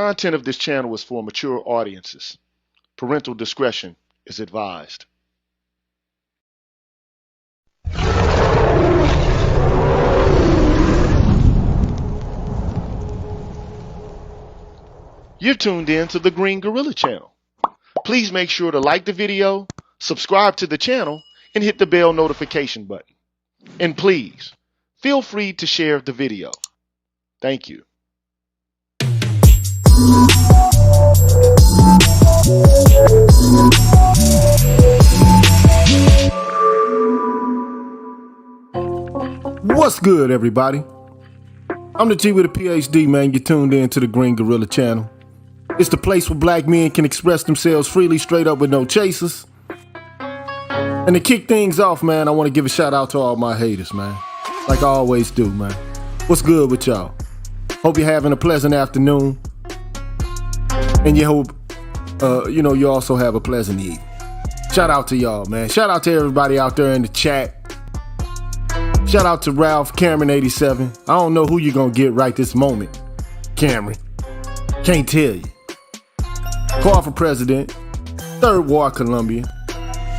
content of this channel is for mature audiences. Parental discretion is advised. You're tuned in to the Green Gorilla channel. Please make sure to like the video, subscribe to the channel, and hit the bell notification button. And please, feel free to share the video. Thank you. What's good, everybody? I'm the G with a PhD, man. You're tuned in to the Green Gorilla channel. It's the place where black men can express themselves freely, straight up with no chasers. And to kick things off, man, I want to give a shout out to all my haters, man. Like I always do, man. What's good with y'all? Hope you're having a pleasant afternoon. And you hope, you also have a pleasant evening. Shout out to y'all, man. Shout out to everybody out there in the chat. Shout out to Ralph, Cameron87. I don't know who you're going to get right this moment, Cameron. Can't tell you. Call for President, Third Ward, Columbia.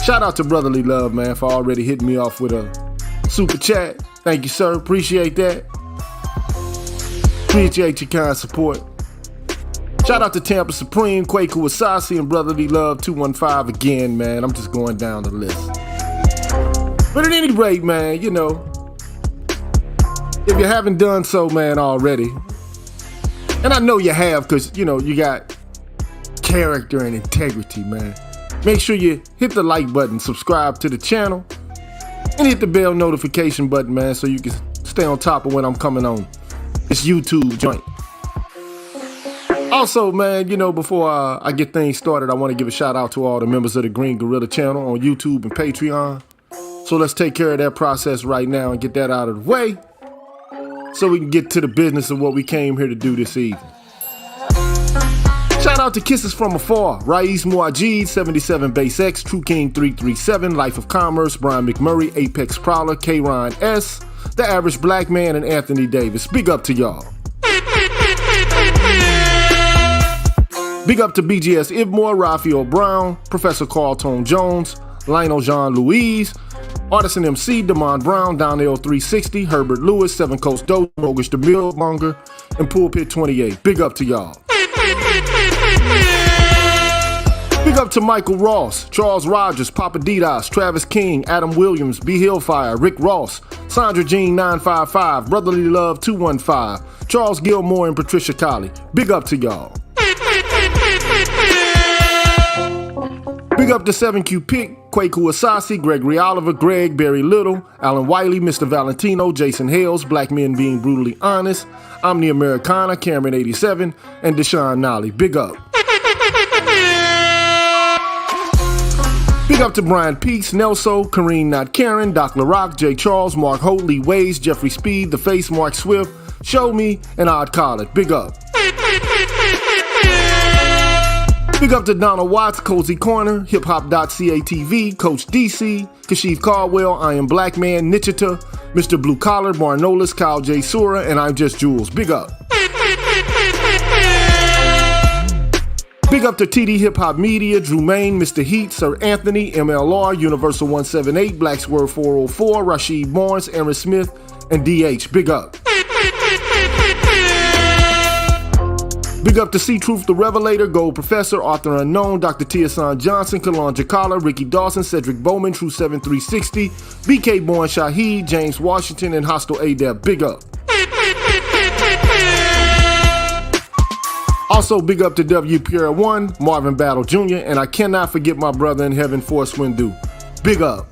Shout out to Brotherly Love, man, for already hitting me off with a super chat. Thank you, sir. Appreciate that. Appreciate your kind support. Shout out to Tampa Supreme, Kwaku Asasi, and Brotherly Love 215 again, man. I'm just going down the list. But at any rate, man, if you haven't done so, man, already, and I know you have because, you got character and integrity, man. Make sure you hit the like button, subscribe to the channel, and hit the bell notification button, man, so you can stay on top of when I'm coming on this YouTube joint. Also, man, before I get things started, I want to give a shout out to all the members of the Green Gorilla channel on YouTube and Patreon. So let's take care of that process right now and get that out of the way so we can get to the business of what we came here to do this evening. Shout out to Kisses From Afar, Raiz Muajid, 77 Base X, True King 337, Life of Commerce, Brian McMurray, Apex Prowler, K-Ron S, The Average Black Man, and Anthony Davis. Big up to y'all. Big up to BGS Ibmore, Raphael Brown, Professor Carlton Jones, Lionel Jean-Louise, Artisan MC, Damon Brown, Donnell 360, Herbert Lewis, Seven Coast Doe, Rogish the Millmonger, and Pulpit 28. Big up to y'all. Big up to Michael Ross, Charles Rogers, Papa Didas, Travis King, Adam Williams, B. Hillfire, Rick Ross, Sandra Jean 955, Brotherly Love 215, Charles Gilmore, and Patricia Colley. Big up to y'all. Big up to 7Q Pick, Kwaku Asasi, Gregory Oliver, Greg, Barry Little, Alan Wiley, Mr. Valentino, Jason Hales, Black Men Being Brutally Honest, Omni Americana, Cameron87, and Deshaun Nolly. Big up. Big up to Brian Peaks, Nelso, Kareem Not Karen, Doc LaRock, Jay Charles, Mark Holt, Lee Ways, Jeffrey Speed, The Face, Mark Swift, Show Me, and Odd Collett. Big up. Big up to Donald Watts, Cozy Corner, HipHop.CATV, Coach DC, Kashif Caldwell, I Am Black Man, Nichita, Mr. Blue Collar, Barnolis, Kyle J. Sura, and I'm Just Jules. Big up. Big up to TD Hip Hop Media, Drew Main, Mr. Heat, Sir Anthony, MLR, Universal 178, Black Swerve 404, Rashid Barnes, Aaron Smith, and DH. Big up. Big up to C-Truth the Revelator, Gold Professor, Arthur Unknown, Dr. Tiasan Johnson, Kalon Jakala, Ricky Dawson, Cedric Bowman, True 7360, BK Born Shaheed, James Washington, and Hostile Adeb. Big up. Also, big up to W. Pierre 1, Marvin Battle Jr., and I cannot forget my brother in heaven, Forrest Windu. Big up.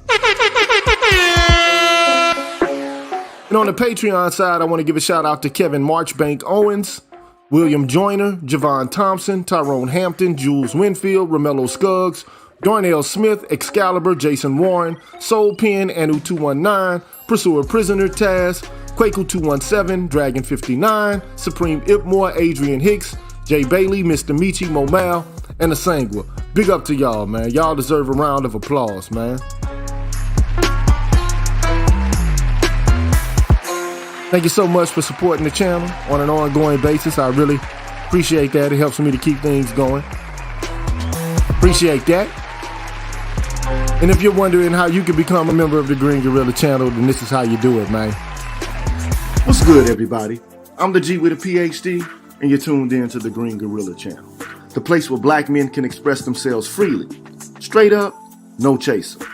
And on the Patreon side, I want to give a shout out to Kevin Marchbank Owens, William Joyner, Javon Thompson, Tyrone Hampton, Jules Winfield, Romello Scuggs, Darnell Smith, Excalibur, Jason Warren, Soul Pen, Anu219, Pursuer Prisoner Taz, Kwaku 217, Dragon 59, Supreme Ipmore, Adrian Hicks, Jay Bailey, Mr. Michi, Momal, and Asangwa. Big up to y'all, man. Y'all deserve a round of applause, man. Thank you so much for supporting the channel on an ongoing basis. I really Appreciate that. It helps me to keep things going. Appreciate that. And if you're wondering how you can become a member of the Green Gorilla channel, then this is how you do it, man. What's good, everybody? I'm the G with a PhD, and you're tuned in to the Green Gorilla channel, the place where black men can express themselves freely, straight up, no chaser.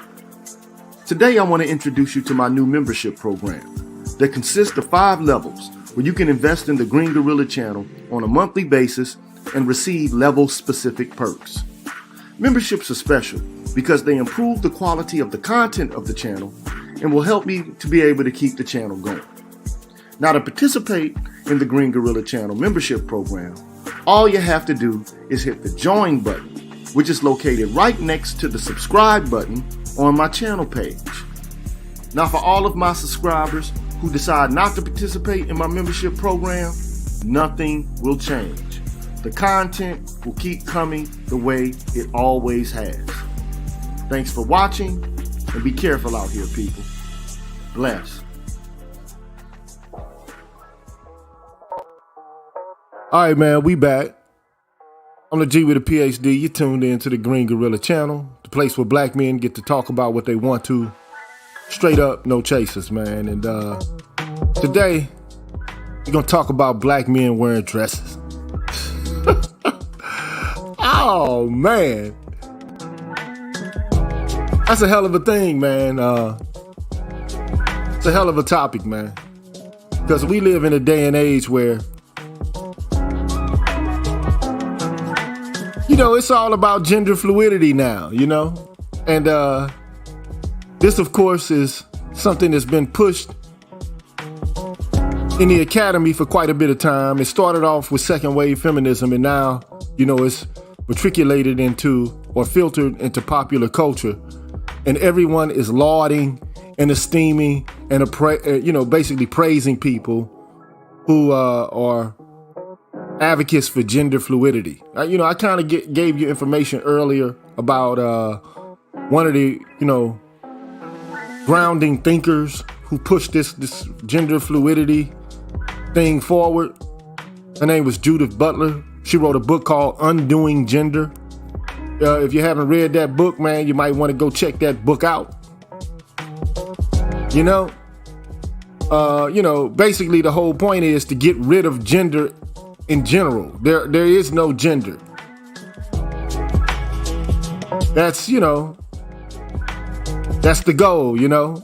Today, I want to introduce you to my new membership program that consists of 5 levels where you can invest in the Green Gorilla channel on a monthly basis and receive level-specific perks. Memberships are special because they improve the quality of the content of the channel and will help me to be able to keep the channel going. Now, to participate in the Green Gorilla channel membership program, all you have to do is hit the join button, which is located right next to the subscribe button on my channel page. Now, for all of my subscribers who decide not to participate in my membership program, nothing will change. The content will keep coming the way it always has. Thanks for watching, and be careful out here, people. Bless. All right, man, we back. I'm the G with a PhD. You tuned in to the Green Gorilla channel, the place where black men get to talk about what they want to, straight up, no chasers, man. And today, we're gonna talk about black men wearing dresses. Oh, man. That's a hell of a thing, man. It's a hell of a topic, man. Because we live in a day and age where, you know, it's all about gender fluidity now, you know? And this, of course, is something that's been pushed in the academy for quite a bit of time. It started off with second wave feminism, and now, you know, it's matriculated into or filtered into popular culture. And everyone is lauding and esteeming and, you know, basically praising people who are advocates for gender fluidity. You know, I kind of gave you information earlier about one of the, you know, grounding thinkers who pushed this gender fluidity thing forward. Her name was Judith Butler. She wrote a book called Undoing Gender. If you haven't read that book, man, you might want to go check that book out. You know, basically the whole point is to get rid of gender in general. There is no gender. That's, you know, that's the goal, you know.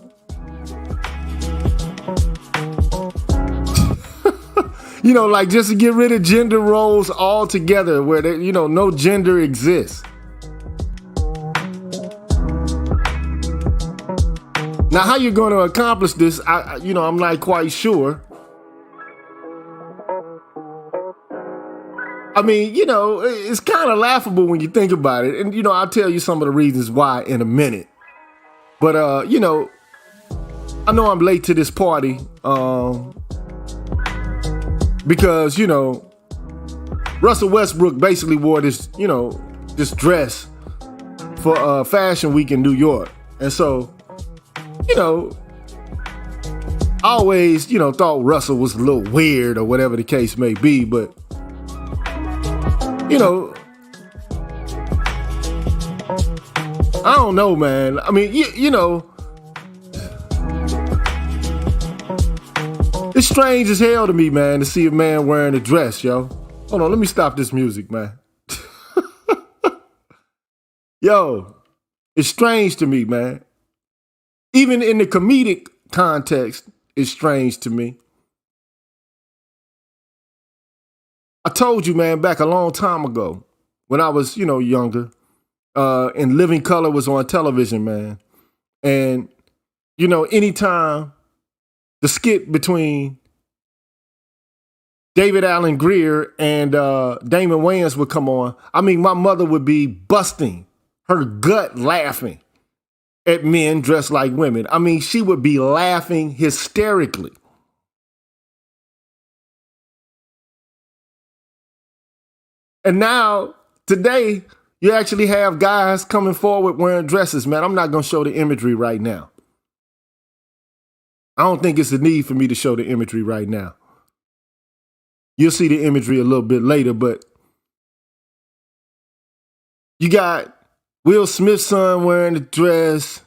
You know, like just to get rid of gender roles altogether where, there, you know, no gender exists. Now, how you're going to accomplish this, I'm not quite sure. I mean, you know, it's kind of laughable when you think about it. And, you know, I'll tell you some of the reasons why in a minute. But, you know, I know I'm late to this party because, you know, Russell Westbrook basically wore this, you know, this dress for Fashion Week in New York. And so, you know, I always, you know, thought Russell was a little weird or whatever the case may be, but, you know, I don't know, man. I mean, you know, it's strange as hell to me, man, to see a man wearing a dress, yo. Hold on, let me stop this music, man. Yo, it's strange to me, man. Even in the comedic context, it's strange to me. I told you, man, back a long time ago, when I was, you know, younger, and Living Color was on television, man. And, you know, anytime the skit between David Allen Greer and Damon Wayans would come on, I mean, my mother would be busting her gut laughing at men dressed like women. I mean, she would be laughing hysterically. And now, today, you actually have guys coming forward wearing dresses, man. I'm not going to show the imagery right now. I don't think it's a need for me to show the imagery right now. You'll see the imagery a little bit later, but you got Will Smith's son wearing a dress.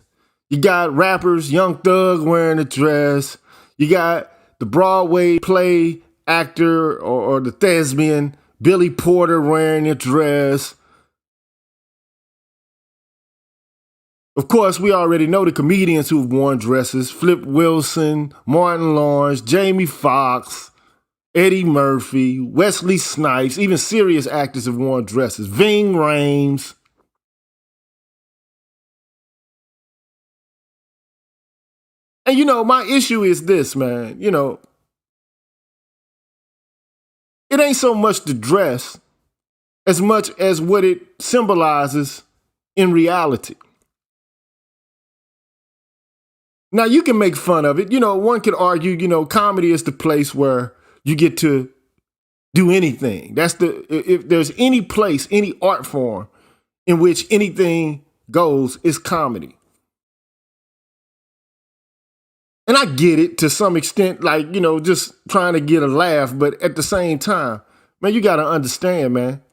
You got rappers, Young Thug wearing a dress. You got the Broadway play actor or the thespian, Billy Porter wearing a dress. Of course, we already know the comedians who've worn dresses. Flip Wilson, Martin Lawrence, Jamie Foxx, Eddie Murphy, Wesley Snipes, even serious actors have worn dresses. Ving Rhames. And my issue is this, man. It ain't so much the dress as much as what it symbolizes in reality. Now, you can make fun of it. One could argue, comedy is the place where you get to do anything. If there's any place, any art form in which anything goes, is comedy. And I get it to some extent, like, just trying to get a laugh. But at the same time, man, you got to understand, man.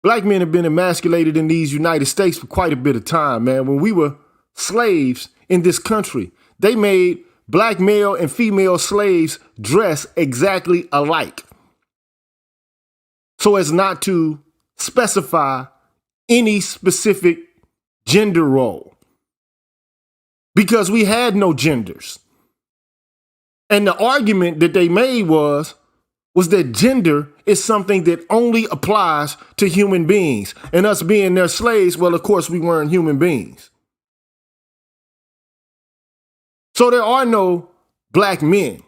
Black men have been emasculated in these United States for quite a bit of time, man. When we were slaves in this country, they made black male and female slaves dress exactly alike, so as not to specify any specific gender role, because we had no genders. And the argument that they made was that gender is something that only applies to human beings. And us being their slaves, well, of course, we weren't human beings. So there are no black men.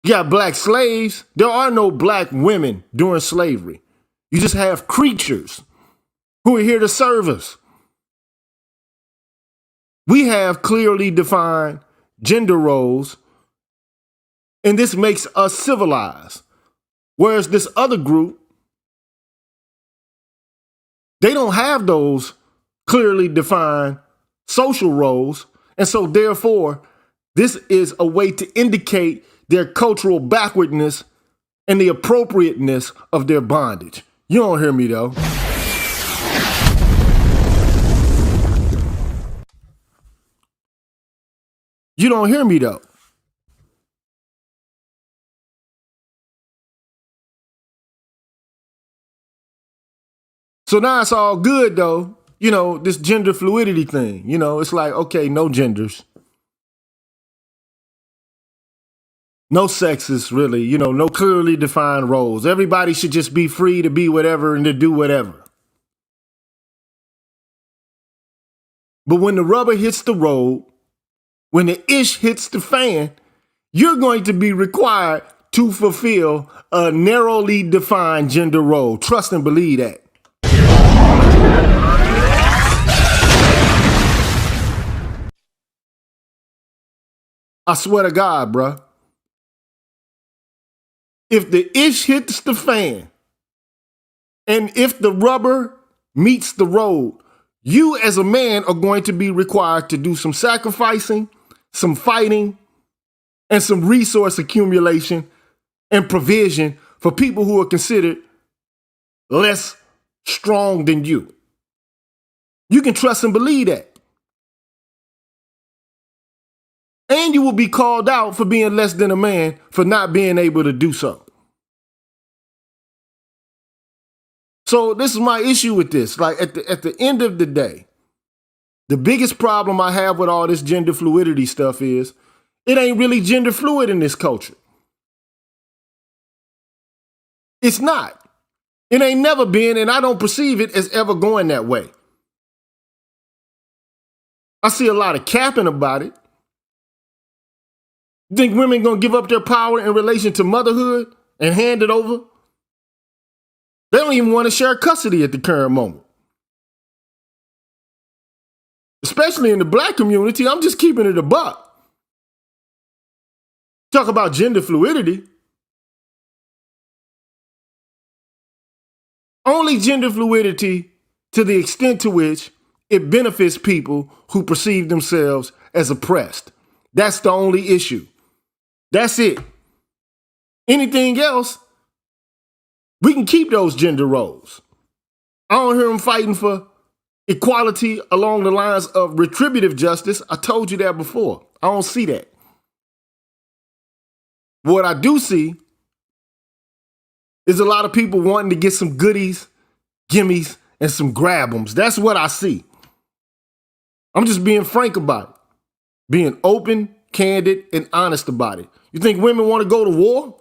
You got black slaves. There are no black women during slavery. You just have creatures who are here to serve us. We have clearly defined gender roles, and this makes us civilized. Whereas this other group, they don't have those clearly defined social roles. And so therefore, this is a way to indicate their cultural backwardness and the appropriateness of their bondage. You don't hear me though. You don't hear me though. So now it's all good though. This gender fluidity thing, it's like, okay, no genders. No sexes, really, no clearly defined roles. Everybody should just be free to be whatever and to do whatever. But when the rubber hits the road, when the ish hits the fan, you're going to be required to fulfill a narrowly defined gender role. Trust and believe that. I swear to God, bruh. If the ish hits the fan, and if the rubber meets the road, you as a man are going to be required to do some sacrificing, some fighting, and some resource accumulation and provision for people who are considered less strong than you. You can trust and believe that. And you will be called out for being less than a man for not being able to do so. So this is my issue with this. Like at the end of the day, the biggest problem I have with all this gender fluidity stuff is it ain't really gender fluid in this culture. It's not. It ain't never been, and I don't perceive it as ever going that way. I see a lot of capping about it. You think women gonna give up their power in relation to motherhood and hand it over? They don't even want to share custody at the current moment. Especially in the black community, I'm just keeping it a buck. Talk about gender fluidity. Only gender fluidity to the extent to which it benefits people who perceive themselves as oppressed. That's the only issue. That's it. Anything else, we can keep those gender roles. I don't hear them fighting for equality along the lines of retributive justice. I told you that before. I don't see that. What I do see is a lot of people wanting to get some goodies, gimmies, and some grab-ems. That's what I see. I'm just being frank about it. Being open, candid, and honest about it. You think women want to go to war?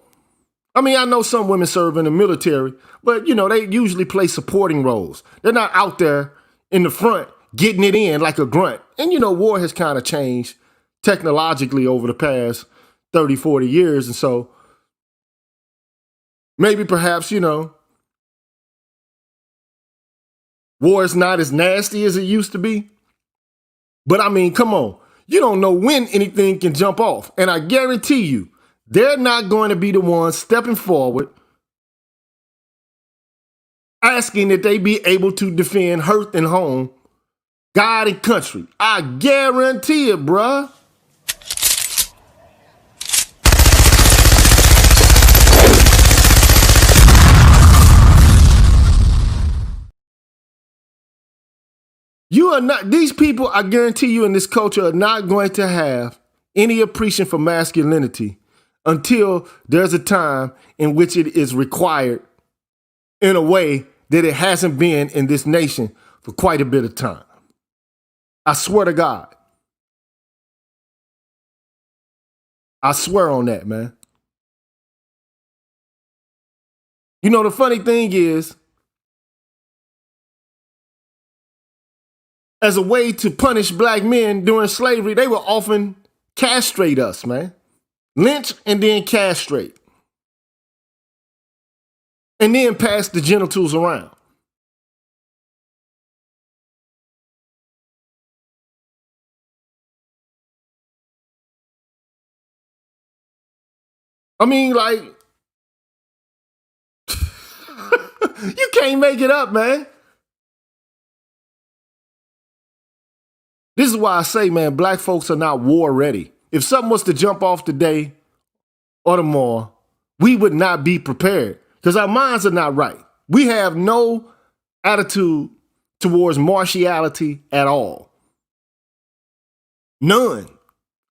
I mean, I know some women serve in the military, but, they usually play supporting roles. They're not out there in the front getting it in like a grunt. And, war has kind of changed technologically over the past 30, 40 years. And so maybe perhaps, war is not as nasty as it used to be. But I mean, come on. You don't know when anything can jump off. And I guarantee you, they're not going to be the ones stepping forward asking that they be able to defend hearth and home, God and country. I guarantee it, bruh. You are not, these people, I guarantee you, in this culture are not going to have any appreciation for masculinity until there's a time in which it is required in a way that it hasn't been in this nation for quite a bit of time. I swear to God. I swear on that, man. The funny thing is, as a way to punish black men during slavery, they would often castrate us, man. Lynch and then castrate. And then pass the genitals around. I mean, like, you can't make it up, man. This is why I say, man, black folks are not war ready. If something was to jump off today or tomorrow, we would not be prepared because our minds are not right. We have no attitude towards martiality at all. None.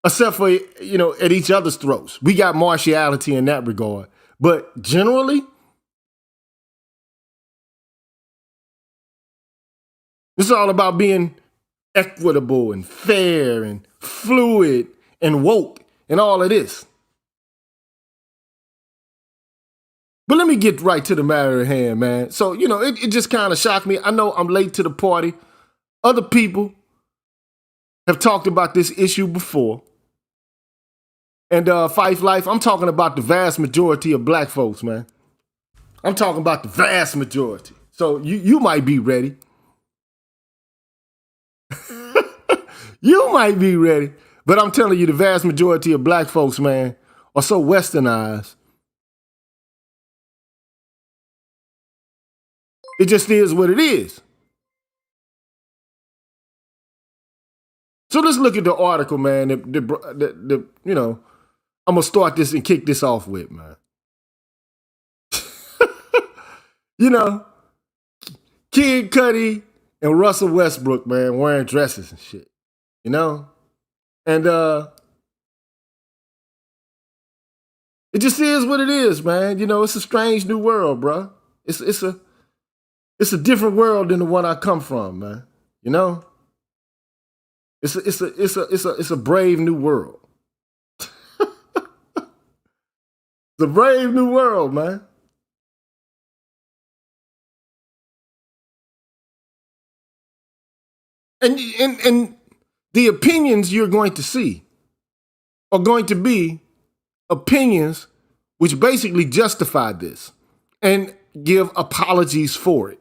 Except for, at each other's throats. We got martiality in that regard. But generally, it's all about being equitable and fair and fluid and woke and all of this. But let me get right to the matter at hand, man. So, it just kind of shocked me. I know I'm late to the party. Other people have talked about this issue before. And Fife Life, I'm talking about the vast majority of black folks, man. I'm talking about the vast majority. So you might be ready. You might be ready. But I'm telling you, the vast majority of black folks, man, are so westernized. It just is what it is. So let's look at the article, man. I'm going to start this and kick this off with, man. Kid Cudi and Russell Westbrook, man, wearing dresses and shit. And it just is what it is, man. It's a strange new world, bro. It's a different world than the one I come from, man. It's a brave new world. It's a brave new world, man. And the opinions you're going to see are going to be opinions which basically justify this and give apologies for it.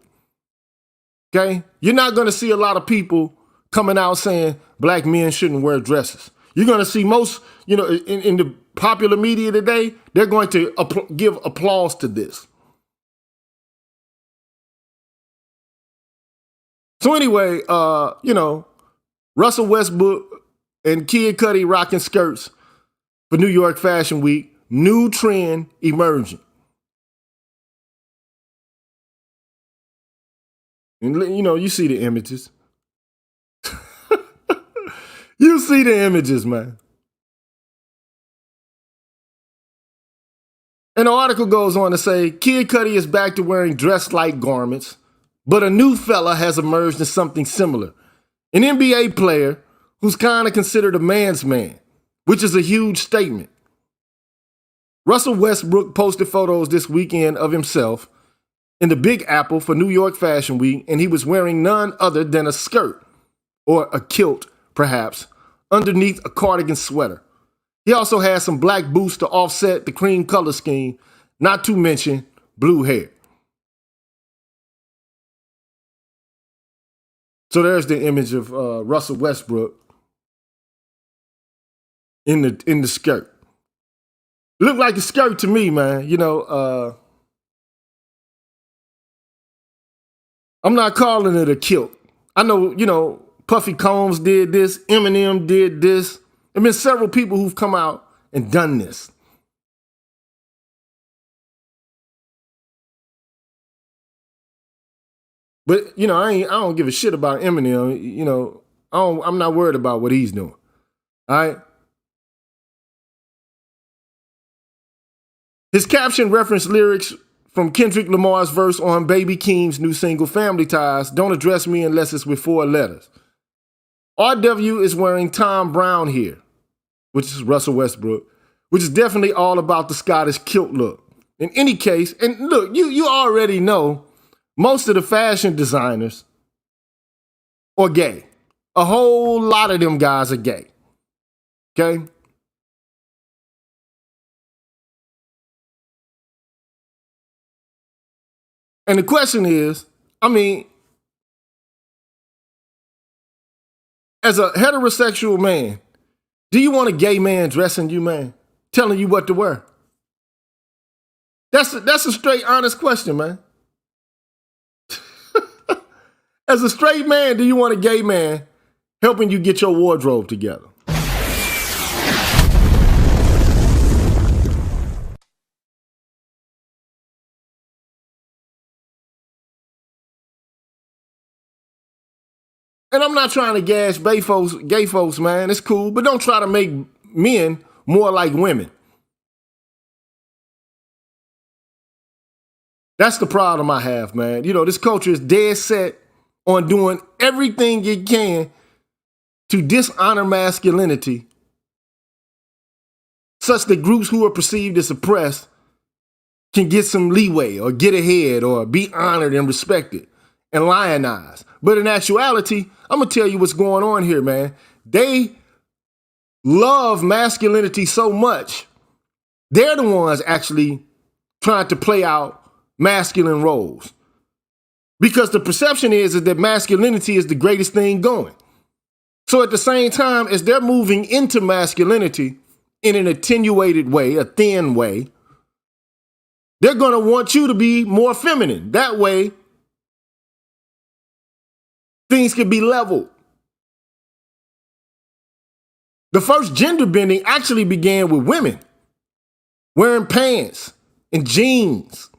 Okay? You're not going to see a lot of people coming out saying black men shouldn't wear dresses. You're going to see most, in the popular media today, they're going to give applause to this. So anyway, Russell Westbrook and Kid Cudi rocking skirts for New York Fashion Week. new trend emerging. And you see the images. You see the images, man. And the article goes on to say, Kid Cudi is back to wearing dress-like garments, but a new fella has emerged as something similar. An NBA player who's kind of considered a man's man, which is a huge statement. Russell Westbrook posted photos this weekend of himself in the Big Apple for New York Fashion Week, and he was wearing none other than a skirt, or a kilt, perhaps, underneath a cardigan sweater. He also has some black boots to offset the cream color scheme, not to mention blue hair. So there's the image of Russell Westbrook in the skirt. Looked like a skirt to me, man. I'm not calling it a kilt. I know, Puffy Combs did this, Eminem did this. There have been several people who've come out and done this. But, I don't give a shit about Eminem. I'm not worried about what he's doing. All right? His caption referenced lyrics from Kendrick Lamar's verse on Baby Keem's new single Family Ties, Don't Address Me Unless It's With 4 Letters. RW is wearing Tom Brown here, which is Russell Westbrook, which is definitely all about the Scottish kilt look. In any case, and look, you already know most of the fashion designers are gay. A whole lot of them guys are gay. Okay? And the question is, as a heterosexual man, do you want a gay man dressing you, man? Telling you what to wear? That's a straight, honest question, man. As a straight man, do you want a gay man helping you get your wardrobe together? And I'm not trying to gas gay folks, man. It's cool, but don't try to make men more like women. That's the problem I have, man. This culture is dead set on doing everything it can to dishonor masculinity, such that groups who are perceived as oppressed can get some leeway or get ahead or be honored and respected and lionized. But in actuality, I'm going to tell you what's going on here, man. They love masculinity so much, they're the ones actually trying to play out masculine roles. Because the perception is that masculinity is the greatest thing going. So at the same time as they're moving into masculinity in an attenuated way, a thin way, they're going to want you to be more feminine. That way, things can be leveled. The first gender bending actually began with women wearing pants and jeans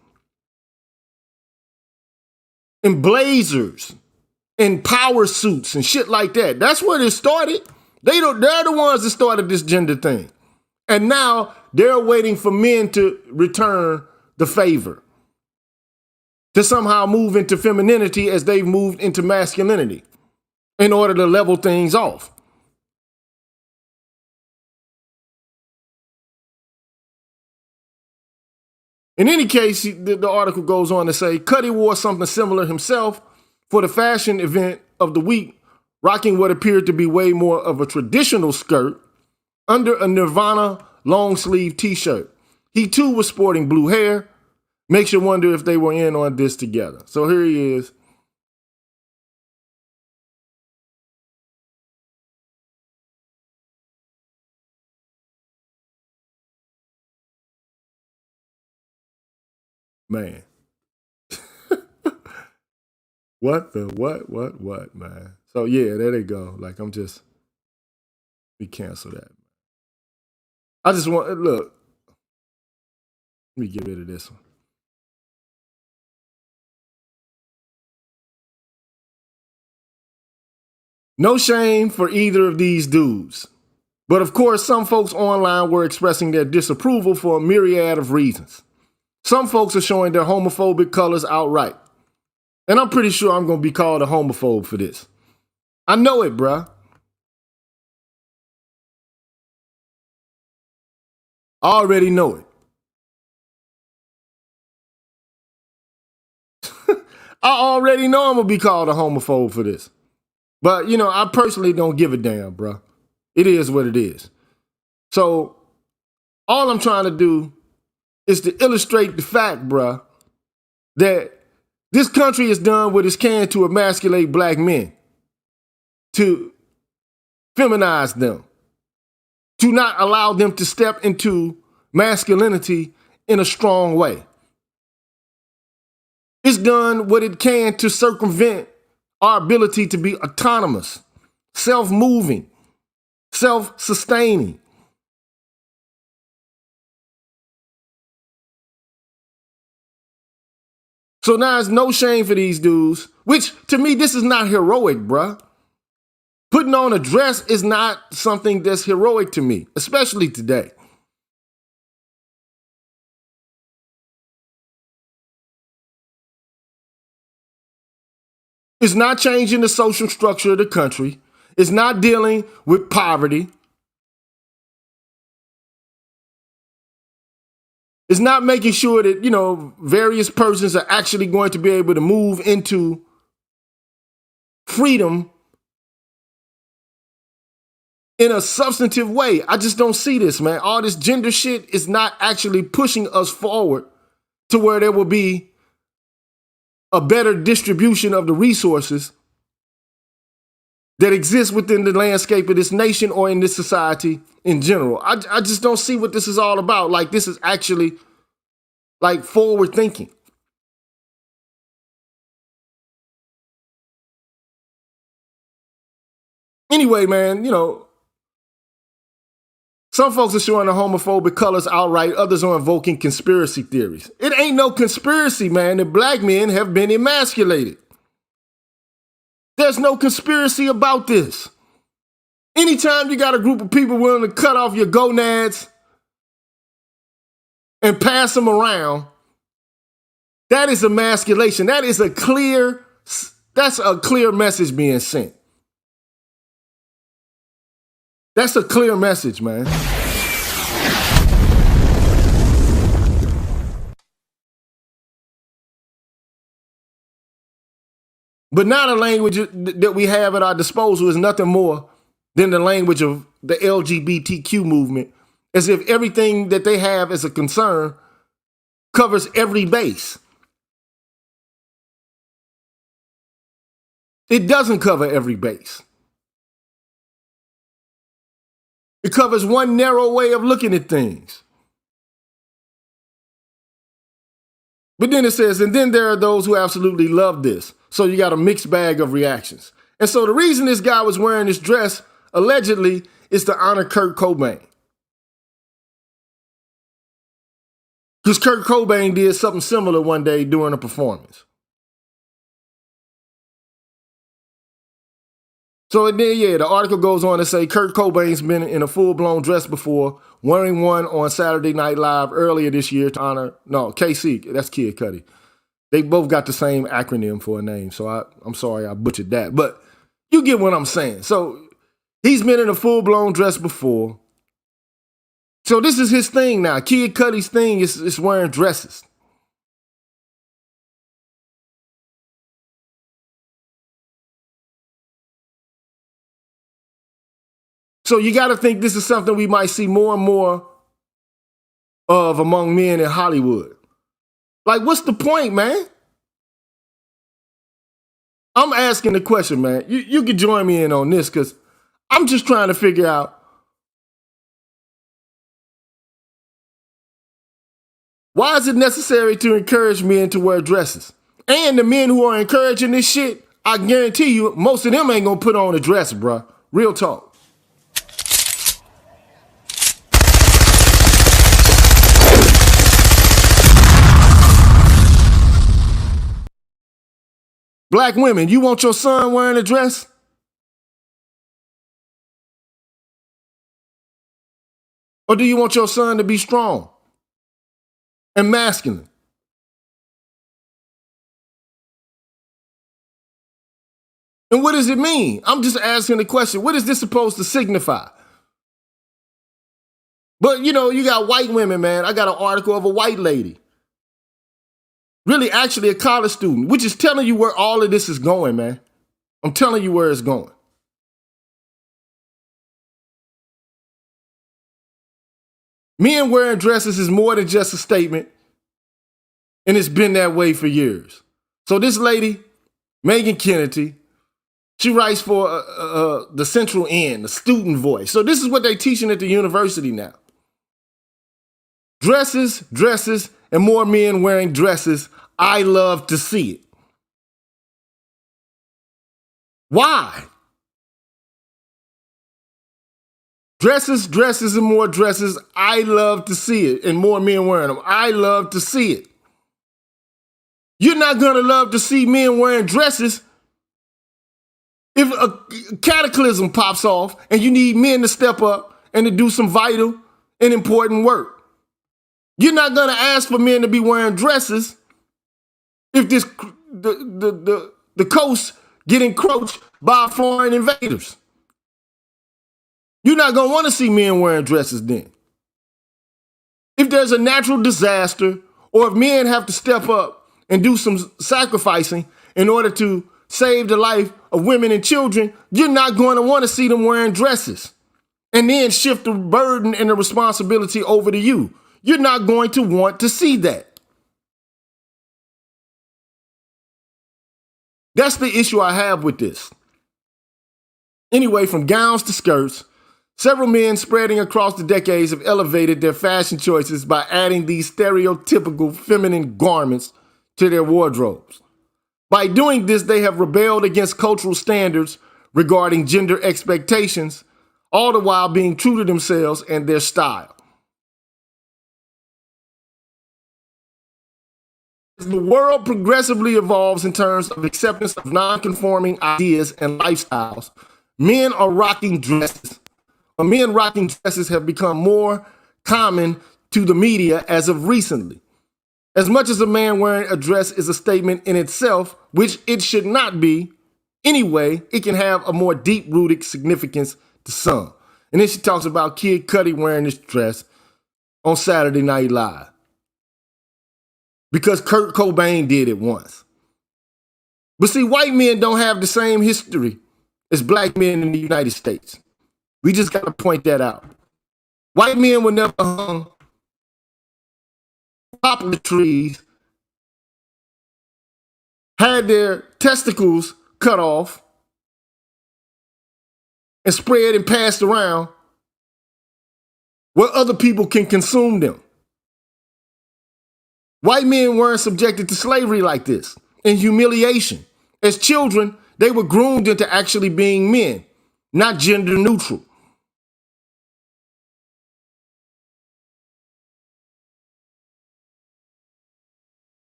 and blazers and power suits and shit like that. That's where it started. They're the ones that started this gender thing. And now they're waiting for men to return the favor, to somehow move into femininity as they've moved into masculinity in order to level things off. In any case, the article goes on to say, Cudi wore something similar himself for the fashion event of the week, rocking what appeared to be way more of a traditional skirt under a Nirvana long-sleeve t-shirt. He too was sporting blue hair. Makes you wonder if they were in on this together. So here he is. Man. What, man? So yeah, there they go. Like, we cancel that. I just want, look, Let me get rid of this one. No shame for either of these dudes. But of course, some folks online were expressing their disapproval for a myriad of reasons. Some folks are showing their homophobic colors outright. And I'm pretty sure I'm going to be called a homophobe for this. I know it, bruh. I already know it. I already know I'm going to be called a homophobe for this. But, I personally don't give a damn, bruh. It is what it is. So, all I'm trying to do is to illustrate the fact, bruh, that this country has done what it can to emasculate black men, to feminize them, to not allow them to step into masculinity in a strong way. It's done what it can to circumvent our ability to be autonomous, self-moving, self-sustaining. So now there's no shame for these dudes, which to me, this is not heroic, bruh. Putting on a dress is not something that's heroic to me, especially today. It's not changing the social structure of the country. It's not dealing with poverty. It's not making sure that, various persons are actually going to be able to move into freedom in a substantive way. I just don't see this, man. All this gender shit is not actually pushing us forward to where there will be a better distribution of the resources that exist within the landscape of this nation or in this society in general. I just don't see what this is all about. Like, this is actually like forward thinking. Anyway, man, some folks are showing the homophobic colors outright. Others are invoking conspiracy theories. It ain't no conspiracy, man, that black men have been emasculated. There's no conspiracy about this. Anytime you got a group of people willing to cut off your gonads and pass them around, that is emasculation. That's a clear message being sent. That's a clear message, man. But now the language that we have at our disposal is nothing more than the language of the LGBTQ movement, as if everything that they have as a concern covers every base. It doesn't cover every base. It covers one narrow way of looking at things. But then it says, and then there are those who absolutely love this. So you got a mixed bag of reactions. And so the reason this guy was wearing this dress, allegedly, is to honor Kurt Cobain. Because Kurt Cobain did something similar one day during a performance. So then, the article goes on to say Kurt Cobain's been in a full-blown dress before, wearing one on Saturday Night Live earlier this year to honor, KC, that's Kid Cudi. They both got the same acronym for a name, so I'm sorry I butchered that. But you get what I'm saying. So he's been in a full-blown dress before. So this is his thing now. Kid Cudi's thing is wearing dresses. So you got to think this is something we might see more and more of among men in Hollywood. Like, what's the point, man? I'm asking the question, man. You can join me in on this because I'm just trying to figure out why is it necessary to encourage men to wear dresses? And the men who are encouraging this shit, I guarantee you, most of them ain't gonna put on a dress, bruh. Real talk. Black women, you want your son wearing a dress? Or do you want your son to be strong and masculine? And what does it mean? I'm just asking the question. What is this supposed to signify? But, you know, you got white women, man. I got an article of a white lady. Really, actually a college student, which is telling you where all of this is going, man. I'm telling you where it's going. Men wearing dresses is more than just a statement, and it's been that way for years. So this lady, Megan Kennedy, she writes for the Central End, the student voice. So this is what they're teaching at the university now. Dresses, dresses, and more men wearing dresses. I love to see it. Why? Dresses, dresses, and more dresses. I love to see it. And more men wearing them. I love to see it. You're not going to love to see men wearing dresses if a cataclysm pops off and you need men to step up and to do some vital and important work. You're not going to ask for men to be wearing dresses if the coast get encroached by foreign invaders. You're not going to want to see men wearing dresses then. If there's a natural disaster or if men have to step up and do some sacrificing in order to save the life of women and children, you're not going to want to see them wearing dresses and then shift the burden and the responsibility over to you. You're not going to want to see that. That's the issue I have with this. Anyway, from gowns to skirts, several men spreading across the decades have elevated their fashion choices by adding these stereotypical feminine garments to their wardrobes. By doing this, they have rebelled against cultural standards regarding gender expectations, all the while being true to themselves and their style. As the world progressively evolves in terms of acceptance of non-conforming ideas and lifestyles, men rocking dresses have become more common to the media as of recently. As much as a man wearing a dress is a statement in itself, which it should not be, anyway, it can have a more deep-rooted significance to some. And then she talks about Kid Cudi wearing this dress on Saturday Night Live. Because Kurt Cobain did it once. But see, white men don't have the same history as black men in the United States. We just got to point that out. White men were never hung poplar trees, had their testicles cut off and spread and passed around where other people can consume them. White men weren't subjected to slavery like this and humiliation. As children, they were groomed into actually being men, not gender neutral.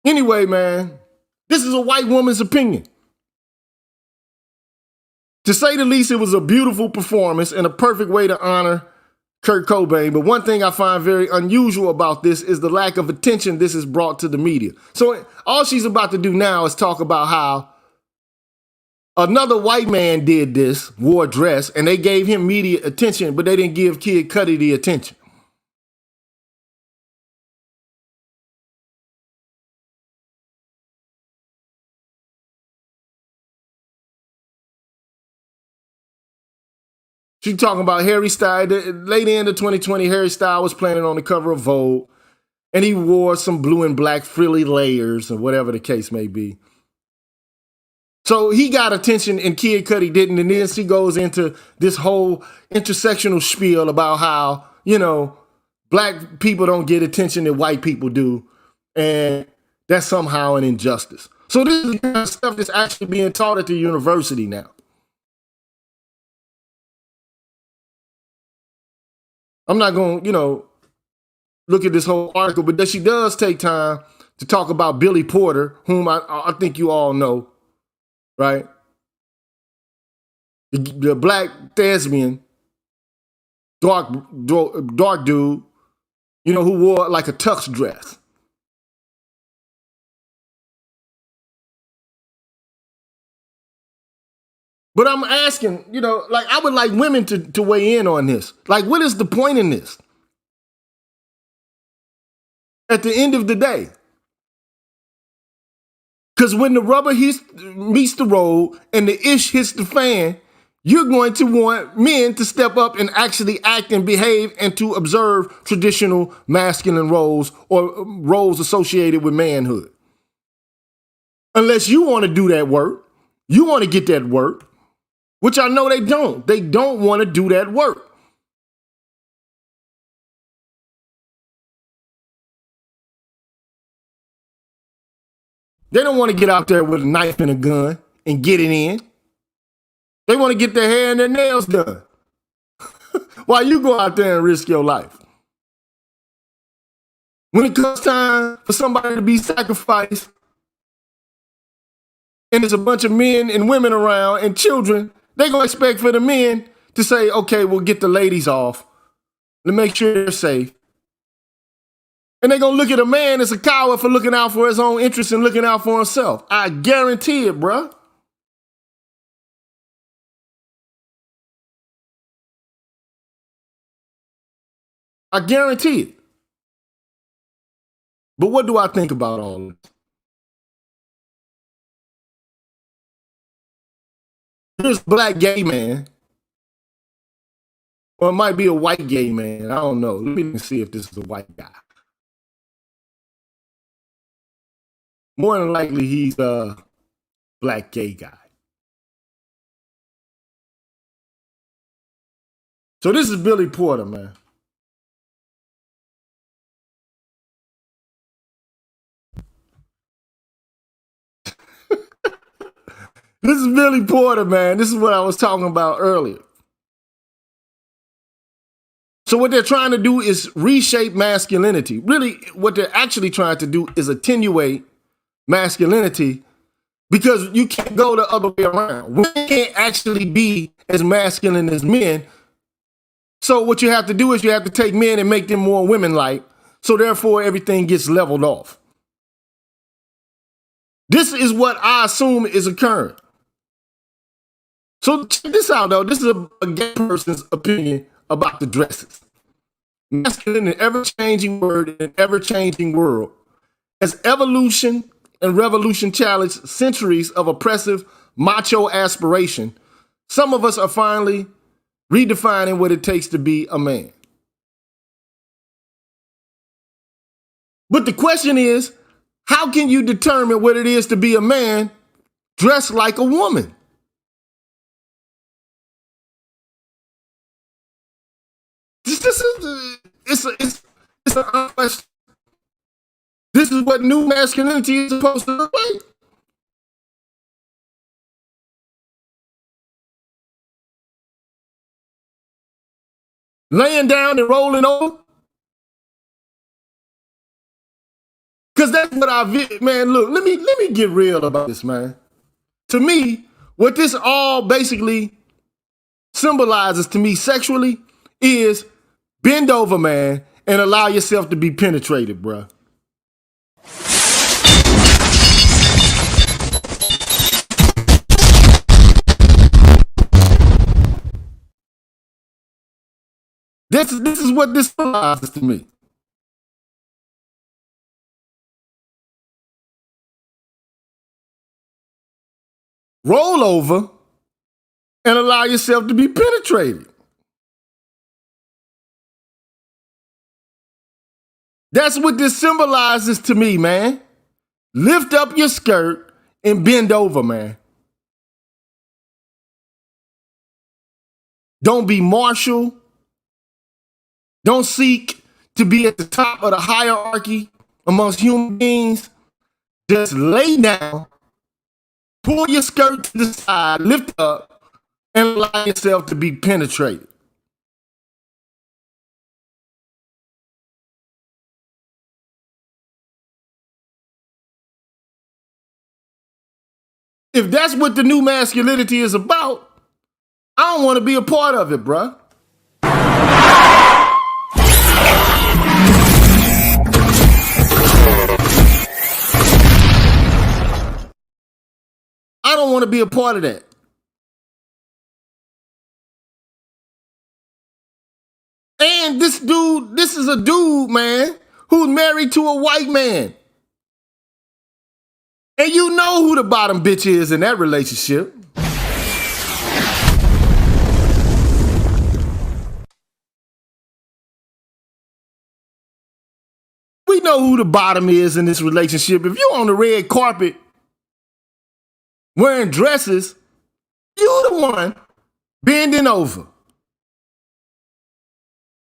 Anyway, man, this is a white woman's opinion. To say the least, it was a beautiful performance and a perfect way to honor Kurt Cobain. But one thing I find very unusual about this is the lack of attention this has brought to the media. So all she's about to do now is talk about how another white man did this, wore a dress, and they gave him media attention, but they didn't give Kid Cudi the attention. She talking about Harry Styles. Late in the 2020, Harry Styles was planning on the cover of Vogue, and he wore some blue and black frilly layers, or whatever the case may be. So he got attention, and Kid Cudi didn't. And then she goes into this whole intersectional spiel about how, you know, black people don't get attention that white people do, and that's somehow an injustice. So this is the kind of stuff that's actually being taught at the university now. I'm not going to, look at this whole article, but she does take time to talk about Billy Porter, whom I think you all know. right? The black thespian, dark dude, you know, who wore like a tux dress. But I'm asking, you know, like I would like women to weigh in on this. Like, what is the point in this? At the end of the day. Because when the rubber meets the road and the ish hits the fan, you're going to want men to step up and actually act and behave and to observe traditional masculine roles or roles associated with manhood. Unless you want to do that work, you want to get that work, which I know they don't. They don't want to do that work. They don't want to get out there with a knife and a gun and get it in. They want to get their hair and their nails done. While you go out there and risk your life. When it comes time for somebody to be sacrificed, and there's a bunch of men and women around and children, they're going to expect for the men to say, okay, we'll get the ladies off to make sure they're safe. And they're going to look at a man as a coward for looking out for his own interests and looking out for himself. I guarantee it, bruh. I guarantee it. But what do I think about all this? This black gay man, or it might be a white gay man. I don't know. Let me see if this is a white guy. More than likely, he's a black gay guy. So this is Billy Porter, man. This is Billy Porter, man. This is what I was talking about earlier. So what they're trying to do is reshape masculinity. Really, what they're actually trying to do is attenuate masculinity because you can't go the other way around. Women can't actually be as masculine as men. So what you have to do is you have to take men and make them more women-like. So therefore, everything gets leveled off. This is what I assume is occurring. So check this out, though. This is a gay person's opinion about the dresses. Masculine, an ever-changing word in an ever-changing world. As evolution and revolution challenged centuries of oppressive macho aspiration, some of us are finally redefining what it takes to be a man. But the question is, how can you determine what it is to be a man dressed like a woman? It's an honest. This is what new masculinity is supposed to look like. Laying down and rolling over. Because that's what man, look, let me get real about this, man. To me, what this all basically symbolizes to me sexually is bend over, man, and allow yourself to be penetrated, bruh. This is what this symbolizes to me. Roll over and allow yourself to be penetrated. That's what this symbolizes to me, man. Lift up your skirt and bend over, man. Don't be martial. Don't seek to be at the top of the hierarchy amongst human beings. Just lay down, pull your skirt to the side, lift up, and allow yourself to be penetrated. If that's what the new masculinity is about, I don't want to be a part of it, bruh. I don't want to be a part of that. And this is a dude, man, who's married to a white man. And you know who the bottom bitch is in that relationship. We know who the bottom is in this relationship. If you're on the red carpet wearing dresses, you the one bending over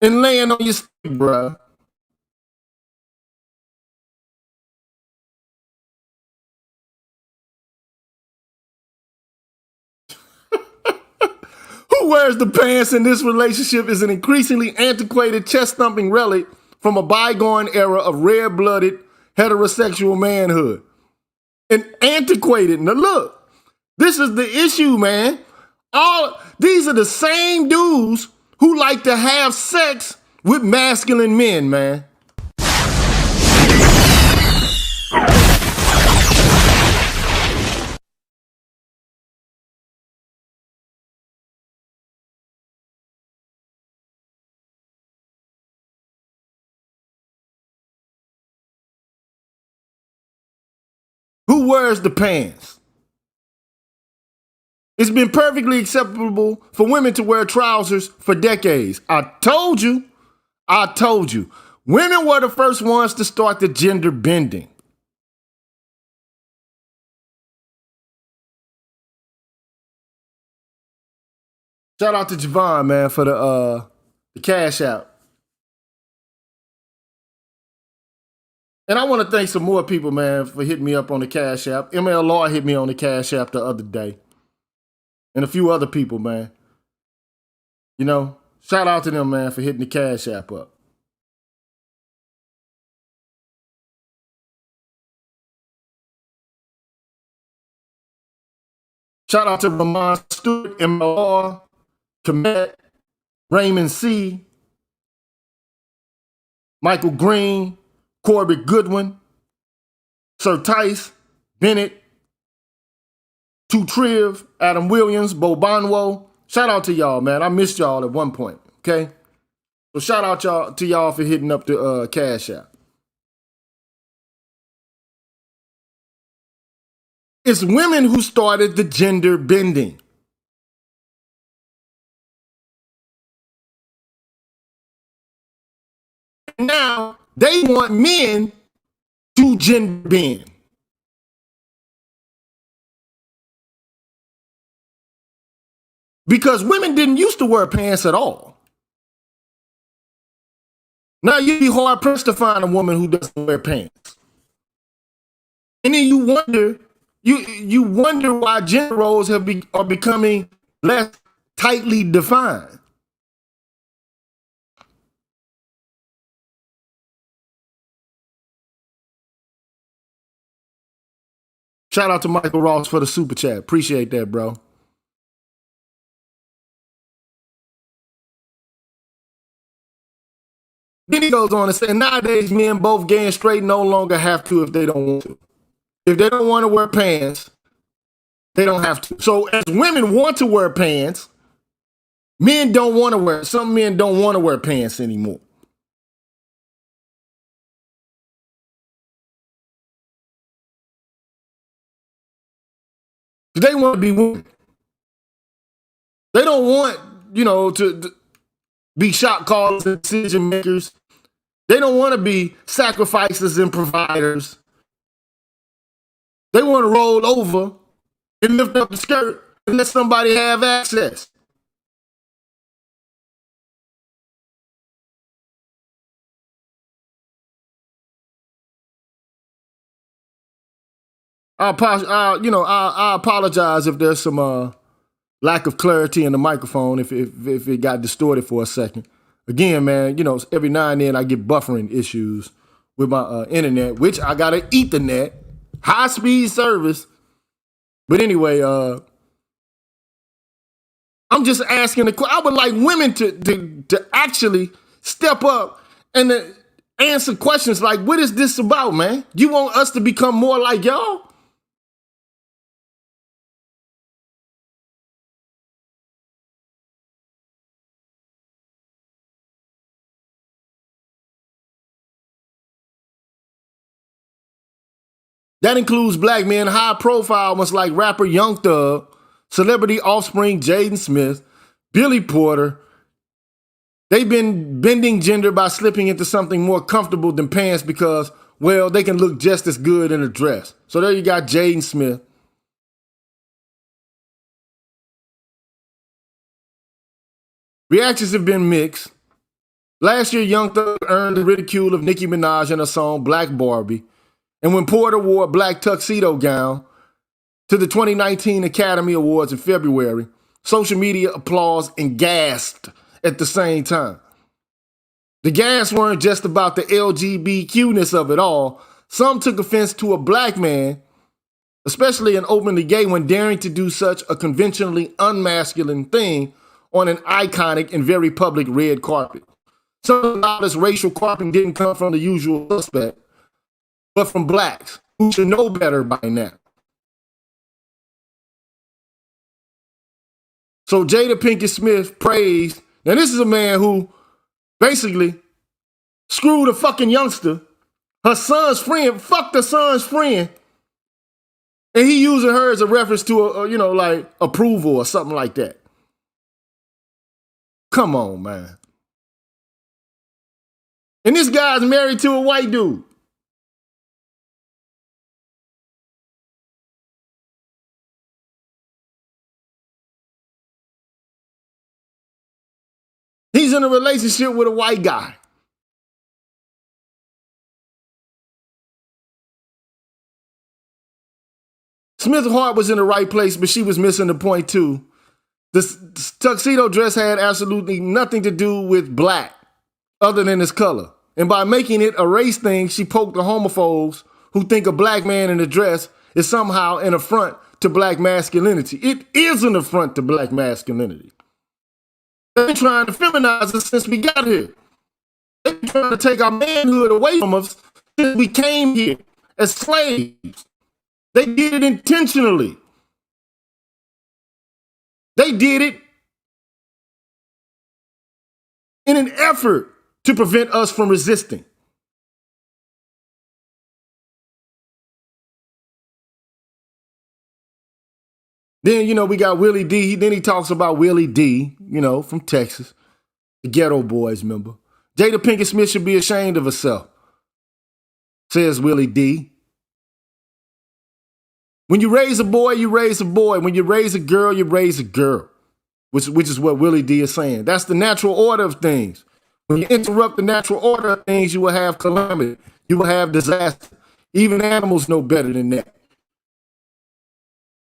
and laying on your stick, bruh. Who wears the pants in this relationship is an increasingly antiquated chest-thumping relic from a bygone era of red-blooded heterosexual manhood. And antiquated. Now look, this is the issue, man. These are the same dudes who like to have sex with masculine men, man. Who wears the pants? It's been perfectly acceptable for women to wear trousers for decades. I told you. Women were the first ones to start the gender bending. Shout out to Javon, man, for the cash out. And I want to thank some more people, man, for hitting me up on the Cash App. ML Law hit me on the Cash App the other day. And a few other people, man. You know, shout out to them, man, for hitting the Cash App up. Shout out to Ramon Stewart, ML Law, Komet, Raymond C., Michael Green, Corbett Goodwin, Sir Tice, Bennett, Two Triv, Adam Williams, Bo Bonwo. Shout out to y'all, man. I missed y'all at one point, okay? So shout out to y'all for hitting up the Cash App. It's women who started the gender bending. Now, they want men to gender bend. Because women didn't used to wear pants at all. Now you'd be hard pressed to find a woman who doesn't wear pants. And then you wonder why gender roles are becoming less tightly defined. Shout out to Michael Ross for the super chat. Appreciate that, bro. Then he goes on to say, nowadays, men, both gay and straight, no longer have to if they don't want to. If they don't want to wear pants, they don't have to. So as women want to wear pants, some men don't want to wear pants anymore. They want to be women. They don't want, to be shot callers and decision makers. They don't want to be sacrificers and providers. They want to roll over and lift up the skirt and let somebody have access. I apologize if there's some lack of clarity in the microphone if it got distorted for a second. Again, man, every now and then I get buffering issues with my internet, which I got an Ethernet, high-speed service But anyway, I'm just asking the question. I would like women to actually step up and to answer questions like, what is this about, man? You want us to become more like y'all? That includes black men, high profile ones like rapper Young Thug, celebrity offspring Jaden Smith, Billy Porter. They've been bending gender by slipping into something more comfortable than pants because, well, they can look just as good in a dress. So there you got Jaden Smith. Reactions have been mixed. Last year, Young Thug earned the ridicule of Nicki Minaj in her song Black Barbie. And when Porter wore a black tuxedo gown to the 2019 Academy Awards in February, social media applause and gasped at the same time. The gasps weren't just about the LGBTQ-ness of it all. Some took offense to a black man, especially an openly gay one, daring to do such a conventionally unmasculine thing on an iconic and very public red carpet. Some of the loudest racial carping didn't come from the usual suspect, but from blacks who should know better by now. So Jada Pinkett Smith praised, now this is a man who basically screwed a fucking youngster, her son's friend, fucked her son's friend, and he using her as a reference to like approval or something like that. Come on, man. And this guy's married to a white dude. He's in a relationship with a white guy. Smith's heart was in the right place, but she was missing the point too. This tuxedo dress had absolutely nothing to do with black other than its color. And by making it a race thing, she poked the homophobes who think a black man in a dress is somehow an affront to black masculinity. It is an affront to black masculinity. They've been trying to feminize us since we got here. They've been trying to take our manhood away from us since we came here as slaves. They did it intentionally. They did it in an effort to prevent us from resisting. Then, we got Willie D. Then he talks about Willie D, from Texas, the Ghetto Boys member. Jada Pinkett Smith should be ashamed of herself, says Willie D. When you raise a boy, you raise a boy. When you raise a girl, you raise a girl, which is what Willie D is saying. That's the natural order of things. When you interrupt the natural order of things, you will have calamity. You will have disaster. Even animals know better than that.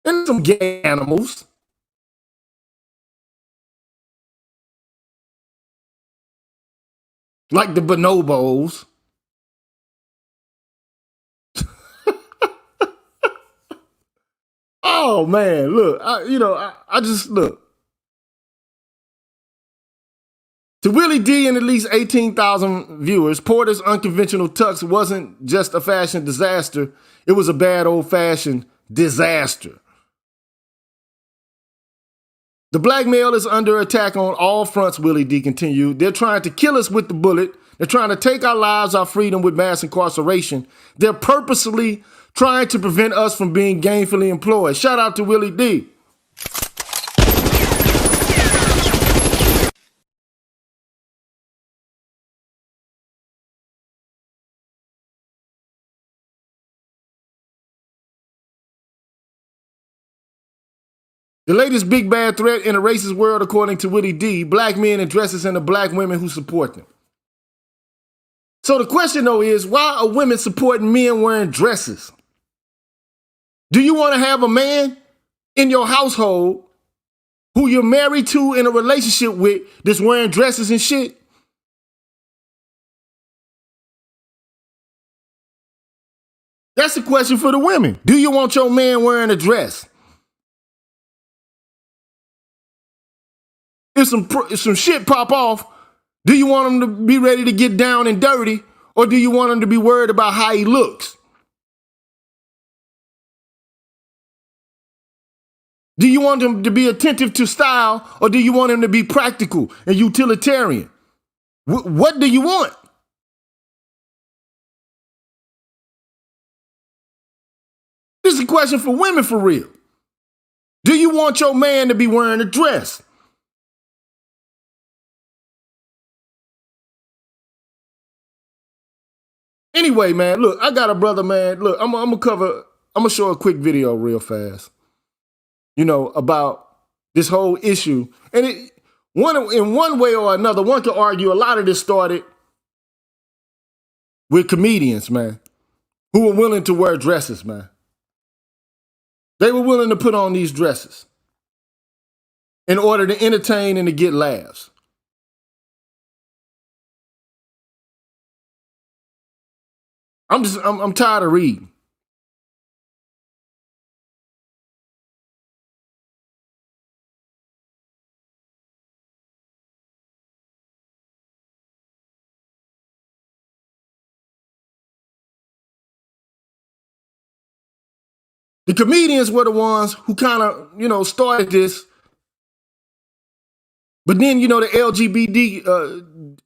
And some gay animals. Like the bonobos. Oh, man, look, I just look. To Willie D and at least 18,000 viewers, Porter's unconventional tux wasn't just a fashion disaster. It was a bad old-fashioned disaster. The black male is under attack on all fronts, Willie D continued. They're trying to kill us with the bullet. They're trying to take our lives, our freedom with mass incarceration. They're purposely trying to prevent us from being gainfully employed. Shout out to Willie D. The latest big bad threat in a racist world, according to Willie D, black men in dresses and the black women who support them. So the question, though, is why are women supporting men wearing dresses? Do you want to have a man in your household who you're married to in a relationship with that's wearing dresses and shit? That's the question for the women. Do you want your man wearing a dress? if some shit pop off, do you want him to be ready to get down and dirty, or do you want him to be worried about how he looks? Do you want him to be attentive to style, or do you want him to be practical and utilitarian? What do you want? This is a question for women for real. Do you want your man to be wearing a dress? Anyway, man, look, I got a brother, man. Look, I'm gonna show a quick video real fast. You know, about this whole issue. And in one way or another, one could argue a lot of this started with comedians, man, who were willing to wear dresses, man. They were willing to put on these dresses in order to entertain and to get laughs. I'm tired of reading. The comedians were the ones who kind of, you know, started this. But then, you know, the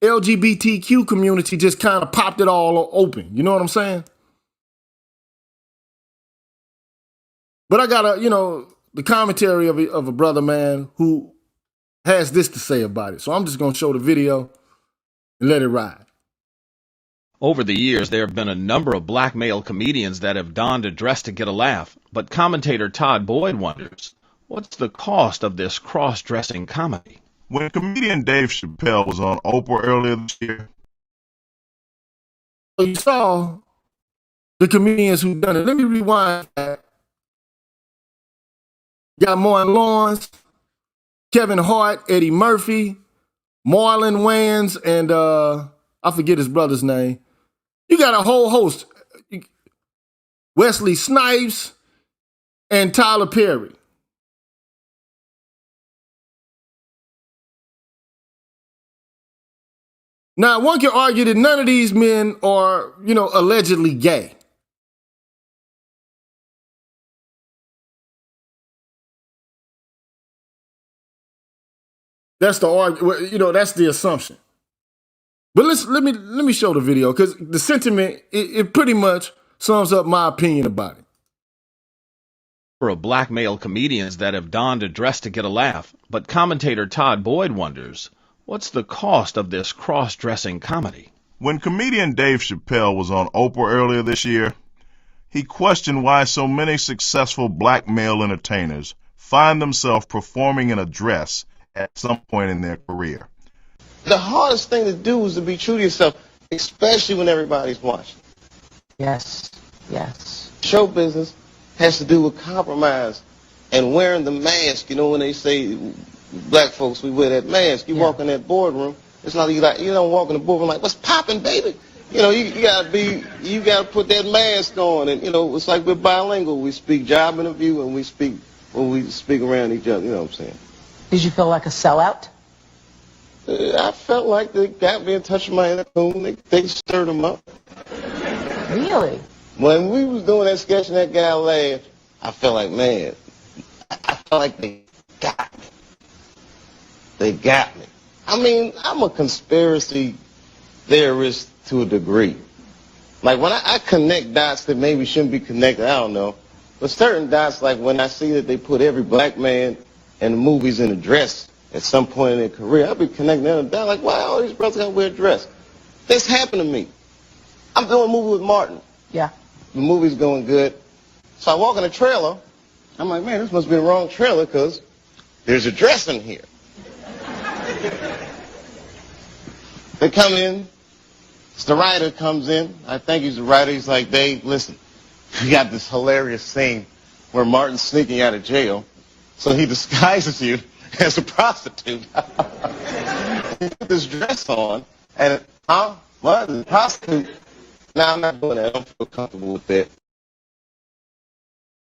LGBTQ community just kind of popped it all open. You know what I'm saying? But I got the commentary of a brother, man, who has this to say about it. So I'm just going to show the video and let it ride. Over the years, there have been a number of black male comedians that have donned a dress to get a laugh, but commentator Todd Boyd wonders, what's the cost of this cross-dressing comedy? When comedian Dave Chappelle was on Oprah earlier this year, so you saw the comedians who done it. Let me rewind that. Got Martin Lawrence, Kevin Hart, Eddie Murphy, Marlon Wayans, and I forget his brother's name. You got a whole host. Wesley Snipes and Tyler Perry. Now, one can argue that none of these men are, allegedly gay. That's the argument, that's the assumption. But let me show the video, because the sentiment, it pretty much sums up my opinion about it. For black male comedians that have donned a dress to get a laugh, but commentator Todd Boyd wonders, what's the cost of this cross-dressing comedy? When comedian Dave Chappelle was on Oprah earlier this year, he questioned why so many successful black male entertainers find themselves performing in a dress at some point in their career. The hardest thing to do is to be true to yourself, especially when everybody's watching. Yes. Show business has to do with compromise and wearing the mask. When they say black folks, we wear that mask. You walk in that boardroom, it's not you don't walk in the boardroom like, what's popping, baby? You gotta put that mask on, and it's like we're bilingual. We speak job interview and we speak around each other. You know what I'm saying? Did you feel like a sellout? I felt like they got me in touch with my inner coon. They stirred them up. Really? When we was doing that sketch and that guy laughed, I felt like, man, I felt like they got me. They got me. I mean, I'm a conspiracy theorist to a degree. Like when I connect dots that maybe shouldn't be connected, I don't know. But certain dots, like when I see that they put every black man in the movies in a dress at some point in their career, I'll be connecting them down like, why all these brothers gotta wear a dress? This happened to me. I'm doing a movie with Martin. Yeah. The movie's going good. So I walk in the trailer. I'm like, man, this must be the wrong trailer because there's a dress in here. They come in. The writer comes in. I think he's the writer. He's like, Dave, listen, we got this hilarious scene where Martin's sneaking out of jail. So he disguises you as a prostitute. He put this dress on, and what? The prostitute? No, I'm not doing that. I don't feel comfortable with that.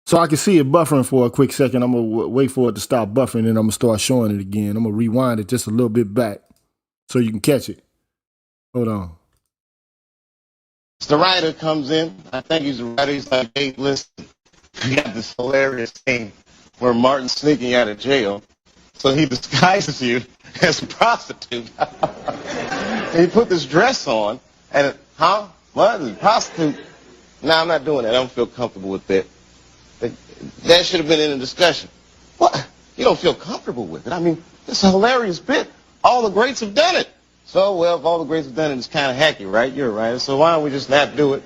So I can see it buffering for a quick second. I'm going to wait for it to stop buffering, and I'm going to start showing it again. I'm going to rewind it just a little bit back so you can catch it. Hold on. The writer comes in. I think he's the writer. He's like, hey, listen, we got this hilarious scene where Martin's sneaking out of jail. So he disguises you as a prostitute. And he put this dress on. And, what? A prostitute? No, I'm not doing that. I don't feel comfortable with that. That should have been in the discussion. What? You don't feel comfortable with it? I mean, it's a hilarious bit. All the greats have done it. So, well, if all the greats have done it, it's kind of hacky, right? You're right. So why don't we just not do it?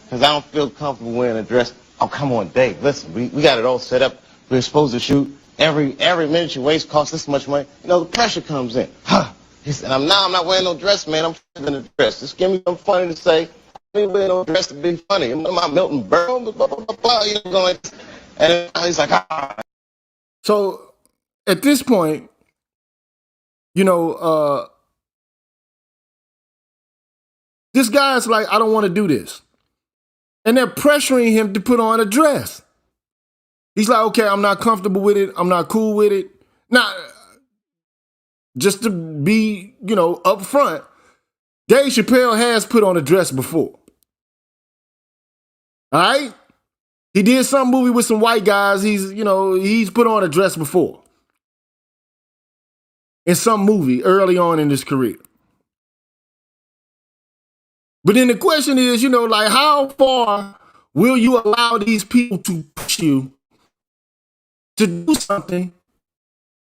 Because I don't feel comfortable wearing a dress. Oh, come on, Dave. Listen, we got it all set up. We're supposed to shoot. Every minute you waste costs this much money. You know, the pressure comes in. He said, I'm not wearing no dress, man. I'm in a dress. Just give me something funny to say. I ain't wearing no dress to be funny. Am I Milton Berle? Blah, blah, blah, blah. You know, going, and he's like, So at this point, you know, this guy's like, I don't want to do this. And they're pressuring him to put on a dress. He's like, okay, I'm not comfortable with it. I'm not cool with it. Now, just to be, you know, up front, Dave Chappelle has put on a dress before. All right? He did some movie with some white guys. He's put on a dress before. In some movie early on in his career. But then the question is, you know, like, how far will you allow these people to push you to do something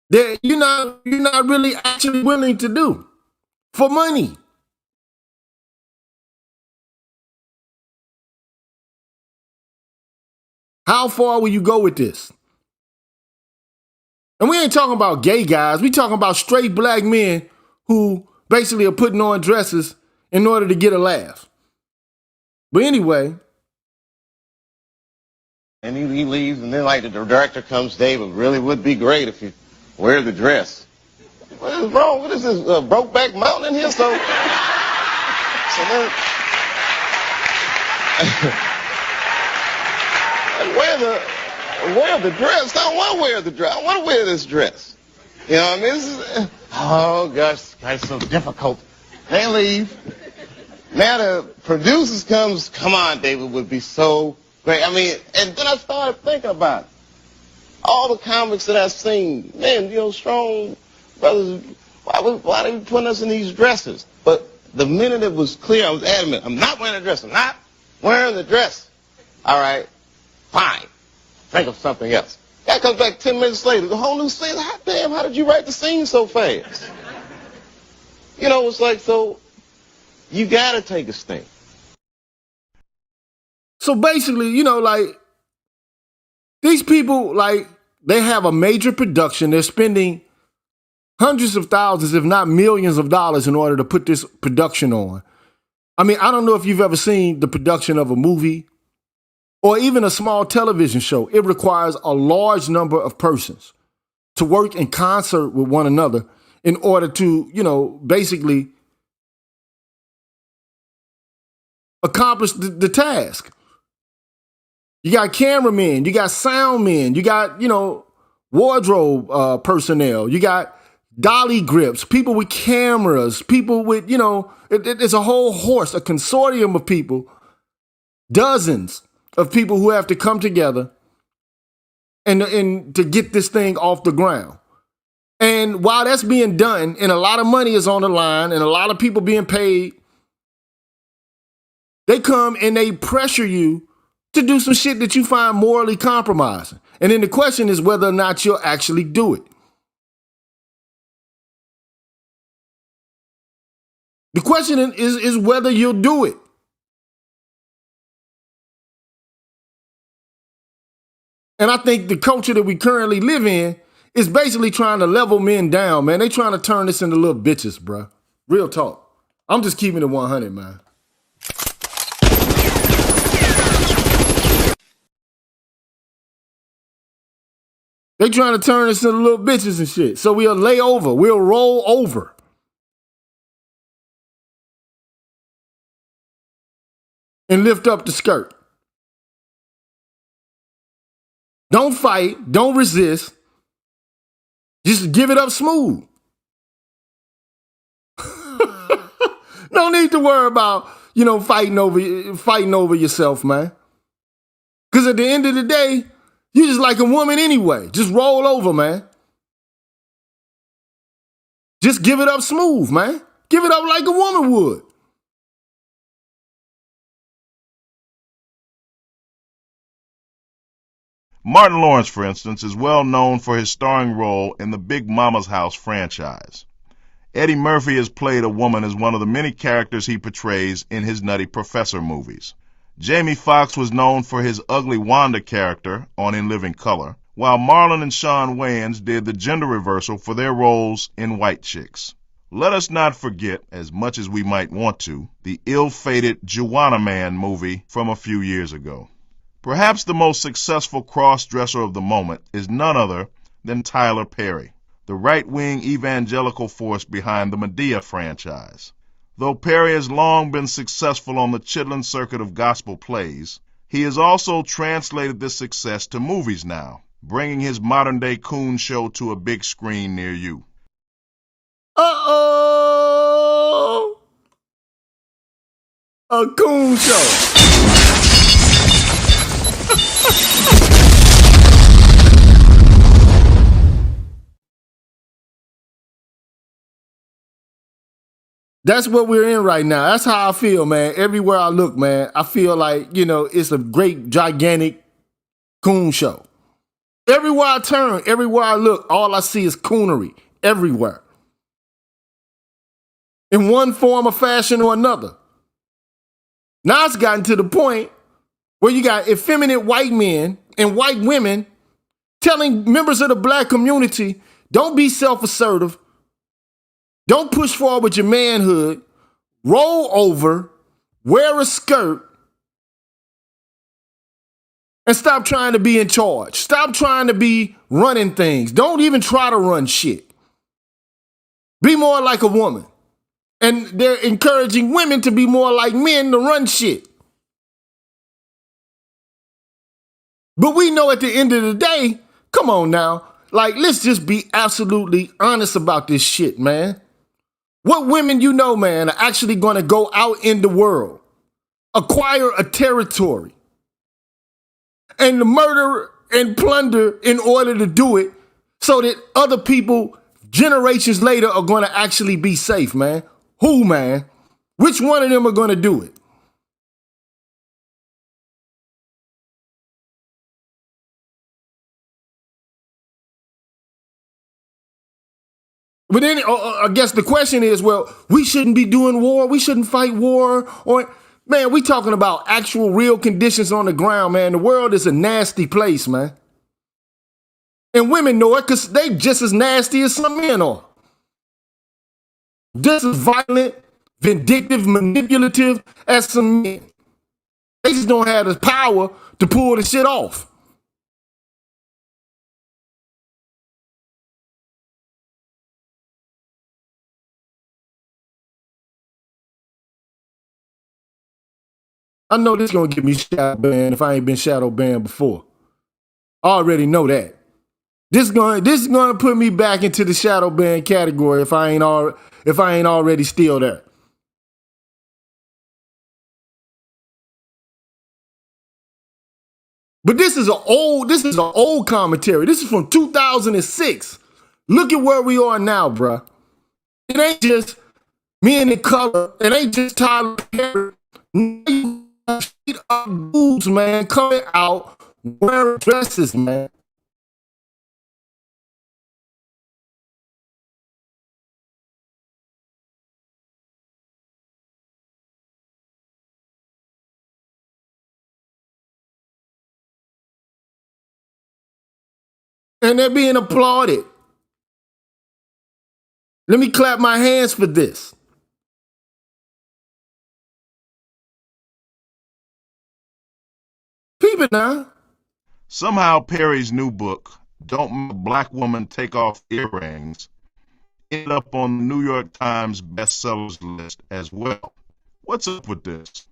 that you're not really actually willing to do for money? How far will you go with this? And we ain't talking about gay guys. We talking about straight black men who basically are putting on dresses in order to get a laugh. But anyway. and he leaves, and then like the director comes, Dave, it really would be great if you wear the dress. What is wrong? What is this, Brokeback Mountain in here? So then, wear the dress. I don't want to wear the dress. I want to wear this dress. You know what I mean? Oh, gosh, this guy's so difficult. They leave. Now the producers comes, come on, David, would be so great. I mean, and then I started thinking about it. All the comics that I've seen, man, you know, strong brothers, why are they putting us in these dresses? But the minute it was clear, I was adamant, I'm not wearing a dress. I'm not wearing the dress. All right, fine. Think of something else. Guy comes back 10 minutes later, the whole new scene. Hot damn, how did you write the scene so fast? You know, it's like, so you got to take a stand. So basically, you know, like, these people, like, they have a major production. They're spending hundreds of thousands, if not millions of dollars in order to put this production on. I mean, I don't know if you've ever seen the production of a movie or even a small television show. It requires a large number of persons to work in concert with one another in order to, you know, basically accomplish the task. You got cameramen, you got sound men, you got, you know, wardrobe personnel, you got dolly grips, people with cameras, people with, you know, it's a whole horse, a consortium of people, dozens of people who have to come together and to get this thing off the ground. And while that's being done, and a lot of money is on the line, and a lot of people being paid, they come and they pressure you to do some shit that you find morally compromising. And then the question is whether or not you'll actually do it. The question is whether you'll do it. And I think the culture that we currently live in is basically trying to level men down, man. They trying to turn this into little bitches, bro. Real talk. I'm just keeping it 100, man. They trying to turn us into little bitches and shit. So we'll lay over. We'll roll over. And lift up the skirt. Don't fight. Don't resist. Just give it up smooth. No need to worry about, fighting over yourself, man. Because at the end of the day, you just like a woman anyway. Just roll over, man. Just give it up smooth, man. Give it up like a woman would. Martin Lawrence, for instance, is well known for his starring role in the Big Mama's House franchise. Eddie Murphy has played a woman as one of the many characters he portrays in his Nutty Professor movies. Jamie Foxx was known for his ugly Wanda character on In Living Color, while Marlon and Shawn Wayans did the gender reversal for their roles in White Chicks. Let us not forget, as much as we might want to, the ill-fated Juwanna Man movie from a few years ago. Perhaps the most successful cross-dresser of the moment is none other than Tyler Perry, the right-wing evangelical force behind the Madea franchise. Though Perry has long been successful on the Chitlin circuit of gospel plays, he has also translated this success to movies now, bringing his modern-day coon show to a big screen near you. Uh-oh! A coon show. That's what we're in right now. That's how I feel, man. Everywhere I look, man, I feel like, it's a great, gigantic coon show. Everywhere I turn, everywhere I look, all I see is coonery. Everywhere. In one form or fashion or another. Now it's gotten to the point where you got effeminate white men and white women telling members of the black community, don't be self-assertive. Don't push forward with your manhood. Roll over. Wear a skirt. And stop trying to be in charge. Stop trying to be running things. Don't even try to run shit. Be more like a woman. And they're encouraging women to be more like men to run shit. But we know at the end of the day, come on now, let's just be absolutely honest about this shit, man. What women man, are actually going to go out in the world, acquire a territory, and murder and plunder in order to do it so that other people, generations later, are going to actually be safe, man? Who, man? Which one of them are going to do it? But then I guess the question is, well, we shouldn't be doing war. We shouldn't fight war. Or, man, we talking about actual real conditions on the ground, man. The world is a nasty place, man. And women know it because they just as nasty as some men are. Just as violent, vindictive, manipulative as some men. They just don't have the power to pull the shit off. I know this is going to get me shadow banned if I ain't been shadow banned before. I already know that. This is going to put me back into the shadow ban category if I ain't already still there. But this is an old commentary. This is from 2006. Look at where we are now, bruh. It ain't just Men in Color. It ain't just Tyler Perry. Street up dudes, man, coming out wearing dresses, man. And they're being applauded. Let me clap my hands for this. Peep it now. Somehow Perry's new book, Don't Make a Black Woman Take Off Earrings, ended up on the New York Times bestsellers list as well. What's up with this?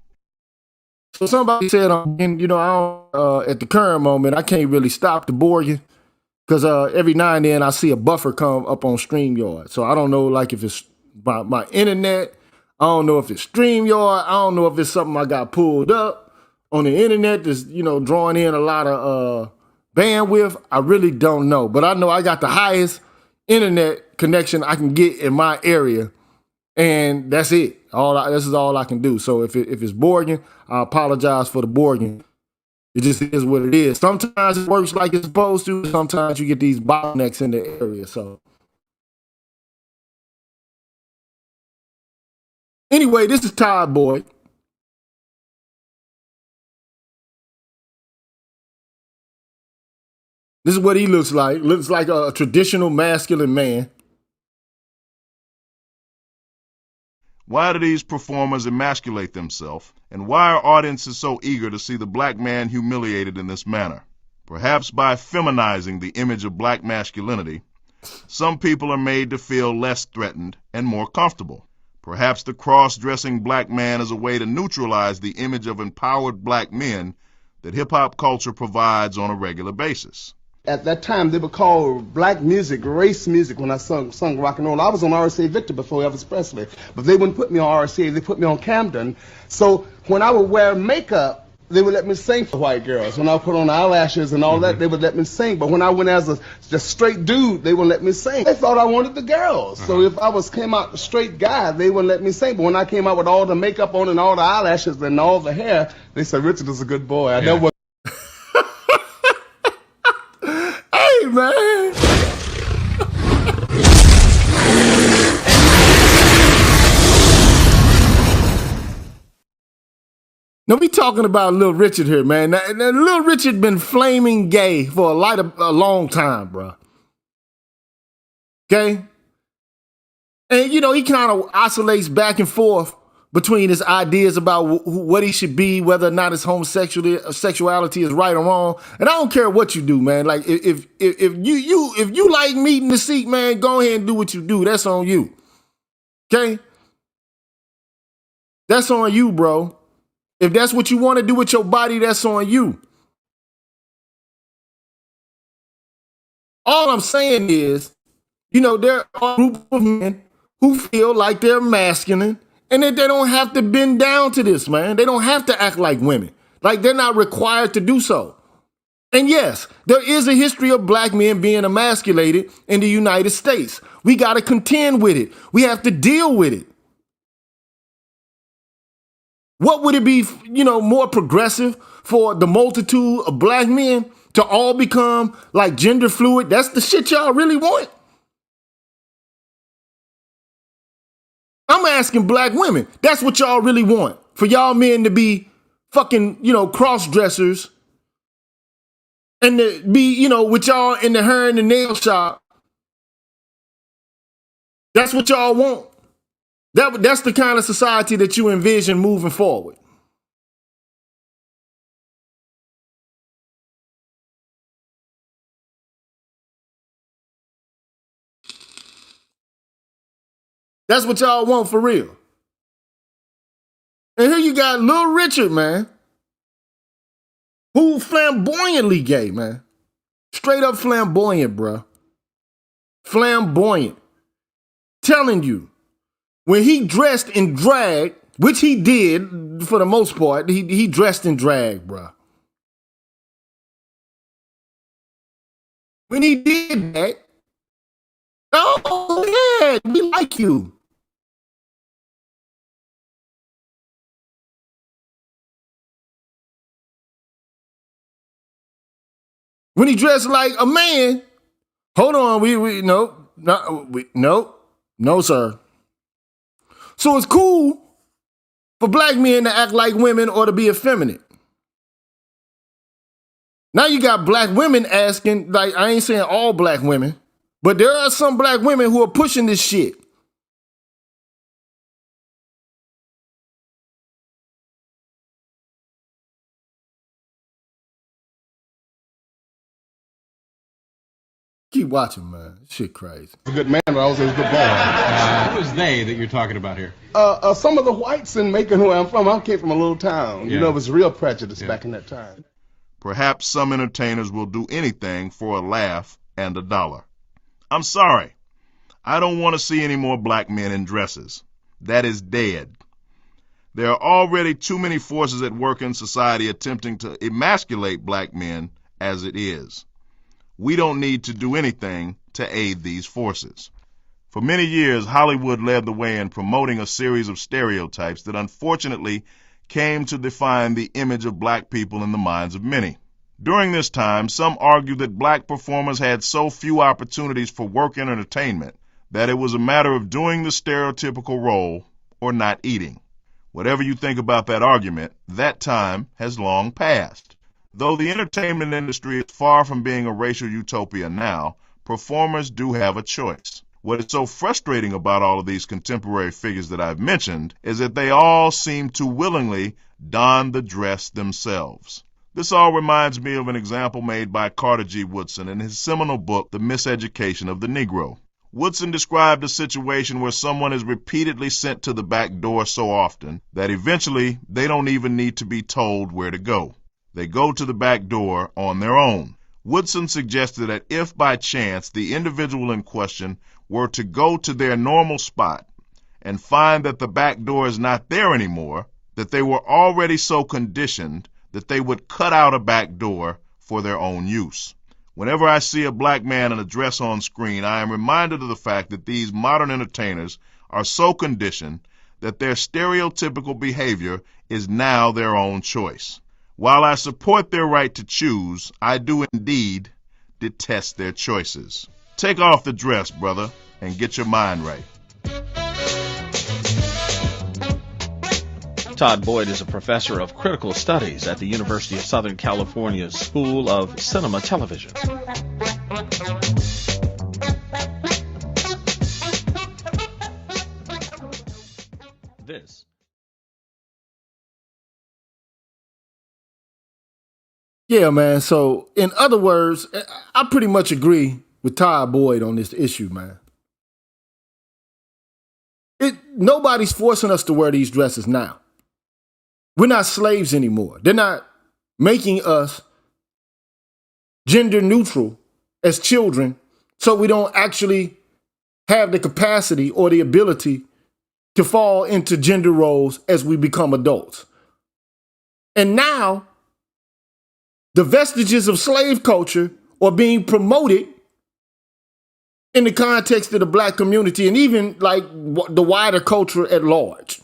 So somebody said, and you know, I don't, at the current moment, I can't really stop the Borging because every now and then I see a buffer come up on StreamYard. So I don't know, like if it's my internet. I don't know if it's StreamYard. I don't know if it's something I got pulled up on the internet that's, you know, drawing in a lot of bandwidth. I really don't know. But I know I got the highest internet connection I can get in my area. And that's it. This is all I can do. So if it's Borging, I apologize for the Borging. It just is what it is. Sometimes it works like it's supposed to. Sometimes you get these bottlenecks in the area. So anyway, this is Todd Boyd. This is what he looks like. Looks like a traditional masculine man. Why do these performers emasculate themselves, and why are audiences so eager to see the black man humiliated in this manner? Perhaps by feminizing the image of black masculinity, some people are made to feel less threatened and more comfortable. Perhaps the cross-dressing black man is a way to neutralize the image of empowered black men that hip-hop culture provides on a regular basis. At that time, they would call black music race music when I sung rock and roll. I was on RCA Victor before Elvis Presley, but they wouldn't put me on RCA. They put me on Camden. So when I would wear makeup, they would let me sing for white girls. When I put on eyelashes and all that, they would let me sing. But when I went as a just straight dude, they wouldn't let me sing. They thought I wanted the girls. So if I came out a straight guy, they wouldn't let me sing. But when I came out with all the makeup on and all the eyelashes and all the hair, they said, Richard is a good boy. I know. Hey, man. Now we talking about Little Richard here, man. Now, Little Richard been flaming gay for a long time, bro. Okay? And, you know, he kind of oscillates back and forth between his ideas about what he should be, whether or not his sexuality is right or wrong. And I don't care what you do, man. Like if you like meat in the seat, man, go ahead and do what you do. That's on you. Okay? That's on you, bro. If that's what you want to do with your body, that's on you. All I'm saying is, you know, there are a group of men who feel like they're masculine and that they don't have to bend down to this, man. They don't have to act like women. Like they're not required to do so. And yes, there is a history of black men being emasculated in the United States. We got to contend with it. We have to deal with it. What would it be, you know, more progressive for the multitude of black men to all become like gender fluid? That's the shit y'all really want. I'm asking black women. That's what y'all really want. For y'all men to be fucking, you know, cross-dressers and to be, you know, with y'all in the hair and the nail shop. That's what y'all want. That's the kind of society that you envision moving forward. That's what y'all want for real. And here you got Little Richard, man, who flamboyantly gay, man. Straight up flamboyant, bro. Flamboyant. Telling you, when he dressed in drag, which he did for the most part, he dressed in drag, bro. When he did that, oh yeah, we like you. When he dressed like a man, hold on, no, sir. So it's cool for black men to act like women or to be effeminate. Now you got black women asking, like, I ain't saying all black women, but there are some black women who are pushing this shit. Keep watching, man. Shit crazy. A good man, but I was a good boy. Who is they that you're talking about here? Some of the whites in Macon, where I'm from, I came from a little town. Yeah. You know, it was real prejudice back in that time. Perhaps some entertainers will do anything for a laugh and a dollar. I'm sorry. I don't want to see any more black men in dresses. That is dead. There are already too many forces at work in society attempting to emasculate black men as it is. We don't need to do anything to aid these forces. For many years, Hollywood led the way in promoting a series of stereotypes that unfortunately came to define the image of black people in the minds of many. During this time, some argued that black performers had so few opportunities for work and entertainment that it was a matter of doing the stereotypical role or not eating. Whatever you think about that argument, that time has long passed. Though the entertainment industry is far from being a racial utopia now, performers do have a choice. What is so frustrating about all of these contemporary figures that I've mentioned is that they all seem to willingly don the dress themselves. This all reminds me of an example made by Carter G. Woodson in his seminal book, The Miseducation of the Negro. Woodson described a situation where someone is repeatedly sent to the back door so often that eventually they don't even need to be told where to go. They go to the back door on their own. Woodson suggested that if by chance the individual in question were to go to their normal spot and find that the back door is not there anymore, that they were already so conditioned that they would cut out a back door for their own use. Whenever I see a black man in a dress on screen, I am reminded of the fact that these modern entertainers are so conditioned that their stereotypical behavior is now their own choice. While I support their right to choose, I do indeed detest their choices. Take off the dress, brother, and get your mind right. Todd Boyd is a professor of critical studies at the University of Southern California's School of Cinema Television. This Yeah, man. So, in other words, I pretty much agree with Todd Boyd on this issue, man. Nobody's forcing us to wear these dresses now. We're not slaves anymore. They're not making us gender neutral as children, so we don't actually have the capacity or the ability to fall into gender roles as we become adults. And now, the vestiges of slave culture are being promoted in the context of the black community and even like the wider culture at large.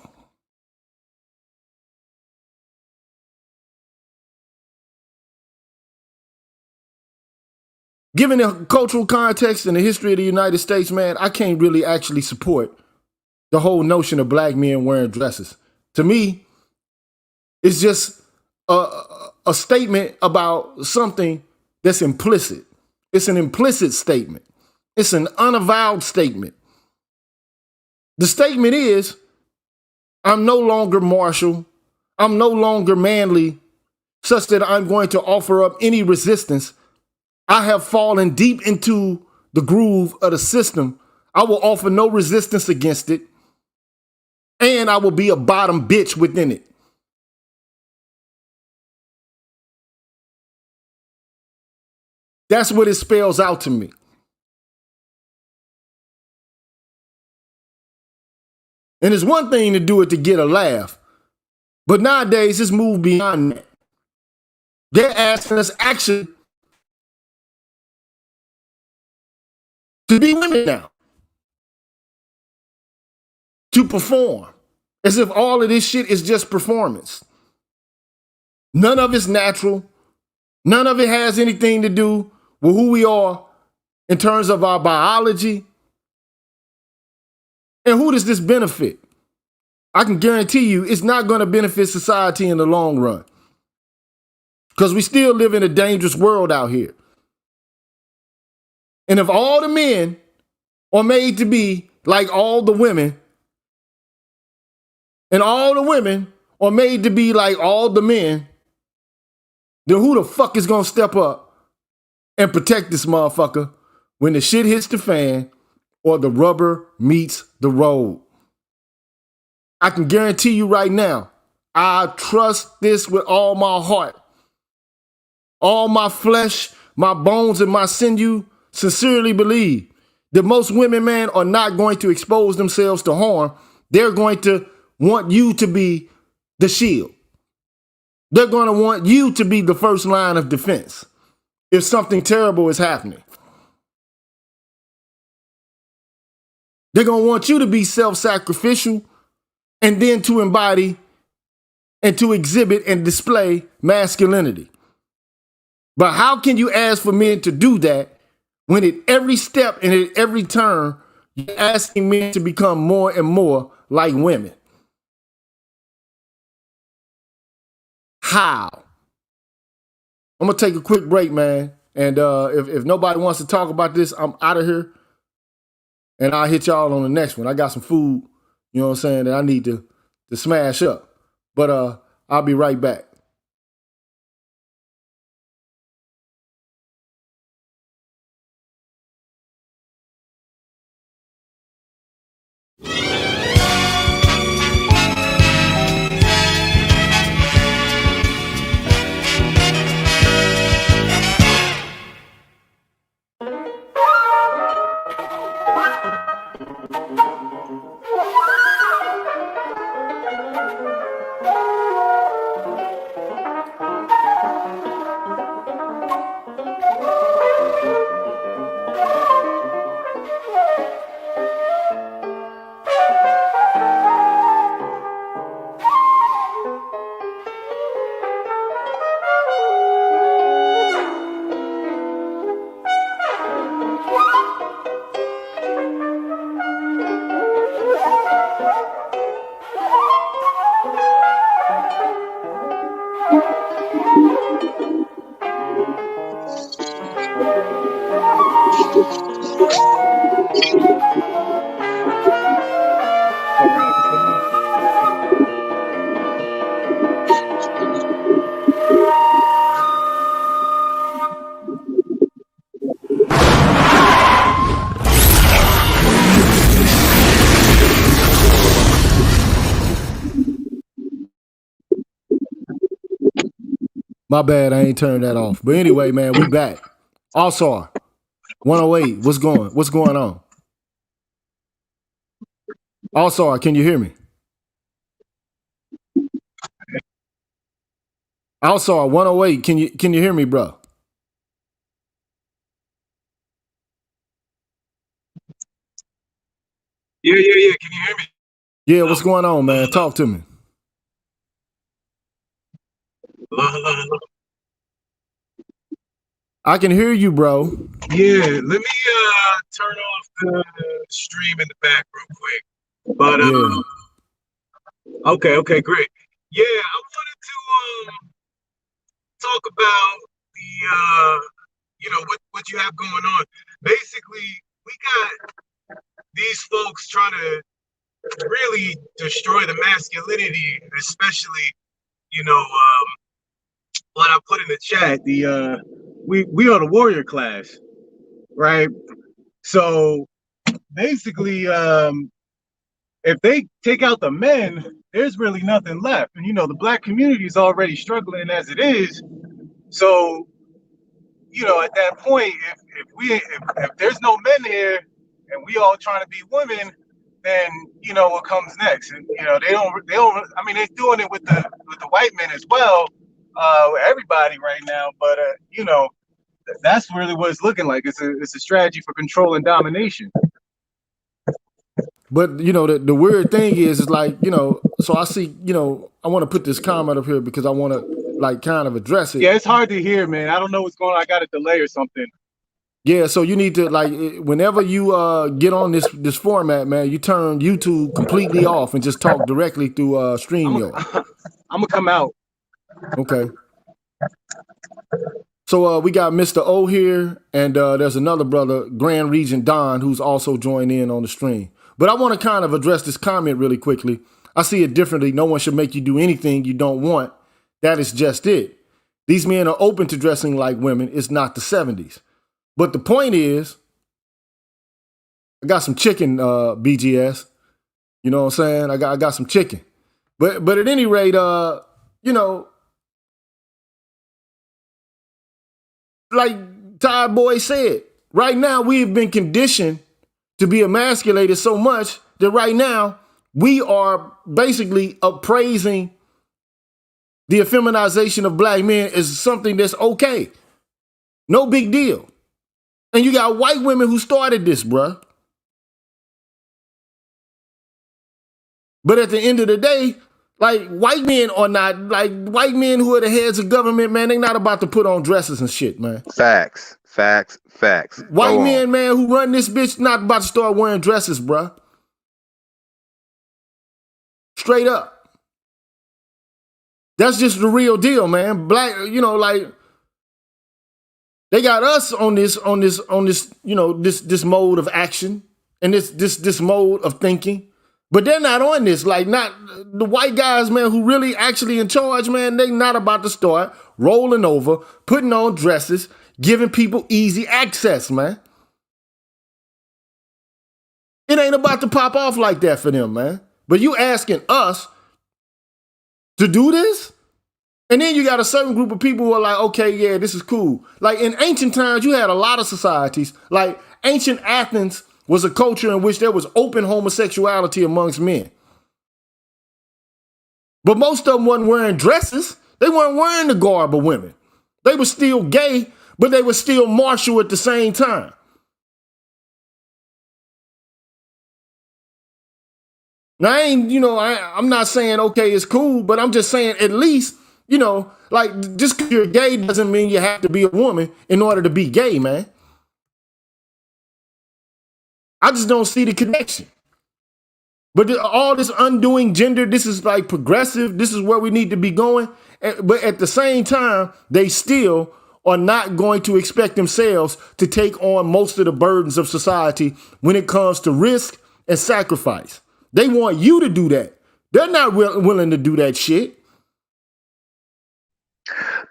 Given the cultural context and the history of the United States, man, I can't really actually support the whole notion of black men wearing dresses. To me, it's just a statement about something that's implicit. It's an implicit statement. It's an unavowed statement. The statement is, I'm no longer martial. I'm no longer manly, such that I'm going to offer up any resistance. I have fallen deep into the groove of the system. I will offer no resistance against it. And I will be a bottom bitch within it. That's what it spells out to me. And it's one thing to do it to get a laugh. But nowadays, it's moved beyond that. They're asking us actually to be women now. To perform. As if all of this shit is just performance. None of it's natural. None of it has anything to do with who we are in terms of our biology. And who does this benefit? I can guarantee you it's not going to benefit society in the long run. Because we still live in a dangerous world out here. And if all the men are made to be like all the women, and all the women are made to be like all the men, then who the fuck is going to step up and protect this motherfucker when the shit hits the fan or the rubber meets the road. I can guarantee you right now, I trust this with all my heart. All my flesh, my bones, and my sinew sincerely believe that most women, man, are not going to expose themselves to harm. They're going to want you to be the shield. They're going to want you to be the first line of defense if something terrible is happening. They're going to want you to be self-sacrificial and then to embody and to exhibit and display masculinity. But how can you ask for men to do that when at every step and at every turn, you're asking men to become more and more like women? How? I'm going to take a quick break, man. And if nobody wants to talk about this, I'm out of here. And I'll hit y'all on the next one. I got some food, you know what I'm saying, that I need to smash up. But I'll be right back. My bad, I ain't turned that off. But anyway, man, we back. Also, 108, what's going on? Also, can you hear me? Also, 108, can you hear me, bro? Yeah. Can you hear me? Yeah, what's going on, man? Talk to me. Hello. I can hear you, bro. Yeah, let me turn off the stream in the back real quick. But okay, great. Yeah, I wanted to talk about the what you have going on. Basically, we got these folks trying to really destroy the masculinity, especially what I put in the chat. The we are the warrior class, right? So basically, if they take out the men, there's really nothing left. And the black community is already struggling as it is. So at that point, if there's no men here and we all trying to be women, then what comes next? And they don't. I mean, they're doing it with the white men as well, everybody right now. But that's really what it's looking like. It's a strategy for control and domination. But the weird thing is like, so I see, I want to put this comment up here because I want to like kind of address it. Yeah, it's hard to hear, man. I don't know what's going on. I got a delay or something. Yeah, so you need to like whenever you get on this format, man, you turn YouTube completely off and just talk directly through StreamYard. I'm gonna come out. Okay. So we got Mr. O here, and there's another brother, Grand Regent Don, who's also joined in on the stream. But I want to kind of address this comment really quickly. I see it differently. No one should make you do anything you don't want. That is just it. These men are open to dressing like women. It's not the 70s. But the point is, I got some chicken, BGS. You know what I'm saying? I got some chicken. But at any rate, you know, like Todd Boy said, right now we've been conditioned to be emasculated so much that right now we are basically appraising the effeminization of black men as something that's okay. No big deal. And you got white women who started this, bruh. But at the end of the day, like white men are not, like white men who are the heads of government, man, they not about to put on dresses and shit, man. Facts. White Go on. men, man, who run this bitch not about to start wearing dresses, bruh. Straight up. That's just the real deal, man. Black, you know, like they got us on this, you know, this mode of action and this mode of thinking. But they're not on this. Like, not the white guys, man, who really actually in charge, man, they not about to start rolling over, putting on dresses, giving people easy access, man. It ain't about to pop off like that for them, man. But you asking us to do this? And then you got a certain group of people who are like, okay, yeah, this is cool. Like in ancient times, you had a lot of societies. Like ancient Athens was a culture in which there was open homosexuality amongst men. But most of them wasn't wearing dresses. They weren't wearing the garb of women. They were still gay, but they were still martial at the same time. Now, I'm not saying, okay, it's cool, but I'm just saying at least, you know, like just because you're gay doesn't mean you have to be a woman in order to be gay, man. I just don't see the connection. But all this undoing gender, this is like progressive. This is where we need to be going. But at the same time, they still are not going to expect themselves to take on most of the burdens of society when it comes to risk and sacrifice. They want you to do that. They're not willing to do that shit.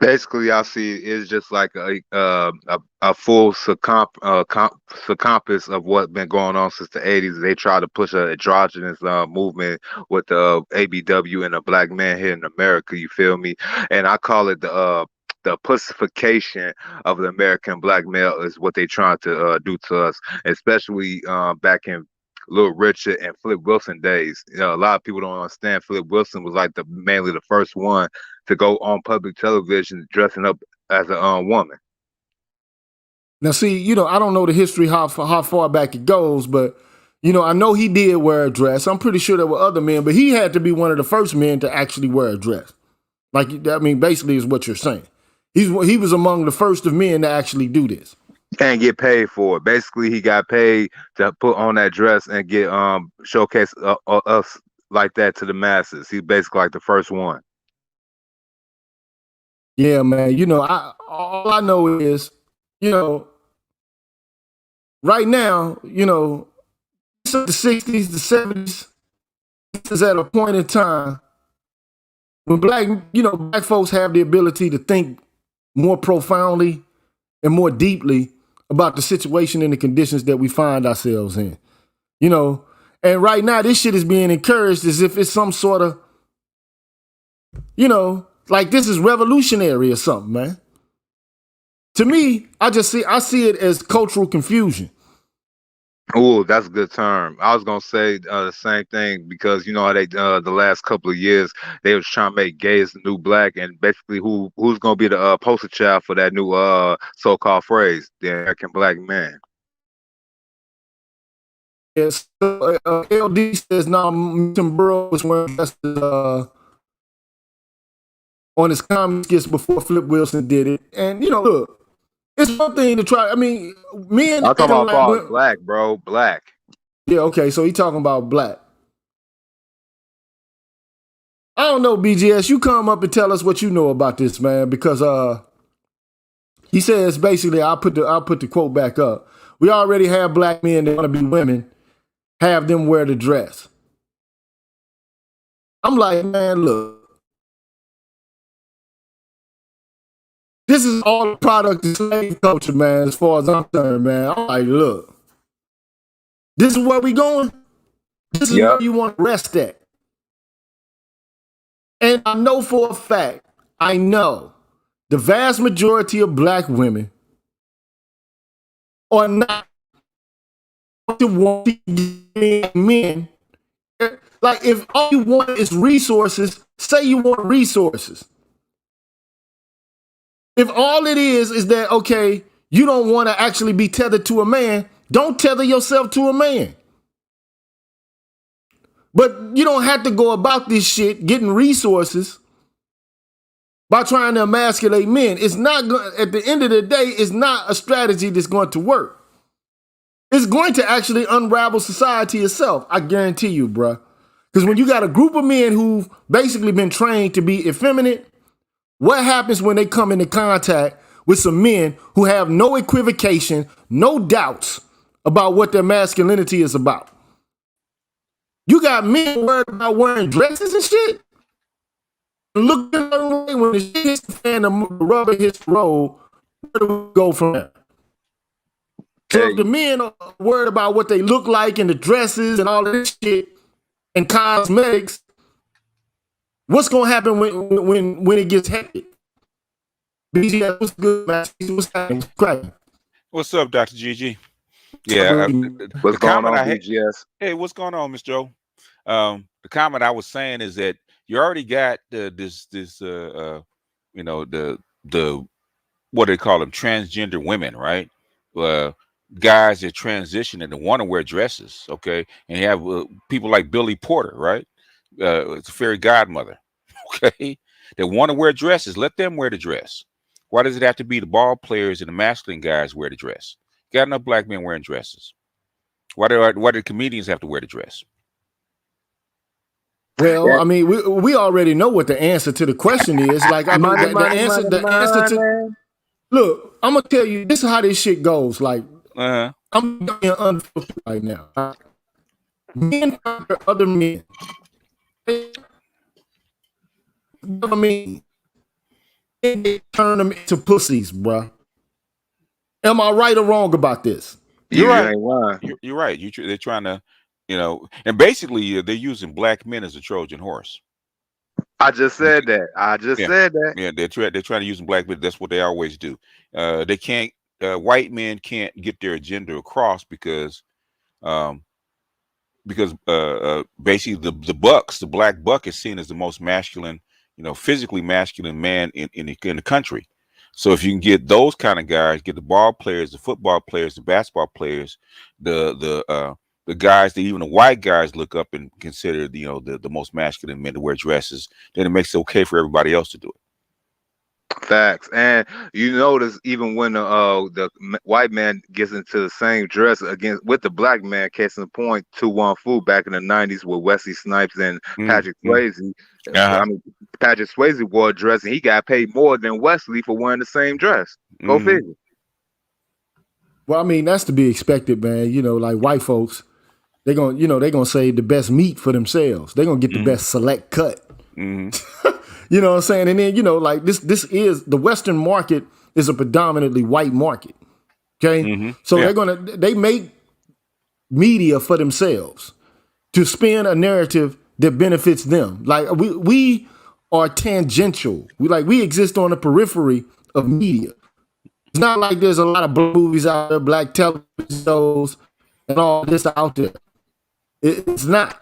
Basically, I see it's just like a full circumference of what's been going on since the 80s. They try to push a androgynous movement with the ABW and the black man here in America. You feel me? And I call it the pussification of the American black male is what they trying to do to us, especially back in Little Richard and Flip Wilson days. You know, a lot of people don't understand. Flip Wilson was like mainly the first one to go on public television dressing up as a woman. Now, see, you know, I don't know the history how far back it goes, but you know, I know he did wear a dress. I'm pretty sure there were other men, but he had to be one of the first men to actually wear a dress. Like, I mean, basically, is what you're saying. He was among the first of men to actually do this. And get paid for it. Basically, he got paid to put on that dress and get showcase us like that to the masses. He's basically like the first one. Yeah, man. You know, all I know is, you know, right now, you know, the 60s, the 70s, this is at a point in time when black folks have the ability to think more profoundly and more deeply about the situation and the conditions that we find ourselves in. You know, and right now this shit is being encouraged as if it's some sort of, you know, like this is revolutionary or something, man. To me, I see it as cultural confusion. Oh, that's a good term. I was gonna say the same thing because you know how they the last couple of years they was trying to make gay as the new black, and basically who's gonna be the poster child for that new so-called phrase, the American black man. Yes, LD says now Milton Burrow was wearing dresses on his comedy skits before Flip Wilson did it, and you know, look. It's one thing to try. I mean, men. I'm talking about black, bro. Black. Yeah, okay. So he talking about black. I don't know, BGS. You come up and tell us what you know about this, man, because he says basically, I'll put the quote back up. We already have black men that want to be women, have them wear the dress. I'm like, man, look. This is all a product of slave culture, man, as far as I'm concerned, man. I'm like, look. This is where we going? This is where you want to rest at. And I know for a fact, I know the vast majority of black women are not to want to get men. Like, if all you want is resources, say you want resources. If all it is that, okay, you don't want to actually be tethered to a man, don't tether yourself to a man. But you don't have to go about this shit getting resources by trying to emasculate men. It's not going, at the end of the day, it's not a strategy that's going to work. It's going to actually unravel society itself. I guarantee you, bruh. Because when you got a group of men who've basically been trained to be effeminate, what happens when they come into contact with some men who have no equivocation, no doubts about what their masculinity is about? You got men worried about wearing dresses and shit. Look at the way when the shit hits the fan, the rubber hits the road, where do we go from there? So if the men are worried about what they look like and the dresses and all of this shit and cosmetics, what's gonna happen when it gets hectic? BG, what's good, man? What's happening? What's up, Dr. GG? Yeah, what's going on, BGS? Hey, what's going on, Miss Joe? The comment I was saying is that you already got this you know, the what do they call them, transgender women, right? Guys that transition and want to wear dresses, okay? And you have people like Billy Porter, right? It's a fairy godmother, okay? They want to wear dresses. Let them wear the dress. Why does it have to be the ball players and the masculine guys wear the dress? Got enough black men wearing dresses. Why do comedians have to wear the dress? Well, I mean, we already know what the answer to the question is. Like, I mean, the answer to look, I'm gonna tell you, this is how this shit goes. Like, I'm being unfiltered right now. Men conquer other men. You know what I mean? They turn them into pussies, bruh. Am I right or wrong about this? You're right. You're right. They're trying to, you know, and basically they're using black men as a Trojan horse. I just said that. Said that. Yeah, they're trying to use black men. That's what they always do. They can't. White men can't get their agenda across because basically the black buck is seen as the most masculine, you know, physically masculine man in the country. So if you can get those kind of guys, get the ball players, the football players, the basketball players, the guys that even the white guys look up and consider, you know, the most masculine men to wear dresses, then it makes it okay for everybody else to do it. Facts. And you notice even when the white man gets into the same dress with the black man, case in point, 2-1 Fu back in the 90s with Wesley Snipes and Patrick Swayze. I mean, Patrick Swayze wore a dress and he got paid more than Wesley for wearing the same dress. Go figure. Well, I mean, that's to be expected, man. You know, like white folks, they're gonna save the best meat for themselves. They're gonna get the best select cut. You know what I'm saying? And then, you know, like this is the Western market is a predominantly white market. Okay. So they make media for themselves to spin a narrative that benefits them. Like we are tangential. We exist on the periphery of media. It's not like there's a lot of black movies out there, black television shows, and all this out there. It's not.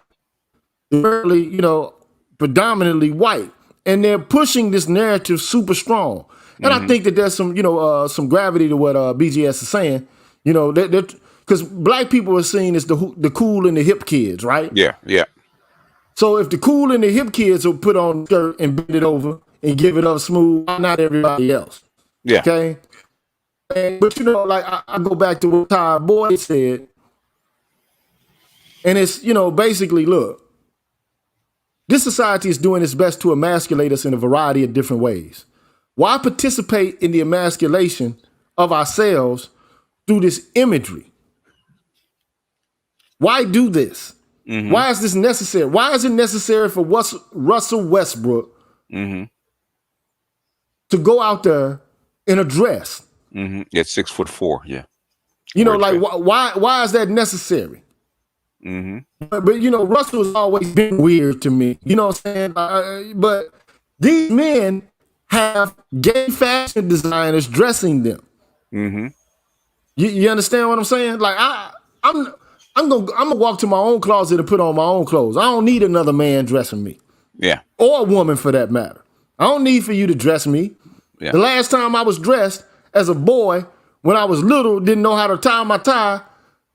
It's really, you know, predominantly white. And they're pushing this narrative super strong. And I think that there's some, you know, some gravity to what BGS is saying. You know, because black people are seen as the cool and the hip kids, right? Yeah. So if the cool and the hip kids will put on a skirt and bend it over and give it up smooth, why not everybody else? Yeah. Okay. But, you know, like I go back to what Todd Boyd said. And it's, you know, basically, look. This society is doing its best to emasculate us in a variety of different ways. Why participate in the emasculation of ourselves through this imagery? Why do this? Why is this necessary? Why is it necessary for Russell Westbrook to go out there in a dress? At 6'4", yeah. You know, like why is that necessary? But you know, Russell has always been weird to me. You know what I'm saying? But these men have gay fashion designers dressing them. You understand what I'm saying? Like I'm gonna walk to my own closet and put on my own clothes. I don't need another man dressing me. Yeah. Or a woman for that matter. I don't need for you to dress me. Yeah. The last time I was dressed as a boy, when I was little, didn't know how to tie my tie.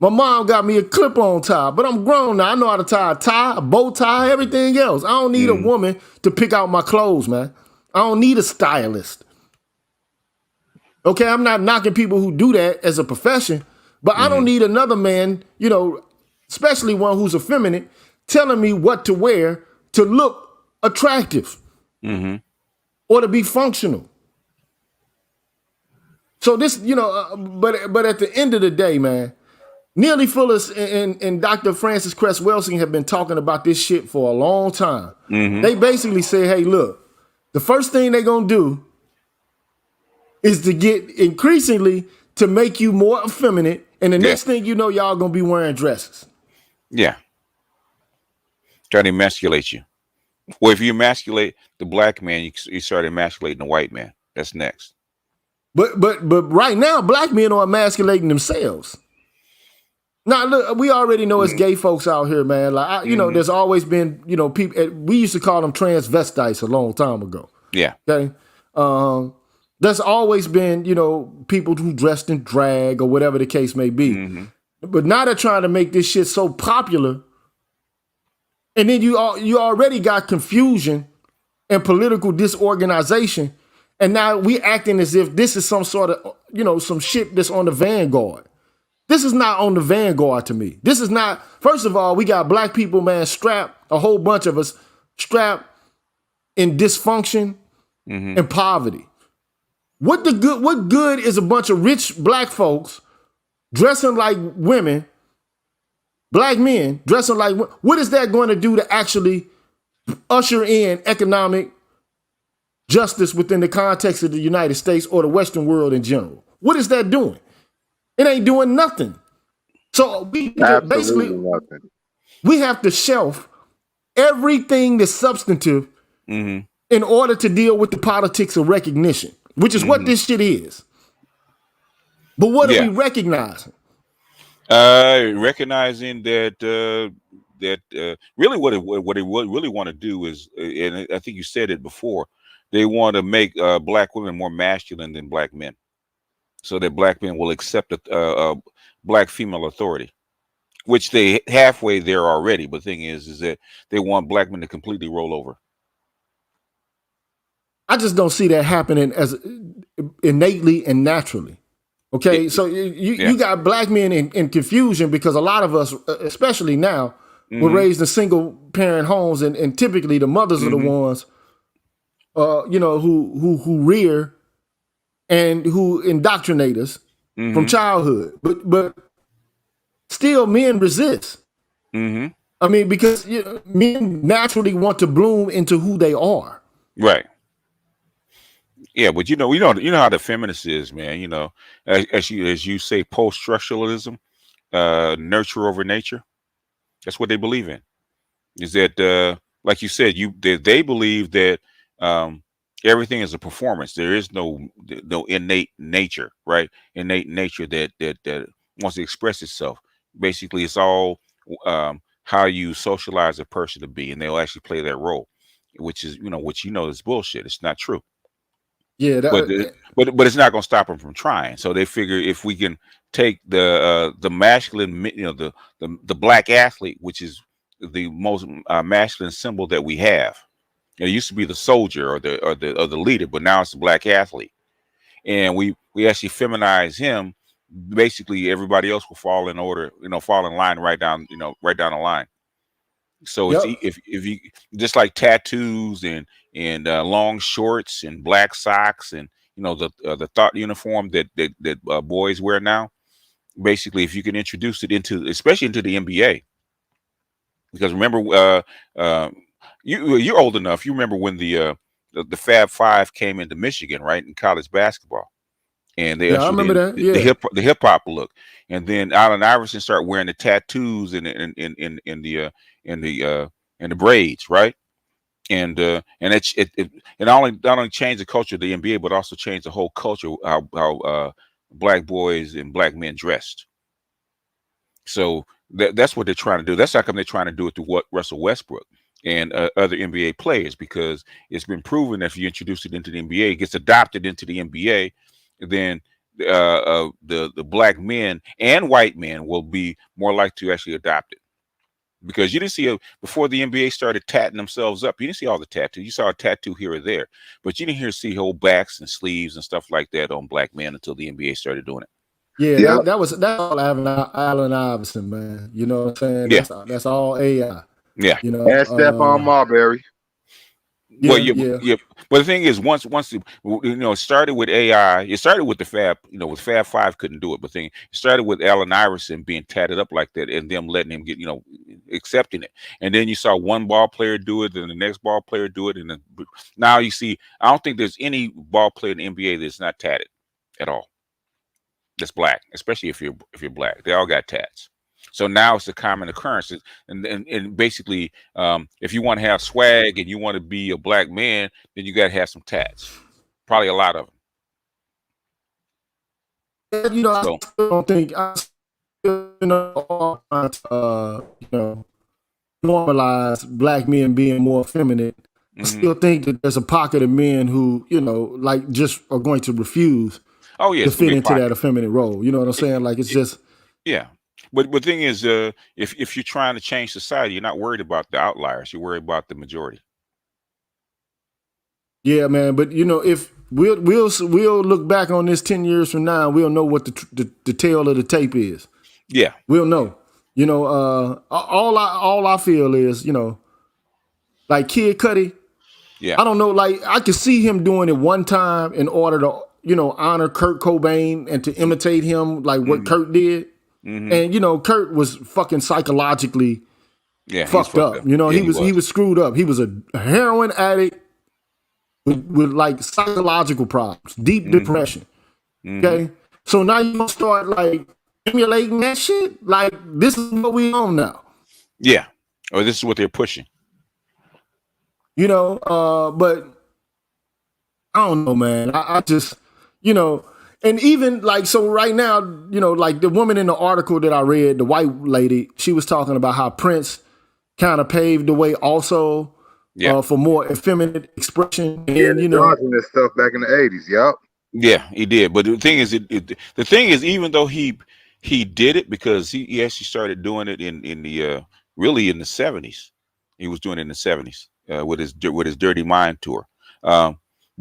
My mom got me a clip-on tie, but I'm grown now. I know how to tie a tie, a bow tie, everything else. I don't need a woman to pick out my clothes, man. I don't need a stylist. Okay, I'm not knocking people who do that as a profession, but I don't need another man, you know, especially one who's effeminate, telling me what to wear to look attractive or to be functional. So this, you know, but at the end of the day, man, Neely Fullis and Dr. Francis Cress Welsing have been talking about this shit for a long time. They basically say, hey, look, the first thing they're going to do is to get increasingly to make you more effeminate. And the next thing you know, y'all going to be wearing dresses. Yeah. Trying to emasculate you. Well, if you emasculate the black man, you start emasculating the white man. That's next. But right now, black men are emasculating themselves. Now, look, we already know it's gay folks out here, man. Like, you know, there's always been, you know, people. We used to call them transvestites a long time ago. Yeah. Okay. There's always been, you know, people who dressed in drag or whatever the case may be. But now they're trying to make this shit so popular, and then you already got confusion and political disorganization, and now we acting as if this is some sort of, you know, some shit that's on the vanguard. This is not on the vanguard to me. This is not, first of all, we got black people, man, strapped, a whole bunch of us strapped in dysfunction and poverty. What good is a bunch of rich black folks dressing like women, black men dressing like, what is that going to do to actually usher in economic justice within the context of the United States or the Western world in general? What is that doing? It ain't doing nothing. So basically, nothing. We have to shelf everything that's substantive in order to deal with the politics of recognition, which is what this shit is. But what are we recognizing? Recognizing that really what they really want to do is, and I think you said it before, they want to make black women more masculine than black men, so that black men will accept a black female authority, which they halfway there already. But the thing is that they want black men to completely roll over. I just don't see that happening as innately and naturally. Okay, so you got black men in confusion because a lot of us, especially now, were raised in single parent homes, and typically the mothers are the ones, you know, who rear and who indoctrinate us from childhood. But still, men resist. I mean, because men naturally want to bloom into who they are. Right. Yeah, but you know how the feminist is, man. You know, as you say, post-structuralism, nurture over nature. That's what they believe in. Is that like you said, they believe that everything is a performance. There is no innate nature, right? Innate nature that wants to express itself. Basically, it's all how you socialize a person to be, and they'll actually play that role, which is is bullshit. It's not true. Yeah, but it's not going to stop them from trying. So they figure if we can take the masculine, the black athlete, which is the most masculine symbol that we have. It used to be the soldier or the leader, but now it's the black athlete, and we actually feminize him. Basically, everybody else will fall in order, fall in line right down the line. So if you just like tattoos and long shorts and black socks and the thought uniform that boys wear now, basically if you can introduce it especially into the NBA, because remember you're old enough, you remember when the Fab Five came into Michigan, right, in college basketball, and they Yeah, I ushered remember in that. Yeah. the hip hop look. And then Allen Iverson started wearing the tattoos and in the braids, right? And it not only changed the culture of the NBA, but also changed the whole culture how black boys and black men dressed. So that's what they're trying to do. That's how come they're trying to do it to what Russell Westbrook and other NBA players, because it's been proven that if you introduce it into the NBA, it gets adopted into the NBA, then the black men and white men will be more likely to actually adopt it. Because you didn't see before the NBA started tatting themselves up, you didn't see all the tattoos. You saw a tattoo here or there, but you didn't see whole backs and sleeves and stuff like that on black men until the NBA started doing it. Yeah, that's all Allen Iverson, man. You know what I'm saying? Yeah. That's all AI. Yeah. You know, And Stephon Marbury. Well, yeah. But the thing is, once it started with AI, it started with the Fab. With Fab Five couldn't do it, but it started with Allen Iverson being tatted up like that, and them letting him get, accepting it. And then you saw one ball player do it, then the next ball player do it, and then now you see. I don't think there's any ball player in the NBA that's not tatted at all. That's black, especially if you're black. They all got tats. So now it's a common occurrence, and basically, if you want to have swag and you want to be a black man, then you got to have some tats, probably a lot of them. I don't think normalize black men being more feminine. I still think that there's a pocket of men who, just are going to refuse to fit into that effeminate role. You know what I'm saying? Like, it's just. Yeah. But the thing is, if you're trying to change society, you're not worried about the outliers. You're worried about the majority. Yeah, man. But if we'll look back on this 10 years from now, we'll know what the tail of the tape is. Yeah, we'll know. All I feel is, like Kid Cudi. Yeah, I don't know. Like, I could see him doing it one time in order to, honor Kurt Cobain and to imitate him, like what Kurt did. Mm-hmm. And Kurt was fucking psychologically fucked up. He was screwed up. He was a heroin addict with like psychological problems, deep depression. Okay, so now you gonna start like emulating that shit. Like, this is what we own now. Yeah, or this is what they're pushing. But I don't know, man. I just, and even like, so right now, like the woman in the article that I read, the white lady, she was talking about how Prince kind of paved the way also for more effeminate expression. And, this stuff back in the 80s, yup. Yeah, he did. But the thing is, even though he did it, because he actually started doing it in the really in the 70s. He was doing it in the 70s with his Dirty Mind tour.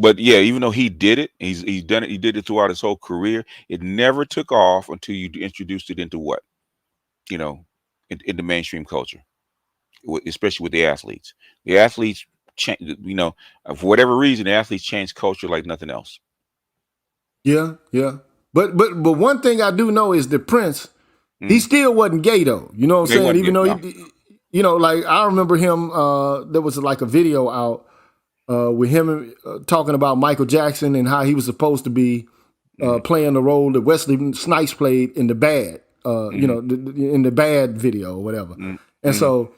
But yeah, even though he did it, he's done it. He did it throughout his whole career. It never took off until you introduced it into what, in the mainstream culture, especially with the athletes. The athletes change. For whatever reason, the athletes change culture like nothing else. Yeah. But one thing I do know is that Prince, he still wasn't gay though. You know what I'm saying? Even though he, like I remember him. There was like a video out. With him talking about Michael Jackson and how he was supposed to be playing the role that Wesley Snipes played in The Bad, in the Bad video or whatever. And so,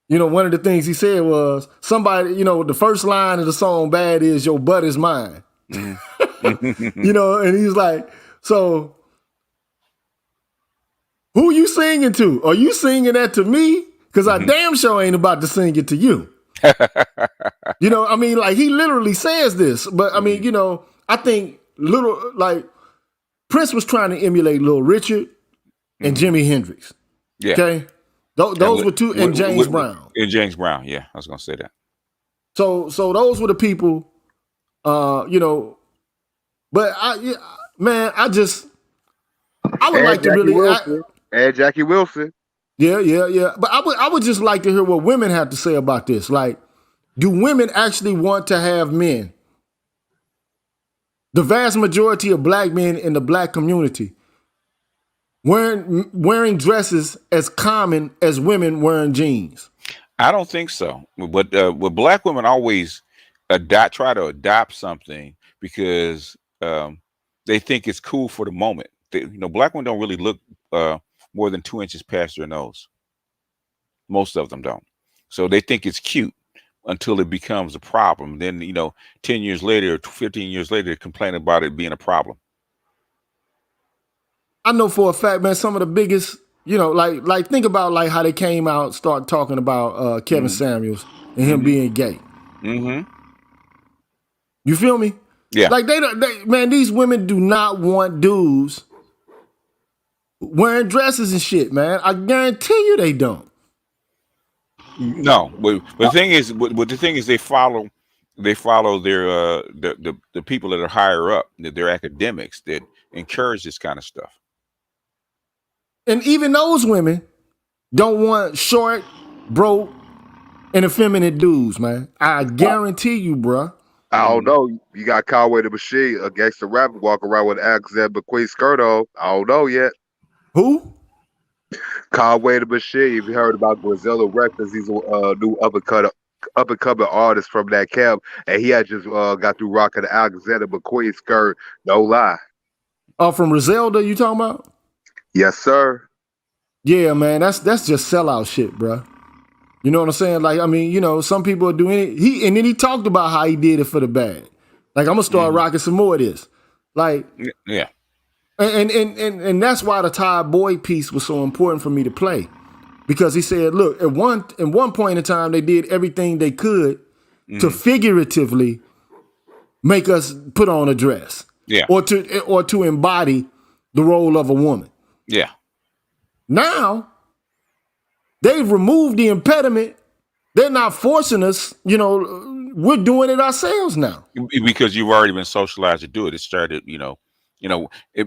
one of the things he said was, somebody, the first line of the song Bad is, "Your butt is mine." And he's like, so who you singing to? Are you singing that to me? Because I damn sure ain't about to sing it to you. I mean, like, he literally says this, but I mean, I think Prince was trying to emulate Little Richard and Jimi Hendrix. Yeah. Okay. Those were two, and James Brown. And James Brown. Yeah. I was going to say that. So those were the people, but I would like to really add Jackie Wilson. Yeah. But I would just like to hear what women have to say about this. Like, do women actually want to have men? The vast majority of black men in the black community wearing dresses as common as women wearing jeans. I don't think so. But black women always try to adopt something because they think it's cool for the moment. Black women don't really look more than 2 inches past their nose. Most of them don't. So they think it's cute until it becomes a problem. Then 10 years later or 15 years later, they complain about it being a problem. I know for a fact, man, some of the biggest, like think about like how they came out, start talking about Kevin Samuels and him being gay. Mm-hmm. You feel me? Yeah. Like man, these women do not want dudes wearing dresses and shit, man. I guarantee you they don't. No, but the thing is, they follow their the people that are higher up, their academics that encourage this kind of stuff. And even those women don't want short, broke, and effeminate dudes, man. I guarantee you, bruh. I don't know. You got Conway the Machine, a gangster rapper, walking around with Alexander McQueen skirt on. I don't know yet. Who? Conway the Machine. If you heard about Griselda Records, he's a new up and coming artist from that camp, and he had just got through rocking the Alexander McQueen skirt. No lie. Oh, from Griselda, you talking about? Yes, sir. Yeah, man. That's just sellout shit, bruh. You know what I'm saying? Like, I mean, some people are doing it. And then he talked about how he did it for the bag. Like, I'm gonna start rocking some more of this. Like, yeah. And that's why the Todd Boyd piece was so important for me to play, because he said, look, at one point in time, they did everything they could to figuratively make us put on a dress, or to embody the role of a woman. Yeah. Now they've removed the impediment. They're not forcing us. We're doing it ourselves now because you've already been socialized to do it. It started,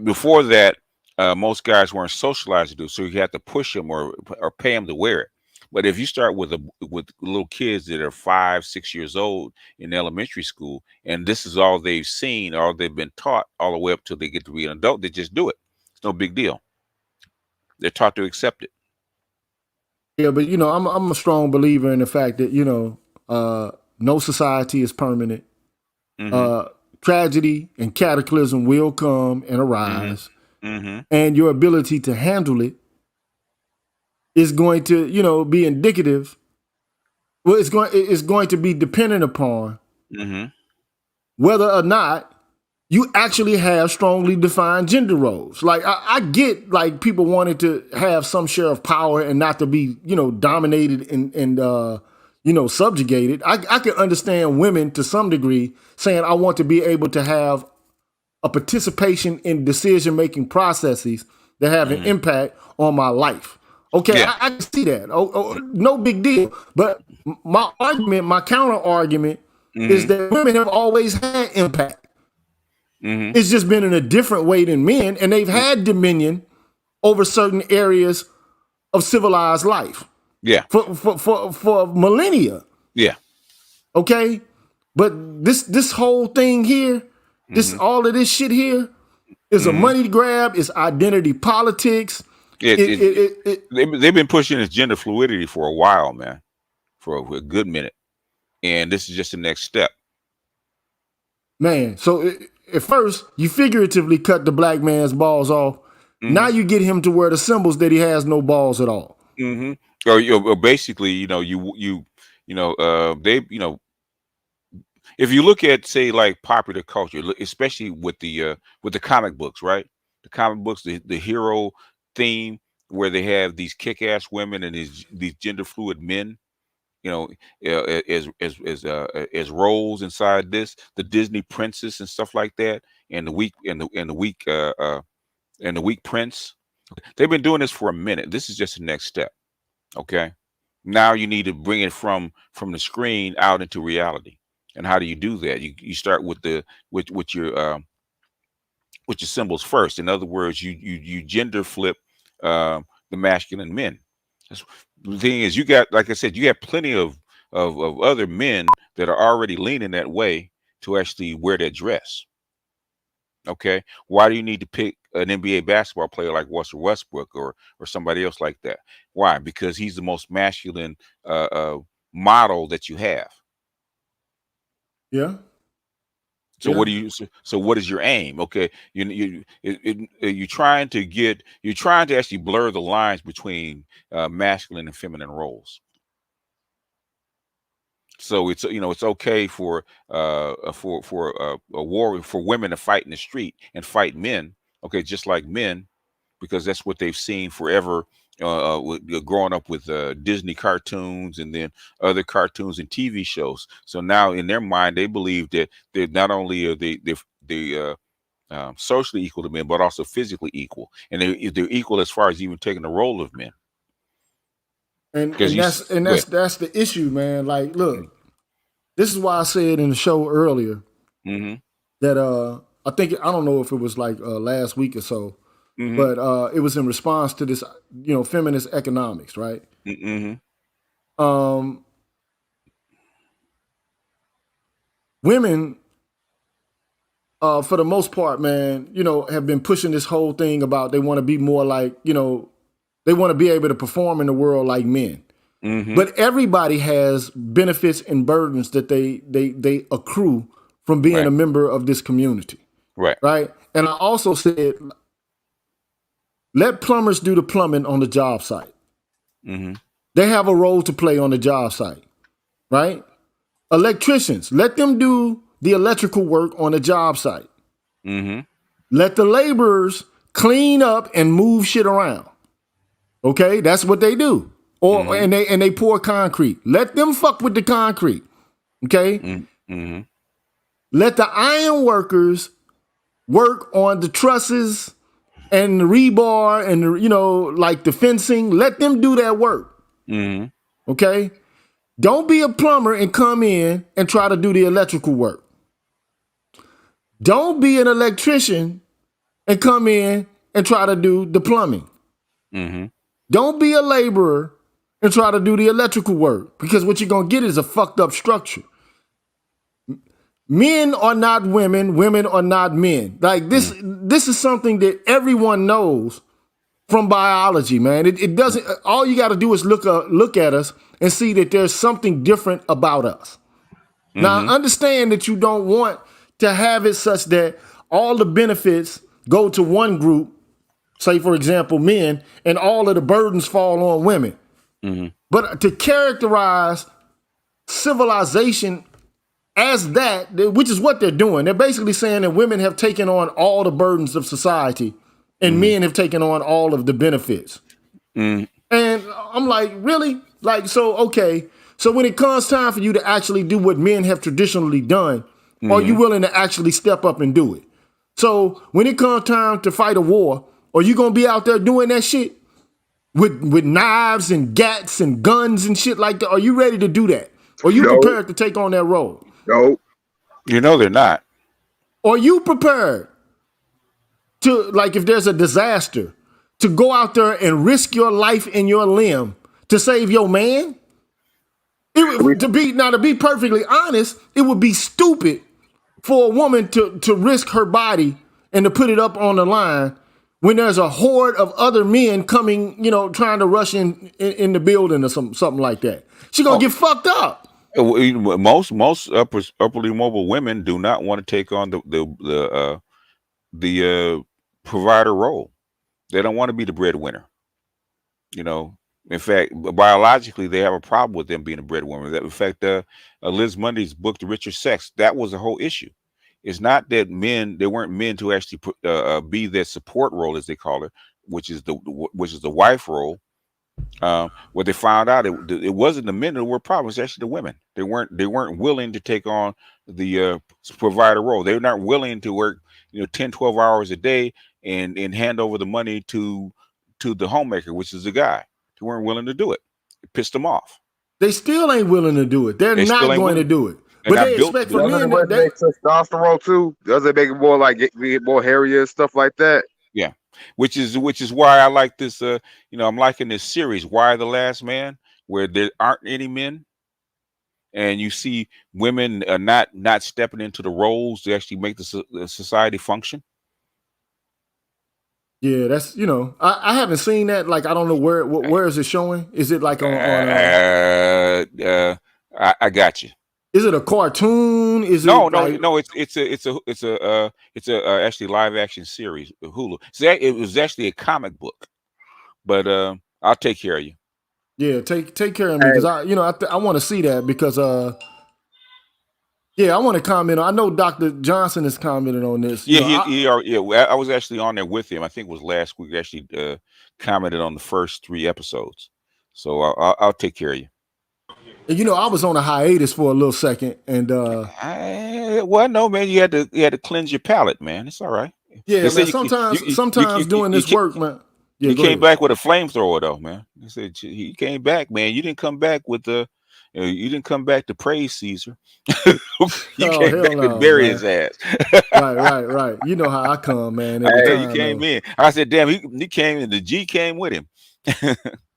before that, most guys weren't socialized to do it, so you had to push them or pay them to wear it. But if you start with little kids that are 5, 6 years old in elementary school, and this is all they've seen, all they've been taught, all the way up till they get to be an adult, they just do it. It's no big deal. They're taught to accept it. Yeah, but I'm a strong believer in the fact that no society is permanent. Tragedy and cataclysm will come and arise, and your ability to handle it is going to be indicative. Well, it's going to be dependent upon whether or not you actually have strongly defined gender roles. Like I get like people wanted to have some share of power and not to be, dominated and subjugated. I can understand women to some degree saying I want to be able to have a participation in decision-making processes that have an impact on my life. Okay, yeah. I can see that. No big deal. But my counter argument is that women have always had impact. It's just been in a different way than men, and they've had dominion over certain areas of civilized life. Yeah, for millennia. Yeah. Okay, but this whole thing here, all of this shit here, is a money grab. It's identity politics. They've been pushing this gender fluidity for a while, man, for a good minute, and this is just the next step. Man, so at first you figuratively cut the black man's balls off. Now you get him to wear the symbols that he has no balls at all. Or basically, if you look at, say, like popular culture, especially with the comic books, right? The comic books, the hero theme, where they have these kick-ass women and these gender fluid men, as roles inside this, the Disney princess and stuff like that, and the weak prince. They've been doing this for a minute. This is just the next step. Okay, now you need to bring it from the screen out into reality. And how do you do that? You start with your symbols first. In other words, you gender flip the masculine men. The thing is, you got, like I said, you have plenty of other men that are already leaning that way to actually wear that dress. Okay, why do you need to pick an NBA basketball player like Russell Westbrook or somebody else like that? Why? Because he's the most masculine model that you have. Yeah. So what do you? So what is your aim? Okay, you're trying to actually blur the lines between masculine and feminine roles. So it's okay for a war for women to fight in the street and fight men. Okay, just like men, because that's what they've seen forever. Growing up with Disney cartoons and then other cartoons and TV shows. So now in their mind, they believe that they're not only are they socially equal to men, but also physically equal, and they're equal as far as even taking the role of men. And that's the issue, man. Like, look, this is why I said in the show earlier that I think I don't know if it was like last week or so, but it was in response to this, feminist economics, right? Women, for the most part, man, have been pushing this whole thing about they want to be more like, they want to be able to perform in the world like men. But everybody has benefits and burdens that they accrue from being a member of this community. Right. And I also said, let plumbers do the plumbing on the job site. They have a role to play on the job site. Right. Electricians, let them do the electrical work on the job site. Let the laborers clean up and move shit around. Okay, that's what they do. Or and they pour concrete. Let them fuck with the concrete. Okay? Let the iron workers work on the trusses and the rebar and like the fencing. Let them do that work. Okay? Don't be a plumber and come in and try to do the electrical work. Don't be an electrician and come in and try to do the plumbing. Don't be a laborer and try to do the electrical work, because what you're going to get is a fucked up structure. Men are not women. Women are not men. Like this is something that everyone knows from biology, man. It doesn't, all you got to do is look at us and see that there's something different about us. Now, I understand that you don't want to have it such that all the benefits go to one group, say, for example, men, and all of the burdens fall on women. But to characterize civilization as that, which is what they're doing, they're basically saying that women have taken on all the burdens of society and men have taken on all of the benefits. And I'm like, really? Like, so, okay. So when it comes time for you to actually do what men have traditionally done, are you willing to actually step up and do it? So when it comes time to fight a war, are you going to be out there doing that shit? With knives and gats and guns and shit like that? Are you ready to do that? Are you prepared to take on that role? No. They're not. Are you prepared to, like, if there's a disaster, to go out there and risk your life and your limb to save your man? To be perfectly honest, it would be stupid for a woman to risk her body and to put it up on the line when there's a horde of other men coming, trying to rush in the building or something like that. She's gonna get fucked up. Most upperly mobile women do not want to take on the provider role. They don't want to be the breadwinner. In fact, biologically, they have a problem with them being a breadwinner. In fact, Liz Mundy's book, The Richer Sex, that was the whole issue. It's not that they weren't meant to actually be that support role, as they call it, which is the wife role. What they found out, it wasn't the men that were problems, it's actually the women. They weren't willing to take on the provider role. They were not willing to work 10, 12 hours a day and hand over the money to the homemaker, which is the guy. They weren't willing to do it. It pissed them off. They still ain't willing to do it. They're not going to do it. But they expect for men that they testosterone too. Does it make it more like more hairier and stuff like that? Yeah, which is why I like this. I'm liking this series, Why the Last Man, where there aren't any men, and you see women not stepping into the roles to actually make the society function. Yeah, that's I haven't seen that. Like, I don't know where is it showing? Is it like on? I got you. Is it a cartoon? Is No, it no, like? no. It's a actually live action series. Hulu. It was actually a comic book, but I'll take care of you. Yeah, take care of me because I want to see that because yeah, I want to comment on. I know Dr. Johnson has commented on this. Yeah, I was actually on there with him. I think it was last week. Actually, commented on the first 3 episodes. So I'll take care of you. I was on a hiatus for a little second, and well, no, man, you had to cleanse your palate, man. It's all right. yeah, They man. said Sometimes doing this work, man. Yeah, he go came ahead. back with a flamethrower, though, man. He said he came back, man. You didn't come back with you didn't come back to praise Caesar. You Oh, came hell back no, with bury man. his ass. Right. You know how I come, man. Every Hey, time, you came though. in. I said, damn, he came in. The G came with him.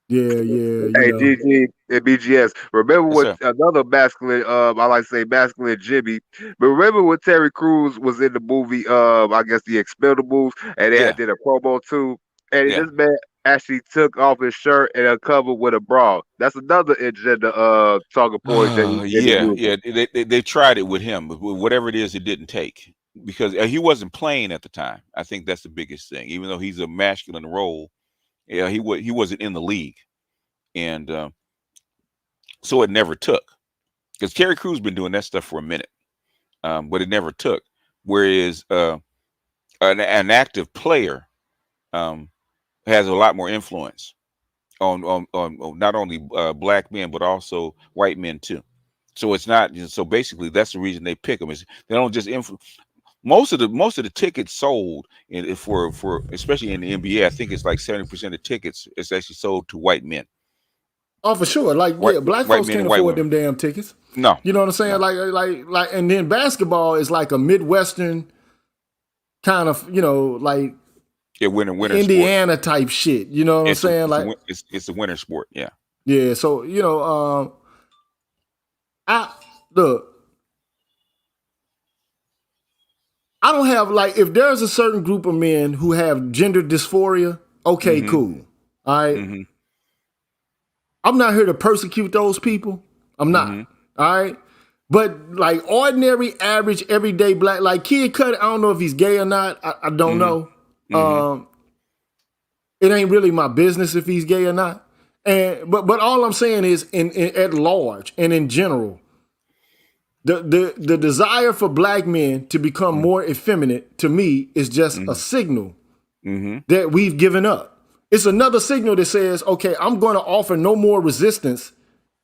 Yeah, Hey, GG and BGS. Remember Yes, what sir. another masculine, I like to say masculine Jimmy. But remember when Terry Crews was in the movie, I guess The Expendables, and they Yeah, did a promo too. And yeah. this man actually took off his shirt and uncovered with a bra. That's another agenda talking point that he Yeah, used. yeah. They tried it with him, but whatever it is, it didn't take because he wasn't playing at the time. I think that's the biggest thing. Even though he's a masculine role, yeah, he wasn't in the league, and so it never took. Because Terry Crews been doing that stuff for a minute, but it never took. Whereas an active player has a lot more influence on not only black men but also white men too. So it's not. So basically, that's the reason they pick them. Is they don't just most of the tickets sold for especially in the NBA. I think it's like 70% of tickets is actually sold to white men. Oh, for sure. Like, yeah, black White folks men can't and white afford women. them damn tickets. No, You know what I'm saying? no. And then basketball is like a Midwestern kind of, like Yeah, winter sport. Indiana type shit. You know what I'm saying? Like, It's a winter sport. Yeah. yeah. So I look. I don't have like if there's a certain group of men who have gender dysphoria. Okay, Mm-hmm. cool. All right. Mm-hmm. I'm not here to persecute those people. I'm not. Mm-hmm. All right. But like ordinary, average, everyday black, like Kid Cudi, I don't know if he's gay or not. I don't know. Mm-hmm. It ain't really my business if he's gay or not. And but all I'm saying is in at large and in general, the desire for black men to become more effeminate to me is just a signal that we've given up. It's another signal that says, okay, I'm going to offer no more resistance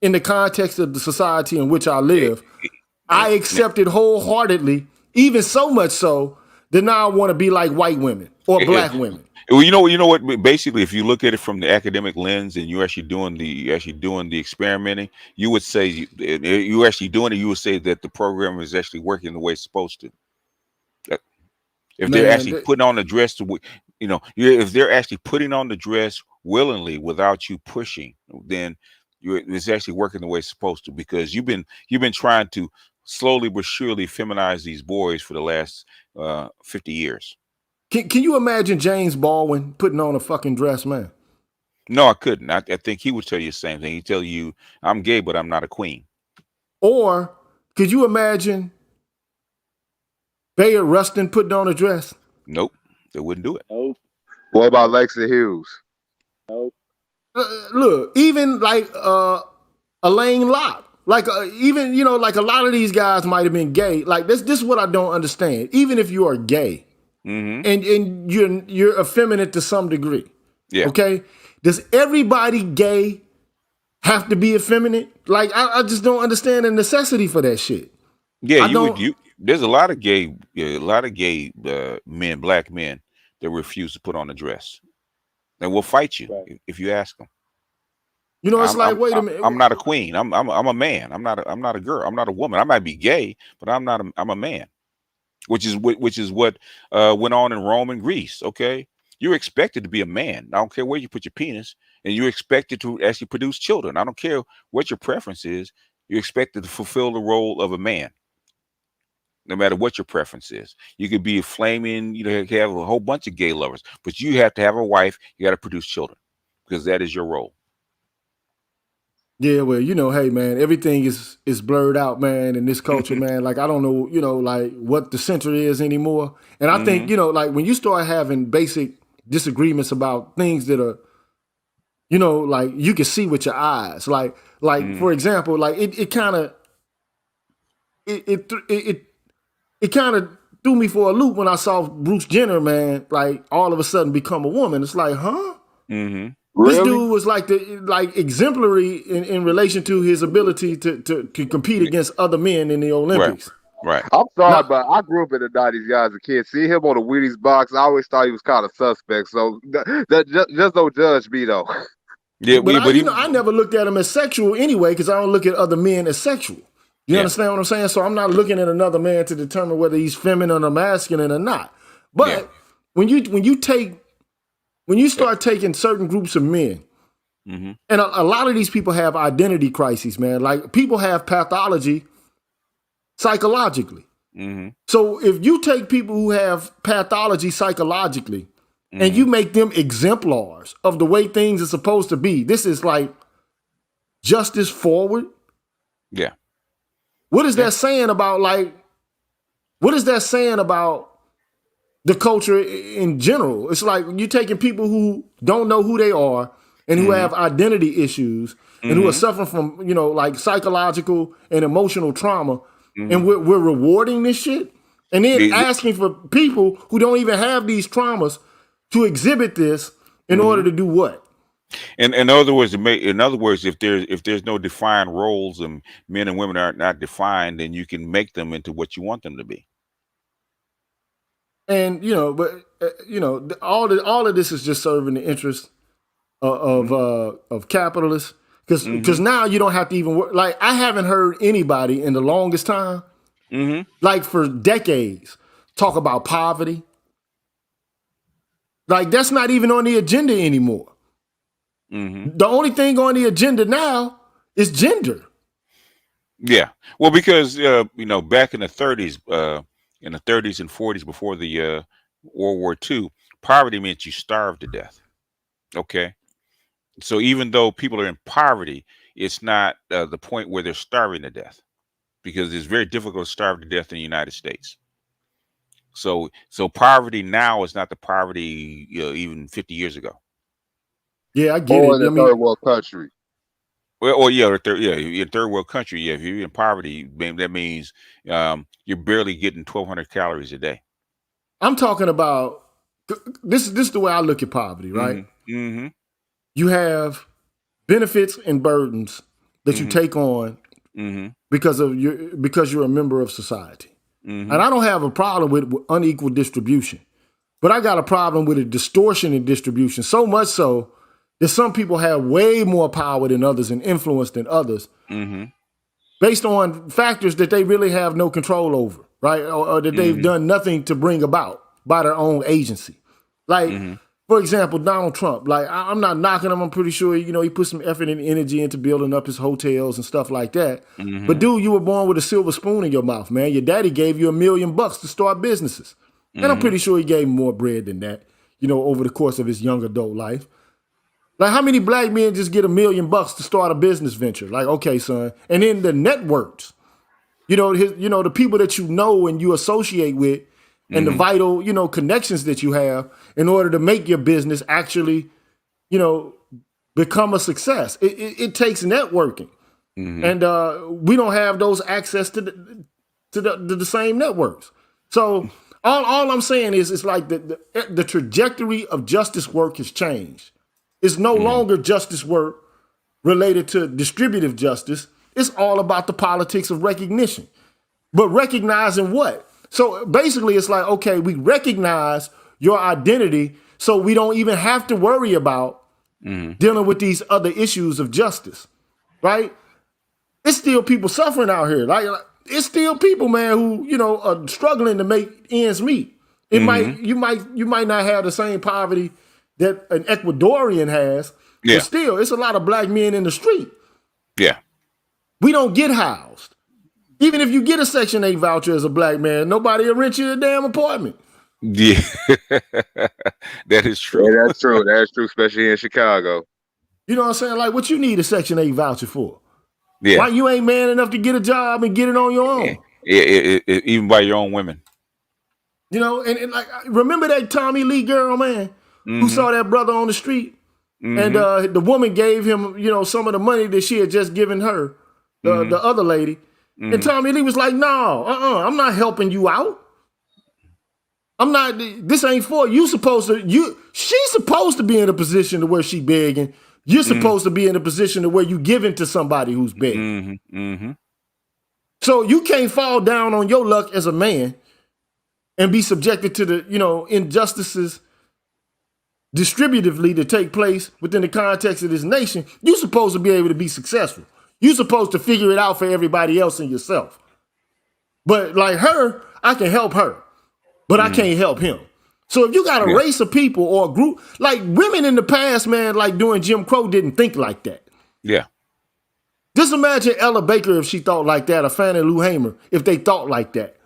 in the context of the society in which I live. I accept it wholeheartedly, even so much so that now I want to be like white women or black women. Well, you know what? Basically, if you look at it from the academic lens, and you're actually doing the experimenting, you would say you actually doing it. You would say that the program is actually working the way it's supposed to. If they're actually putting on the dress if they're actually putting on the dress willingly without you pushing, then it's actually working the way it's supposed to. Because you've been trying to slowly but surely feminize these boys for the last 50 years. Can you imagine James Baldwin putting on a fucking dress, man? No, I couldn't. I think he would tell you the same thing. He'd tell you, I'm gay, but I'm not a queen. Or could you imagine Bayard Rustin putting on a dress? Nope, they wouldn't do it. Nope. What about Lexa Hughes? Nope. Look, even like Elaine Locke. Like even like a lot of these guys might have been gay. Like this is what I don't understand. Even if you are gay, and you're effeminate to some degree. Yeah. Okay. Does everybody gay have to be effeminate? Like I just don't understand the necessity for that shit. Yeah, there's a lot of gay men, black men that refuse to put on a dress, and will fight you if you ask them. It's like, wait a minute. I'm not a queen. I'm a man. I'm not a girl. I'm not a woman. I might be gay, but I'm a man. Which is what went on in Rome and Greece. Okay, you're expected to be a man. I don't care where you put your penis, and you're expected to actually produce children. I don't care what your preference is. You're expected to fulfill the role of a man, no matter what your preference is. You could be a flaming, have a whole bunch of gay lovers, but you have to have a wife. You got to produce children because that is your role. Yeah, well, hey, man, everything is blurred out, man, in this culture, man. Like I don't know, like what the center is anymore. And I think, like when you start having basic disagreements about things that are, like you can see with your eyes. Like for example, like it kind of it kind of threw me for a loop when I saw Bruce Jenner, man, like all of a sudden become a woman. It's like, huh? Really? This dude was like exemplary in relation to his ability to compete against other men in the Olympics. Right. I'm sorry, but I grew up in the 90s, guys, as a kid. See him on the Wheaties box, I always thought he was kind of suspect. So just don't judge me, though. Yeah, but I never looked at him as sexual anyway, because I don't look at other men as sexual. You understand what I'm saying? So I'm not looking at another man to determine whether he's feminine or masculine or not. But when you start taking certain groups of men, and a lot of these people have identity crises, man. Like people have pathology psychologically. So if you take people who have pathology psychologically and you make them exemplars of the way things are supposed to be, this is like justice forward. Yeah. What is that saying about the culture in general? It's like you're taking people who don't know who they are and who have identity issues and who are suffering from, like psychological and emotional trauma. And we're rewarding this shit and then asking for people who don't even have these traumas to exhibit this in order to do what? In other words, if there's no defined roles and men and women are not defined, then you can make them into what you want them to be. And all of this is just serving the interest of capitalists, because now you don't have to even work. Like I haven't heard anybody in the longest time, like for decades, talk about poverty. Like that's not even on the agenda anymore. The only thing on the agenda now is gender. Yeah, well, because back in the 30s, and 40s, before the World War II, poverty meant you starved to death. Okay, so even though people are in poverty, it's not the point where they're starving to death, because it's very difficult to starve to death in the United States. So poverty now is not the poverty even 50 years ago. Yeah, I get it. In a third world country. Well, in third world country, if you're in poverty, that means you're barely getting 1,200 calories a day. I'm talking about this is the way I look at poverty, right? You have benefits and burdens that you take on because you're a member of society. And I don't have a problem with unequal distribution, but I got a problem with a distortion in distribution, so much so that some people have way more power than others and influence than others based on factors that they really have no control over, right? Or that they've done nothing to bring about by their own agency. Like, for example, Donald Trump. Like, I'm not knocking him. I'm pretty sure, he put some effort and energy into building up his hotels and stuff like that. But dude, you were born with a silver spoon in your mouth, man. Your daddy gave you $1 million to start businesses. And I'm pretty sure he gave him more bread than that, over the course of his young adult life. Like, how many black men just get $1 million to start a business venture? Like, okay, son. And then the networks, the people that you know and you associate with, and the vital, connections that you have in order to make your business actually, become a success. It takes networking, and we don't have those access to the same networks. So all I'm saying is, it's like the trajectory of justice work has changed. It's no longer justice work related to distributive justice. It's all about the politics of recognition. But recognizing what? So basically, it's like, okay, we recognize your identity so we don't even have to worry about dealing with these other issues of justice, right? It's still people suffering out here. Like it's still people, man, who, are struggling to make ends meet. You might not have the same poverty that an Ecuadorian has, but still, it's a lot of black men in the street. Yeah. We don't get housed. Even if you get a Section 8 voucher as a black man, nobody will rent you a damn apartment. Yeah, that is true. Yeah, that's true. That's true, especially in Chicago. You know what I'm saying? Like, what you need a Section 8 voucher for? Yeah. Why you ain't man enough to get a job and get it on your own? Even by your own women. You know, and like, remember that Tommy Lee girl, man, who saw that brother on the street? And the woman gave him, you know, some of the money that she had just given her, the other lady. And Tommy Lee was like, no, I'm not helping you out. I'm not, this ain't for you. She's supposed to be in a position to where she begging. You're supposed to be in a position to where you giving to somebody who's begging. So you can't fall down on your luck as a man and be subjected to the, you know, injustices distributively to take place within the context of this nation. You're supposed to be able to be successful. You're supposed to figure it out for everybody else and yourself. But like her, I can help her, but I can't help him. So if you got a race of people or a group, like women in the past, man, like during Jim Crow didn't think like that. Yeah. Just imagine Ella Baker if she thought like that, or Fannie Lou Hamer if they thought like that.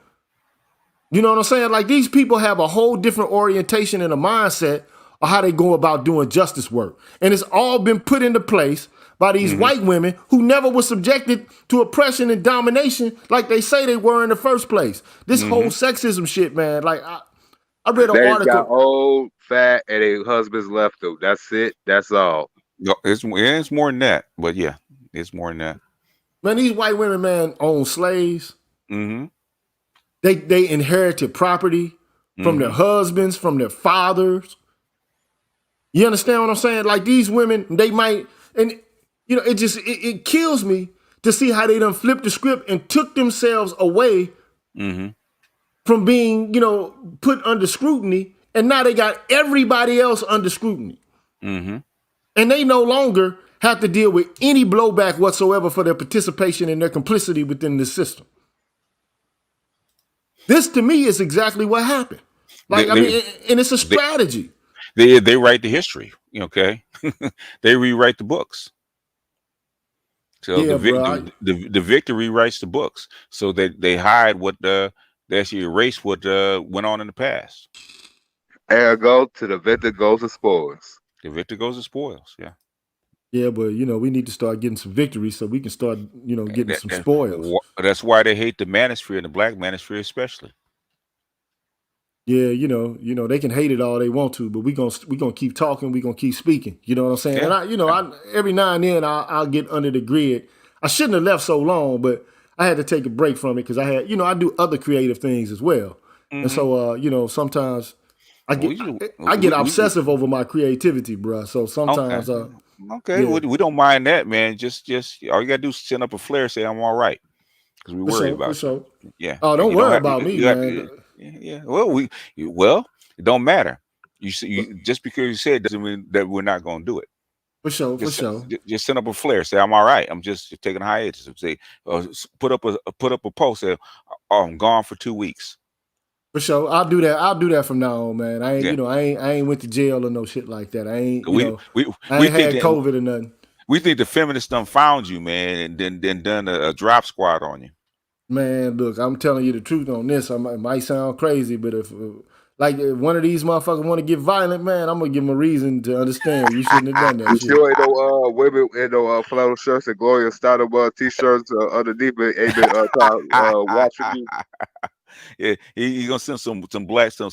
You know what I'm saying? Like these people have a whole different orientation and a mindset of how they go about doing justice work. And it's all been put into place by these white women who never were subjected to oppression and domination like they say they were in the first place. This whole sexism shit, man, like I read an article. They got old, fat, and their husbands left them. That's it. That's all. No, it's more than that. But yeah, it's more than that. Man, these white women, man, own slaves. They inherited property from their husbands, from their fathers. You understand what I'm saying? Like these women, they might, and you know, it kills me to see how they done flipped the script and took themselves away from being, you know, put under scrutiny, and now they got everybody else under scrutiny. And they no longer have to deal with any blowback whatsoever for their participation and their complicity within the system. This to me is exactly what happened. Like, I mean, and it's a strategy. They write the history, okay? They rewrite the books. So Yeah, the victory writes the books. So they hide what they actually erase what went on in the past. Ergo, to the victor goes the spoils. The victor goes the spoils, yeah. Yeah, but you know, we need to start getting some victories so we can start, you know, getting some spoils. That's why they hate the manosphere and the black manosphere especially. Yeah, you know, they can hate it all they want to, but we gonna keep talking, we gonna keep speaking. You know what I'm saying? Yeah. And I every now and then I'll get under the grid. I shouldn't have left so long, but I had to take a break from it because I had, you know, I do other creative things as well, and so you know, sometimes I get obsessive over my creativity, bruh. So sometimes okay. Yeah. We don't mind that, man. Just all you gotta do is send up a flare, say I'm all right, because we worry about you. Yeah. Oh, don't worry about me, man. Yeah. Well, it don't matter. You just because you said it doesn't mean that we're not gonna do it. For sure. Just send up a flare, say I'm all right. I'm just taking a hiatus. Say put up a post. Say, oh, I'm gone for 2 weeks. For sure, I'll do that from now on, man. I ain't, you know, I ain't went to jail or no shit like that. I ain't, I ain't had COVID or nothing. We think the feminists done found you, man, and then done a drop squad on you. Man, look, I'm telling you the truth on this. It might sound crazy, but if one of these motherfuckers want to get violent, man, I'm gonna give them a reason to understand you shouldn't have done that. You sure ain't no women in no flannel shirts and Gloria Steinem t-shirts underneath it ain't been watching you. Yeah, he's gonna send some black some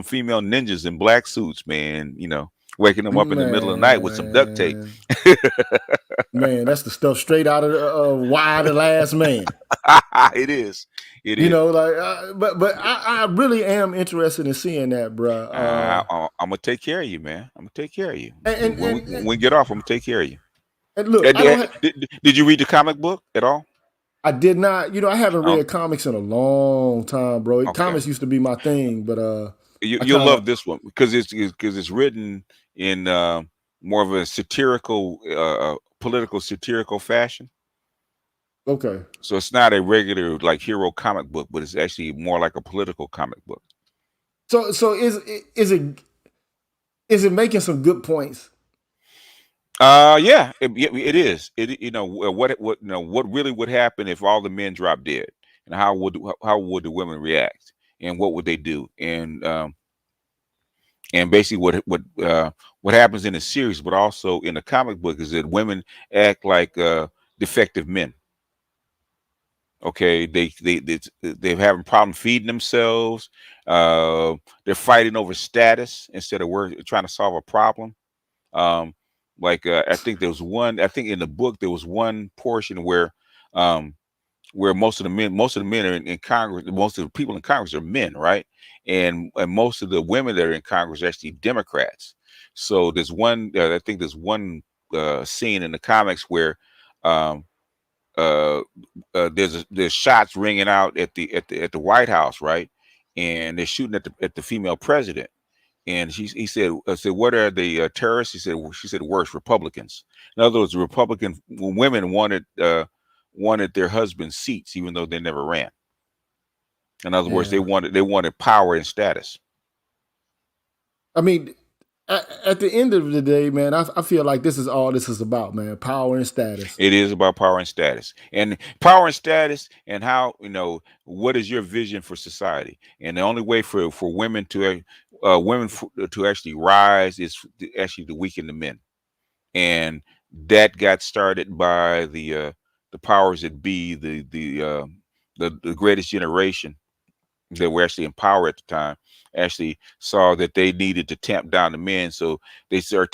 female ninjas in black suits, man. You know, waking them up in the middle of the night with some duct tape. Man, that's the stuff straight out of Why the Last Man. It is. You know, like, but I really am interested in seeing that, bro. I'm gonna take care of you, man. I'm gonna take care of you. And when we get off, I'm gonna take care of you. And look, did you read the comic book at all? I did not. You know, I haven't read comics in a long time, bro. Okay. Comics used to be my thing, but you'll love this one because it's written in more of a satirical, political satirical fashion. Okay. So it's not a regular like hero comic book, but it's actually more like a political comic book. So is it making some good points? Yeah, it is. You know what really would happen if all the men dropped dead, and how would the women react, and what would they do, and And basically, what happens in the series, but also in the comic book, is that women act like defective men. Okay, they're having problem feeding themselves. They're fighting over status instead of trying to solve a problem. Um, I think there was one. I think in the book there was one portion where most of the men are in Congress. Most of the people in Congress are men, right? And most of the women that are in Congress are actually Democrats. So there's one. I think there's one scene in the comics where um, there's shots ringing out at the White House, right? And they're shooting at the female president. And he said, I said, what are the terrorists? She said, worse, Republicans. In other words, the Republican women wanted their husband's seats, even though they never ran. In other words, they wanted power and status. I mean, at the end of the day, man, I feel like this is all this is about, man. Power and status. It is about power and status, and power and status, and how, what is your vision for society? And the only way for women to to actually rise is actually to weaken the men, and that got started by the powers that be, the greatest generation that were actually in power at the time, actually saw that they needed to tamp down the men, so they started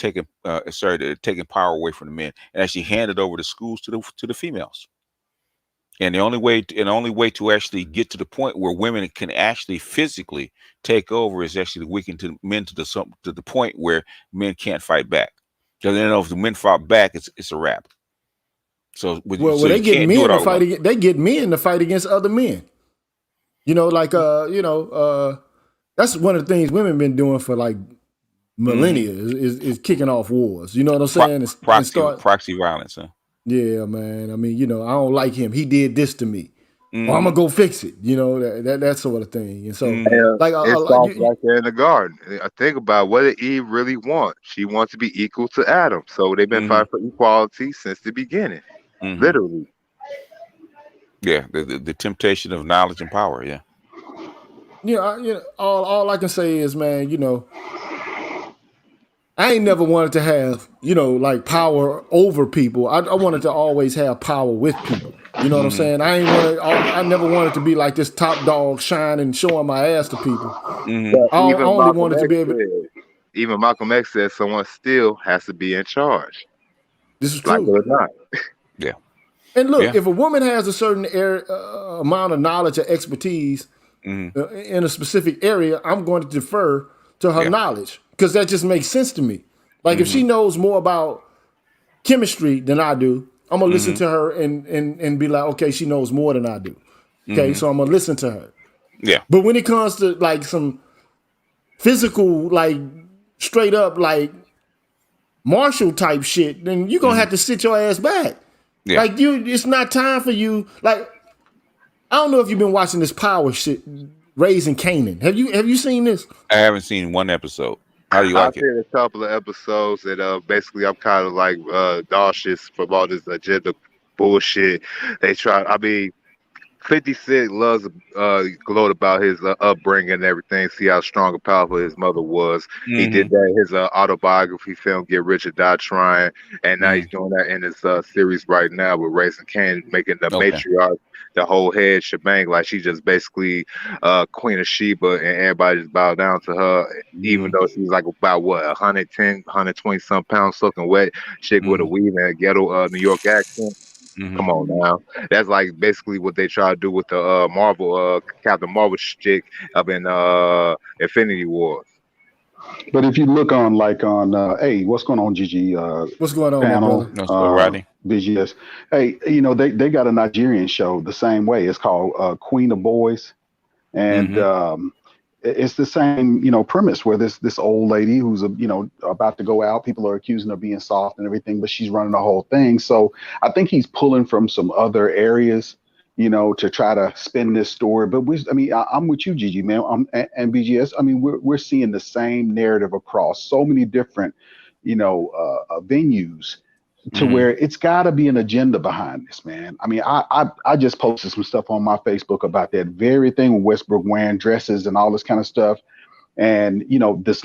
taking power away from the men and actually handed over the schools to the females. And the only way to actually get to the point where women can actually physically take over is actually to weaken men to the point where men can't fight back. Because if the men fought back, it's a wrap. So they get men to fight. They get men to fight against other men. That's one of the things women been doing for like millennia is kicking off wars. You know what I'm saying? Proxy violence, huh? Yeah, man. I mean, I don't like him. He did this to me. Well, I'm gonna go fix it. That sort of thing. And so, it's all right there in the garden. I think about what did Eve really want. She wants to be equal to Adam. So they've been fighting for equality since the beginning, literally. Yeah, the temptation of knowledge and power. Yeah. All I can say is, man, I ain't never wanted to have, like power over people. I wanted to always have power with people. You know what I'm saying? I never wanted to be like this top dog shining, showing my ass to people. I only wanted to be able. Even Malcolm X said someone still has to be in charge. This is true. Like it or not. Yeah. And look, if a woman has a certain amount of knowledge or expertise in a specific area, I'm going to defer to her knowledge, because that just makes sense to me. Like if she knows more about chemistry than I do, I'm gonna listen to her and be like, okay, she knows more than I do. Okay, so I'm gonna listen to her. Yeah. But when it comes to like some physical, like straight up like martial type shit, then you're gonna have to sit your ass back. Yeah. Like it's not time for you. Like, I don't know if you've been watching this power shit, Raising Canaan. Have you seen this? I haven't seen one episode. How do you like it? I've seen a couple of episodes that basically I'm kind of like nauseous from all this agenda bullshit. They try. I mean, 50 Cent loves gloat about his upbringing and everything. See how strong and powerful his mother was. He did that in his autobiography film, Get Rich or Die Trying, and now he's doing that in his series right now with Raising Canaan, making the matriarch the whole head shebang. Like she just basically Queen of Sheba, and everybody just bow down to her, even though she's like about 110, 120 some pounds soaking wet, chick with a weave and a ghetto New York accent. Come on now. That's like basically what they try to do with the Marvel, Captain Marvel chick up in Infinity Wars. But if you look on hey, what's going on, Gigi? What's going on, panel, Rodney? BGS. Hey, they got a Nigerian show the same way. It's called Queen of Boys. And it's the same, premise where this old lady who's about to go out, people are accusing her of being soft and everything, but she's running the whole thing. So I think he's pulling from some other areas, to try to spin this story. But I'm with you, Gigi, man, and BGS. I mean, we're seeing the same narrative across so many different, venues. To where it's got to be an agenda behind this, man. I mean, I just posted some stuff on my Facebook about that very thing with Westbrook wearing dresses and all this kind of stuff. And this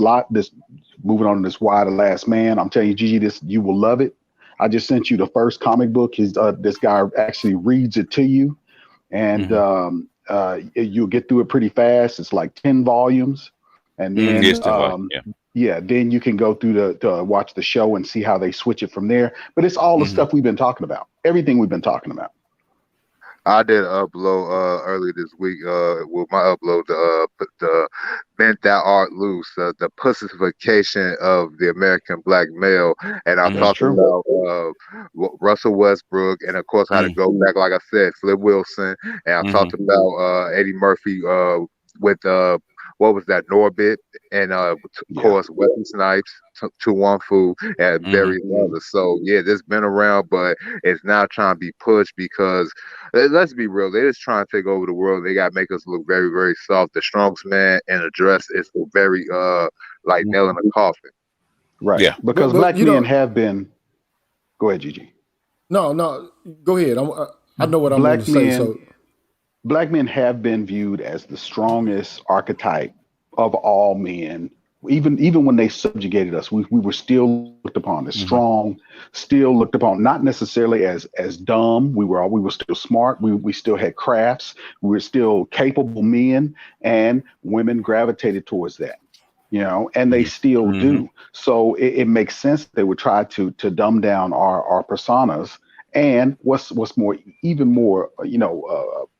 moving on to this Why the Last Man. I'm telling you, Gigi, you will love it. I just sent you the first comic book. This guy actually reads it to you, and you'll get through it pretty fast. It's like 10 volumes, and then then you can go through to watch the show and see how they switch it from there. But it's all the stuff we've been talking about, everything we've been talking about. I did upload earlier this week with my upload the Bent Thou Art Loose, the pussification of the American black male, and I talked about Russell Westbrook, and of course I had to go back, like I said, Flip Wilson, and I talked about Eddie Murphy with what was that, Norbit, and of course Wesley Snipes, To One Fu, and various others. So yeah, this been around, but it's now trying to be pushed because let's be real, they're just trying to take over the world. They got to make us look very, very soft. The strongest man in a dress is very like nail in a coffin. Right. Yeah. Because black men have been. Go ahead, Gigi. No, go ahead. I know what I'm going to say. So black men have been viewed as the strongest archetype of all men. Even when they subjugated us, we were still looked upon as strong, still looked upon not necessarily as dumb. We were still smart. We still had crafts. We were still capable men, and women gravitated towards that, and they still do. So it makes sense they would try to dumb down our personas. And what's even more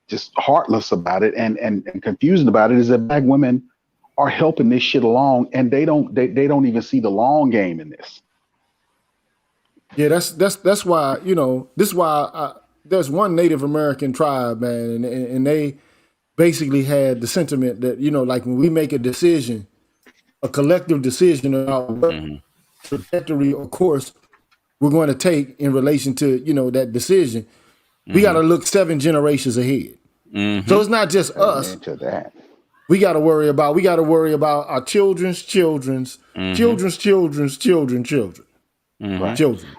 just heartless about it and confusing about it is that black women are helping this shit along, and they don't even see the long game in this. Yeah, that's why this is why there's one Native American tribe, man, and they basically had the sentiment that like when we make a decision, a collective decision about what trajectory or course we're going to take in relation to that decision, we got to look 7 generations ahead. So it's not just us. We got to worry about our children's children's children's children's children. Right. Children.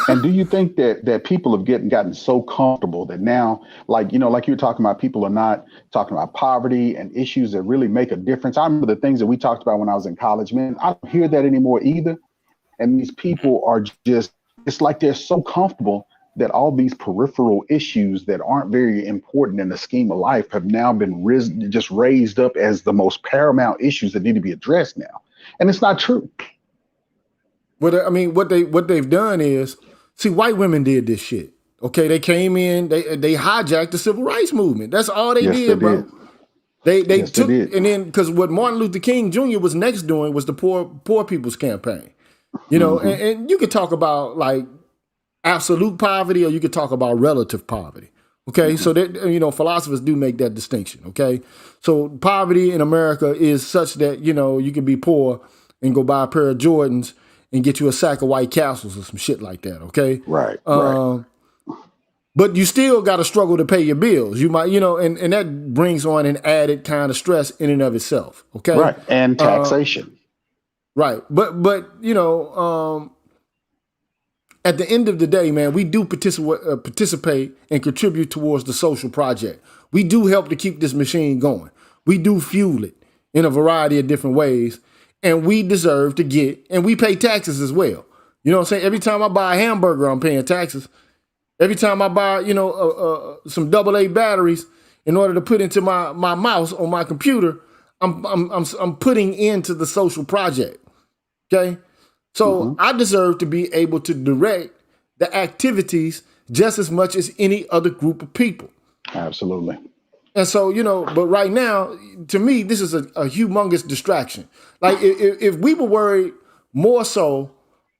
And do you think that people have gotten so comfortable that now, like you were talking about, people are not talking about poverty and issues that really make a difference? I remember the things that we talked about when I was in college, man. I don't hear that anymore either. And these people are just, it's like they're so comfortable that all these peripheral issues that aren't very important in the scheme of life have now been raised up as the most paramount issues that need to be addressed now. And it's not true. But I mean, what they've done is, see, white women did this shit. Okay, they came in, they hijacked the civil rights movement. That's all they did, bro. They took, and then because what Martin Luther King Jr. was next doing was the poor people's campaign. And you could talk about like absolute poverty, or you could talk about relative poverty. Okay, so that philosophers do make that distinction. Okay, so poverty in America is such that you can be poor and go buy a pair of Jordans and get you a sack of White Castles or some shit like that. Okay, right. But you still got to struggle to pay your bills. You might, and that brings on an added kind of stress in and of itself. Okay, right, and taxation. Right, but at the end of the day, man, we do participate and contribute towards the social project. We do help to keep this machine going. We do fuel it in a variety of different ways, and we deserve to get, and we pay taxes as well. You know what I'm saying? Every time I buy a hamburger, I'm paying taxes. Every time I buy, some AA batteries in order to put into my mouse on my computer, I'm putting into the social project. Okay. So I deserve to be able to direct the activities just as much as any other group of people. Absolutely. And so, but right now, to me, this is a humongous distraction. Like if we were worried more so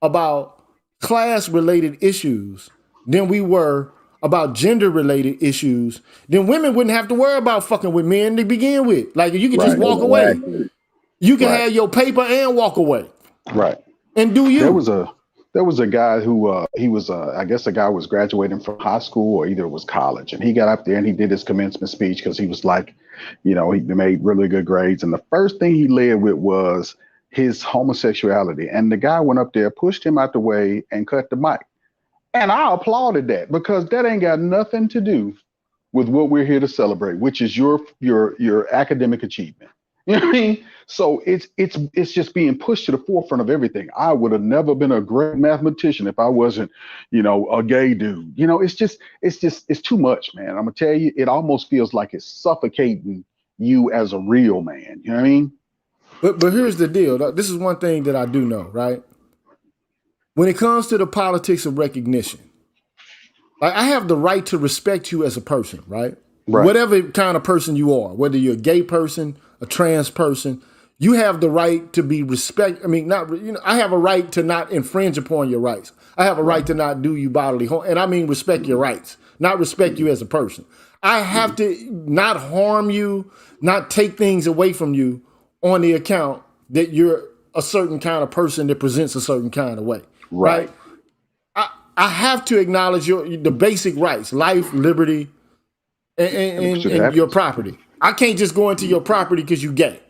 about class-related issues than we were about gender-related issues, then women wouldn't have to worry about fucking with men to begin with. Like you could just walk away. You can have your paper and walk away. Right. And do you? There was a guy who he was I guess a guy was graduating from high school or either it was college, and he got up there and he did his commencement speech because he was like, he made really good grades, and the first thing he led with was his homosexuality, and the guy went up there, pushed him out the way, and cut the mic. And I applauded that because that ain't got nothing to do with what we're here to celebrate, which is your academic achievement. You know what I mean? So it's just being pushed to the forefront of everything. I would have never been a great mathematician if I wasn't, a gay dude. It's too much, man. I'm gonna tell you, it almost feels like it's suffocating you as a real man. You know what I mean? But here's the deal. This is one thing that I do know, right? When it comes to the politics of recognition, like I have the right to respect you as a person, right? Right. Whatever kind of person you are, whether you're a gay person, a trans person, you have the right to be I have a right to not infringe upon your rights. I have a right to not do you bodily harm. And I mean respect your rights, not respect you as a person. I have to not harm you, not take things away from you on the account that you're a certain kind of person that presents a certain kind of way. Right? I have to acknowledge the basic rights, life, liberty, and your property. I can't just go into your property because you gay.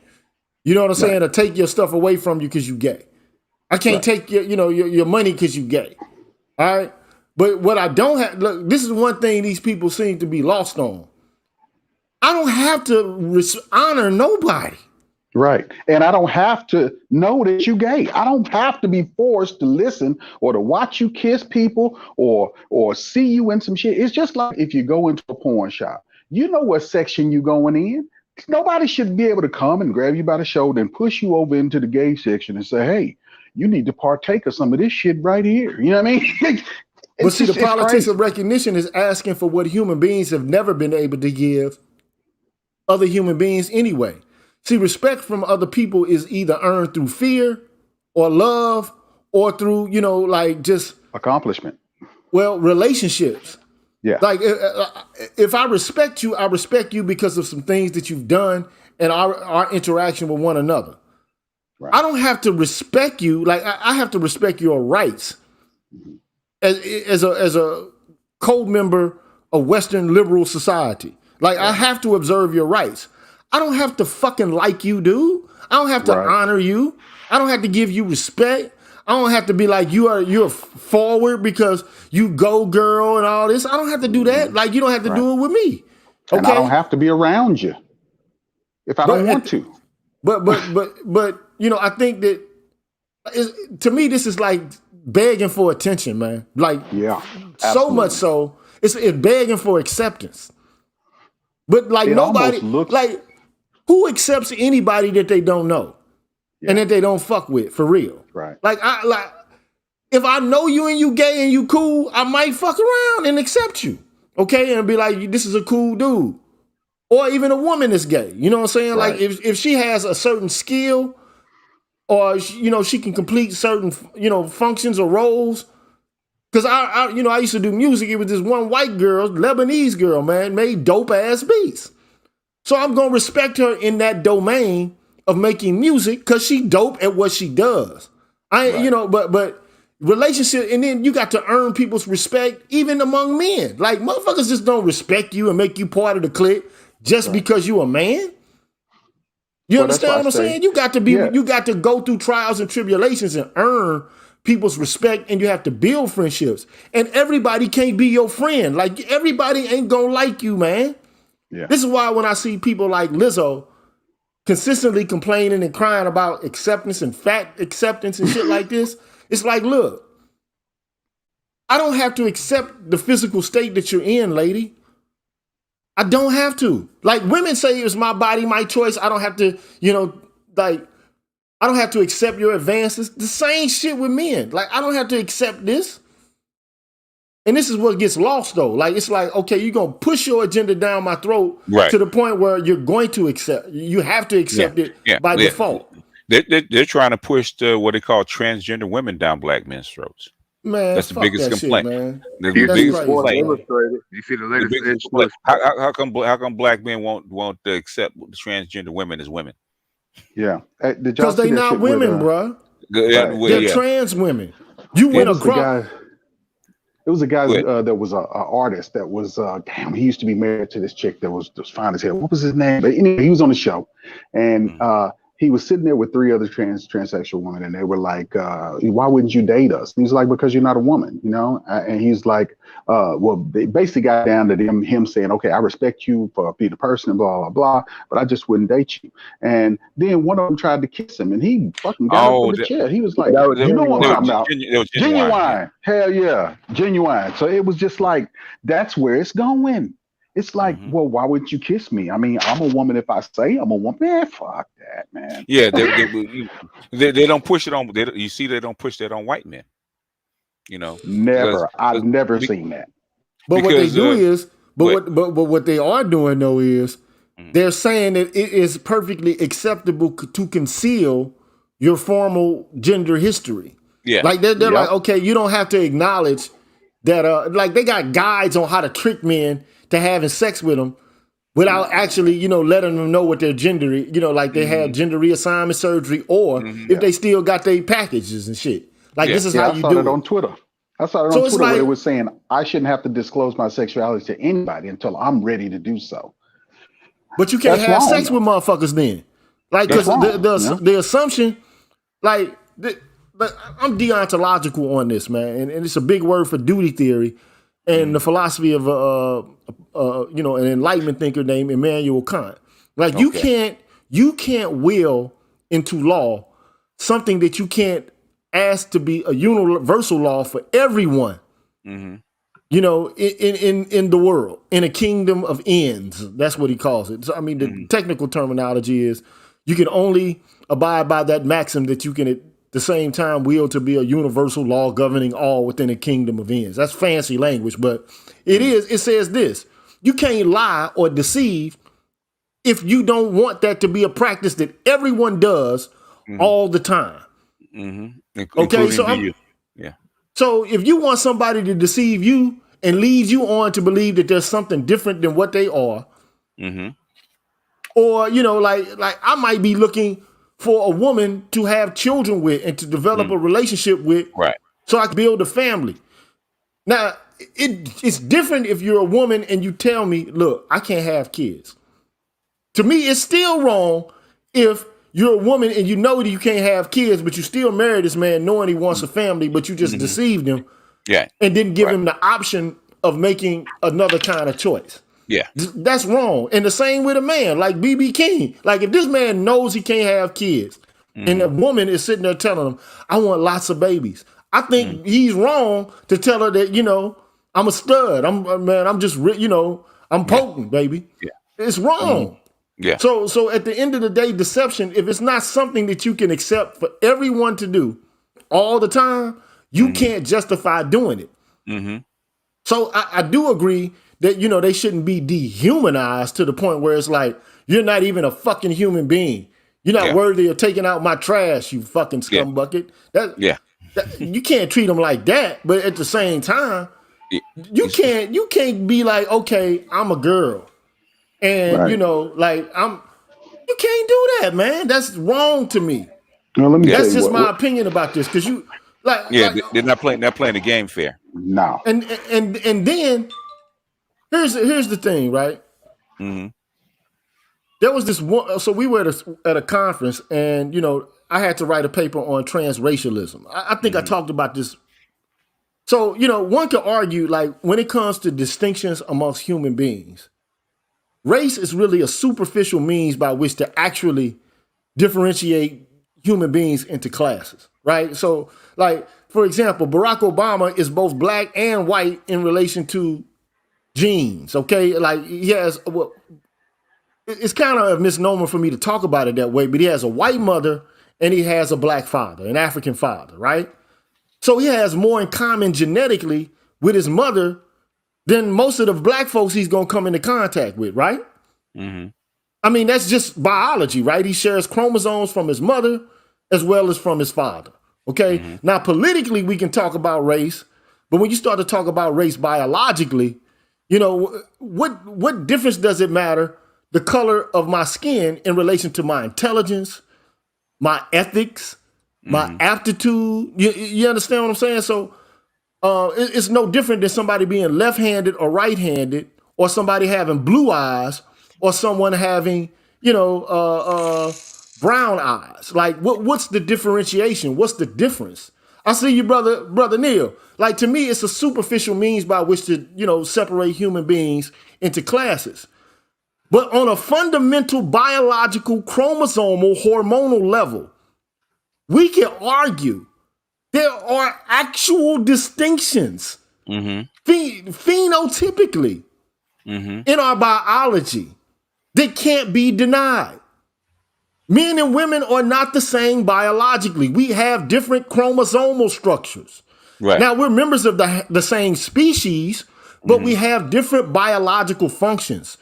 You know what I'm saying? Or take your stuff away from you because you gay. I can't take your money because you gay. All right? But what I don't have, look, this is one thing these people seem to be lost on. I don't have to honor nobody. Right. And I don't have to know that you gay. I don't have to be forced to listen or to watch you kiss people or see you in some shit. It's just like if you go into a porn shop, you know what section you're going in. Nobody should be able to come and grab you by the shoulder and push you over into the gay section and say, hey, you need to partake of some of this shit right here. You know what I mean? But see, the politics of recognition is asking for what human beings have never been able to give other human beings anyway. See, respect from other people is either earned through fear or love or through, just accomplishment. Well, relationships. Yeah. Like if I respect you because of some things that you've done and our interaction with one another. Right. I don't have to respect you. Like I have to respect your rights as a co-member of Western liberal society. Like I have to observe your rights. I don't have to fucking like you, dude. I don't have to honor you. I don't have to give you respect. I don't have to be like you're forward because you go girl and all this. I don't have to do that. Like you don't have to do it with me. Okay? And I don't have to be around you if I don't want to. But I think that to me this is like begging for attention, man. Like so much so it's begging for acceptance. But like nobody like who accepts anybody that they don't know and that they don't fuck with for real? Right. Like if I know you and you gay and you cool, I might fuck around and accept you. Okay, and be like, this is a cool dude. Or even a woman is gay. You know what I'm saying? Right. Like if she has a certain skill or she can complete certain functions or roles. Cause I used to do music. It was this one white girl, Lebanese girl, man, made dope ass beats. So I'm gonna respect her in that domain of making music because she dope at what she does. But relationship, and then you got to earn people's respect even among men. Like motherfuckers just don't respect you and make you part of the clique just because you a man. You understand what I'm saying? You got to be, you got to go through trials and tribulations and earn people's respect, and you have to build friendships. And everybody can't be your friend. Like everybody ain't gonna like you, man. Yeah. This is why when I see people like Lizzo consistently complaining and crying about acceptance and fat acceptance and shit like this, it's like, look, I don't have to accept the physical state that you're in, lady. I don't have to. Like women say it's my body, my choice. I don't have to, I don't have to accept your advances. The same shit with men. Like, I don't have to accept this. And this is what gets lost, though. Like, it's like, okay, you're going to push your agenda down my throat to the point where you're going to accept. You have to accept it by default. They're trying to push what they call transgender women down black men's throats. Man, that's the biggest complaint. Shit, man. You see the latest. How come black men won't accept transgender women as women? Yeah, because they're not women, bro. They're trans women. You went across. It was a guy that was an artist that was he used to be married to this chick that was fine as hell. What was his name? But anyway, he was on the show, and he was sitting there with 3 other transsexual women, and they were like, "Why wouldn't you date us?" And he's like, "Because you're not a woman, you know." And he's like, "Well, they basically got down to him saying, okay, I respect you for being a person, and blah blah blah, but I just wouldn't date you." And then one of them tried to kiss him, and he fucking got up from the chair. He was like, "You know what I'm talking about? Genuine, hell yeah, genuine." So it was just like, that's where it's going. It's like, well, why wouldn't you kiss me? I mean, I'm a woman if I say I'm a woman. Man, fuck that, man. Yeah, they don't push it on. You see, they don't push that on white men. You know, never. I've never seen that. But what they do is, but what they are doing though is, they're saying that it is perfectly acceptable to conceal your formal gender history. Yeah, like they're like, okay, you don't have to acknowledge that. Like they got guides on how to trick men to having sex with them without actually, you know, letting them know what their gender, you know, like they have gender reassignment surgery, or if they still got their packages and shit. Like this is how you do it. I saw that on Twitter. I saw it on Twitter where it was saying I shouldn't have to disclose my sexuality to anybody until I'm ready to do so. But you can't have sex with motherfuckers then. Like, because the assumption, like, I'm deontological on this, man. And it's a big word for duty theory and the philosophy of, you know, an Enlightenment thinker named Immanuel Kant. Like, you can't will into law something that you can't ask to be a universal law for everyone. You know, in the world, in a kingdom of ends. That's what he calls it. So, I mean, the technical terminology is you can only abide by that maxim that you can at the same time will to be a universal law governing all within a kingdom of ends. That's fancy language, but it says this: you can't lie or deceive if you don't want that to be a practice that everyone does all the time. Okay, so so if you want somebody to deceive you and lead you on to believe that there's something different than what they are, or, you know, like I might be looking for a woman to have children with and to develop a relationship with, so I can build a family. Now, it's different if you're a woman and you tell me, look, I can't have kids. To me, it's still wrong if you're a woman and you know that you can't have kids, but you still marry this man knowing he wants a family, but you just deceived him and didn't give him the option of making another kind of choice. That's wrong. And the same with a man like B.B. King. Like, if this man knows he can't have kids and a woman is sitting there telling him, I want lots of babies, I think he's wrong to tell her that, you know, I'm a stud. I'm just, you know, I'm potent, baby. It's wrong. So at the end of the day, deception, if it's not something that you can accept for everyone to do all the time, you can't justify doing it. So I do agree that, you know, they shouldn't be dehumanized to the point where it's like, you're not even a fucking human being. You're not worthy of taking out my trash, you fucking scumbucket. You can't treat them like that. But at the same time, you can't be like, okay, I'm a girl. And, you know, like, you can't do that, man. That's wrong to me. No, let me That's just my opinion about this. Because you, like, they're not playing the game fair. No. And then here's the thing, right? There was this one. So we were at a conference, and, you know, I had to write a paper on transracialism. I think I talked about this. So, you know, one could argue, like, when it comes to distinctions amongst human beings, race is really a superficial means by which to actually differentiate human beings into classes, right? So, like, for example, Barack Obama is both black and white in relation to genes, okay? Like, he has, well, it's kind of a misnomer for me to talk about it that way, but he has a white mother and he has a black father, an African father, right? So he has more in common genetically with his mother than most of the black folks he's going to come into contact with, right? I mean, that's just biology, right? He shares chromosomes from his mother as well as from his father, okay? Now, politically, we can talk about race, but when you start to talk about race biologically, you know, what difference does it matter, the color of my skin in relation to my intelligence, my ethics, my aptitude? You understand what I'm saying? So, it's no different than somebody being left-handed or right-handed, or somebody having blue eyes, or someone having, you know, brown eyes. Like, what's the differentiation? What's the difference? I see you, brother Neil. Like, to me, it's a superficial means by which to, separate human beings into classes. But on a fundamental biological, chromosomal, hormonal level, we can argue there are actual distinctions phenotypically in our biology that can't be denied. Men and women are not the same biologically. We have different chromosomal structures. Right. Now, we're members of the same species, but we have different biological functions.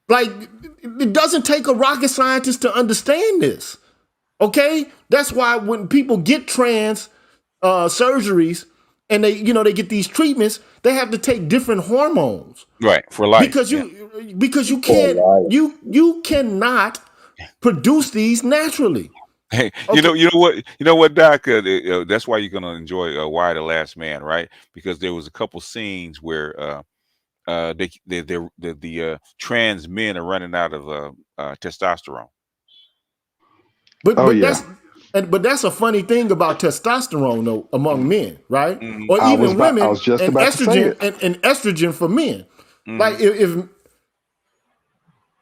Like, it doesn't take a rocket scientist to understand this. Okay? That's why when people get trans surgeries and they get these treatments, they have to take different hormones. Right, for life. Because you can't you cannot produce these naturally. Hey, okay. you know what, Doc? That's why you're gonna enjoy Why the Last Man, right? Because there was a couple scenes where the trans men are running out of testosterone. But that's a funny thing about testosterone, though, among men, right? Or even women, and estrogen for men. Like, if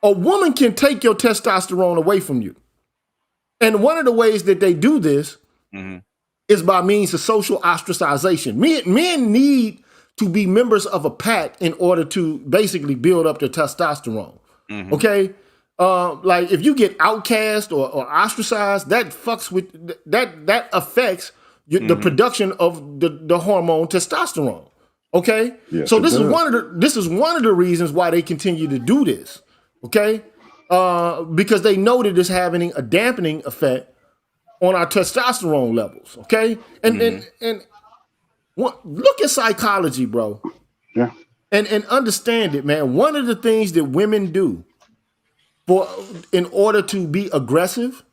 a woman can take your testosterone away from you, and one of the ways that they do this is by means of social ostracization. Men need to be members of a pack in order to basically build up their testosterone. Okay? Like, if you get outcast or ostracized, that fucks with that affects the production of the hormone testosterone. Okay? Yes, so this is one of the reasons why they continue to do this. Okay? Because they know that it's having a dampening effect on our testosterone levels. Okay? And look at psychology, bro. Yeah. And understand it, man. One of the things that women do in order to be aggressive,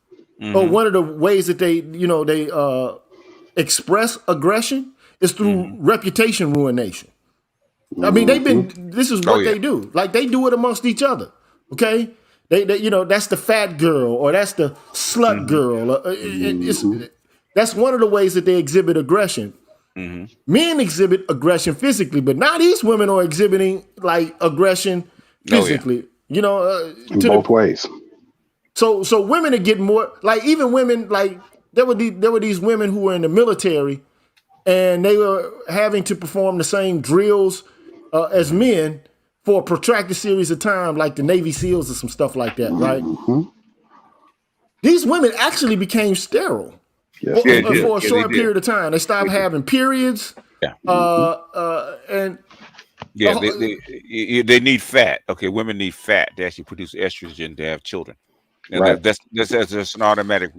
or one of the ways that they express aggression is through reputation ruination. I mean, this is what they do. Like, they do it amongst each other. Okay? They that's the fat girl, or that's the slut girl. That's one of the ways that they exhibit aggression. Men exhibit aggression physically, but now these women are exhibiting like aggression physically. In both ways. So women are getting more, like, even women, like, there were these women who were in the military, and they were having to perform the same drills as men for a protracted series of time, like the Navy SEALs or some stuff like that, right? These women actually became sterile for a short period of time. They stopped having periods. And they need fat. Okay, women need fat to actually produce estrogen to have children. And that's an automatic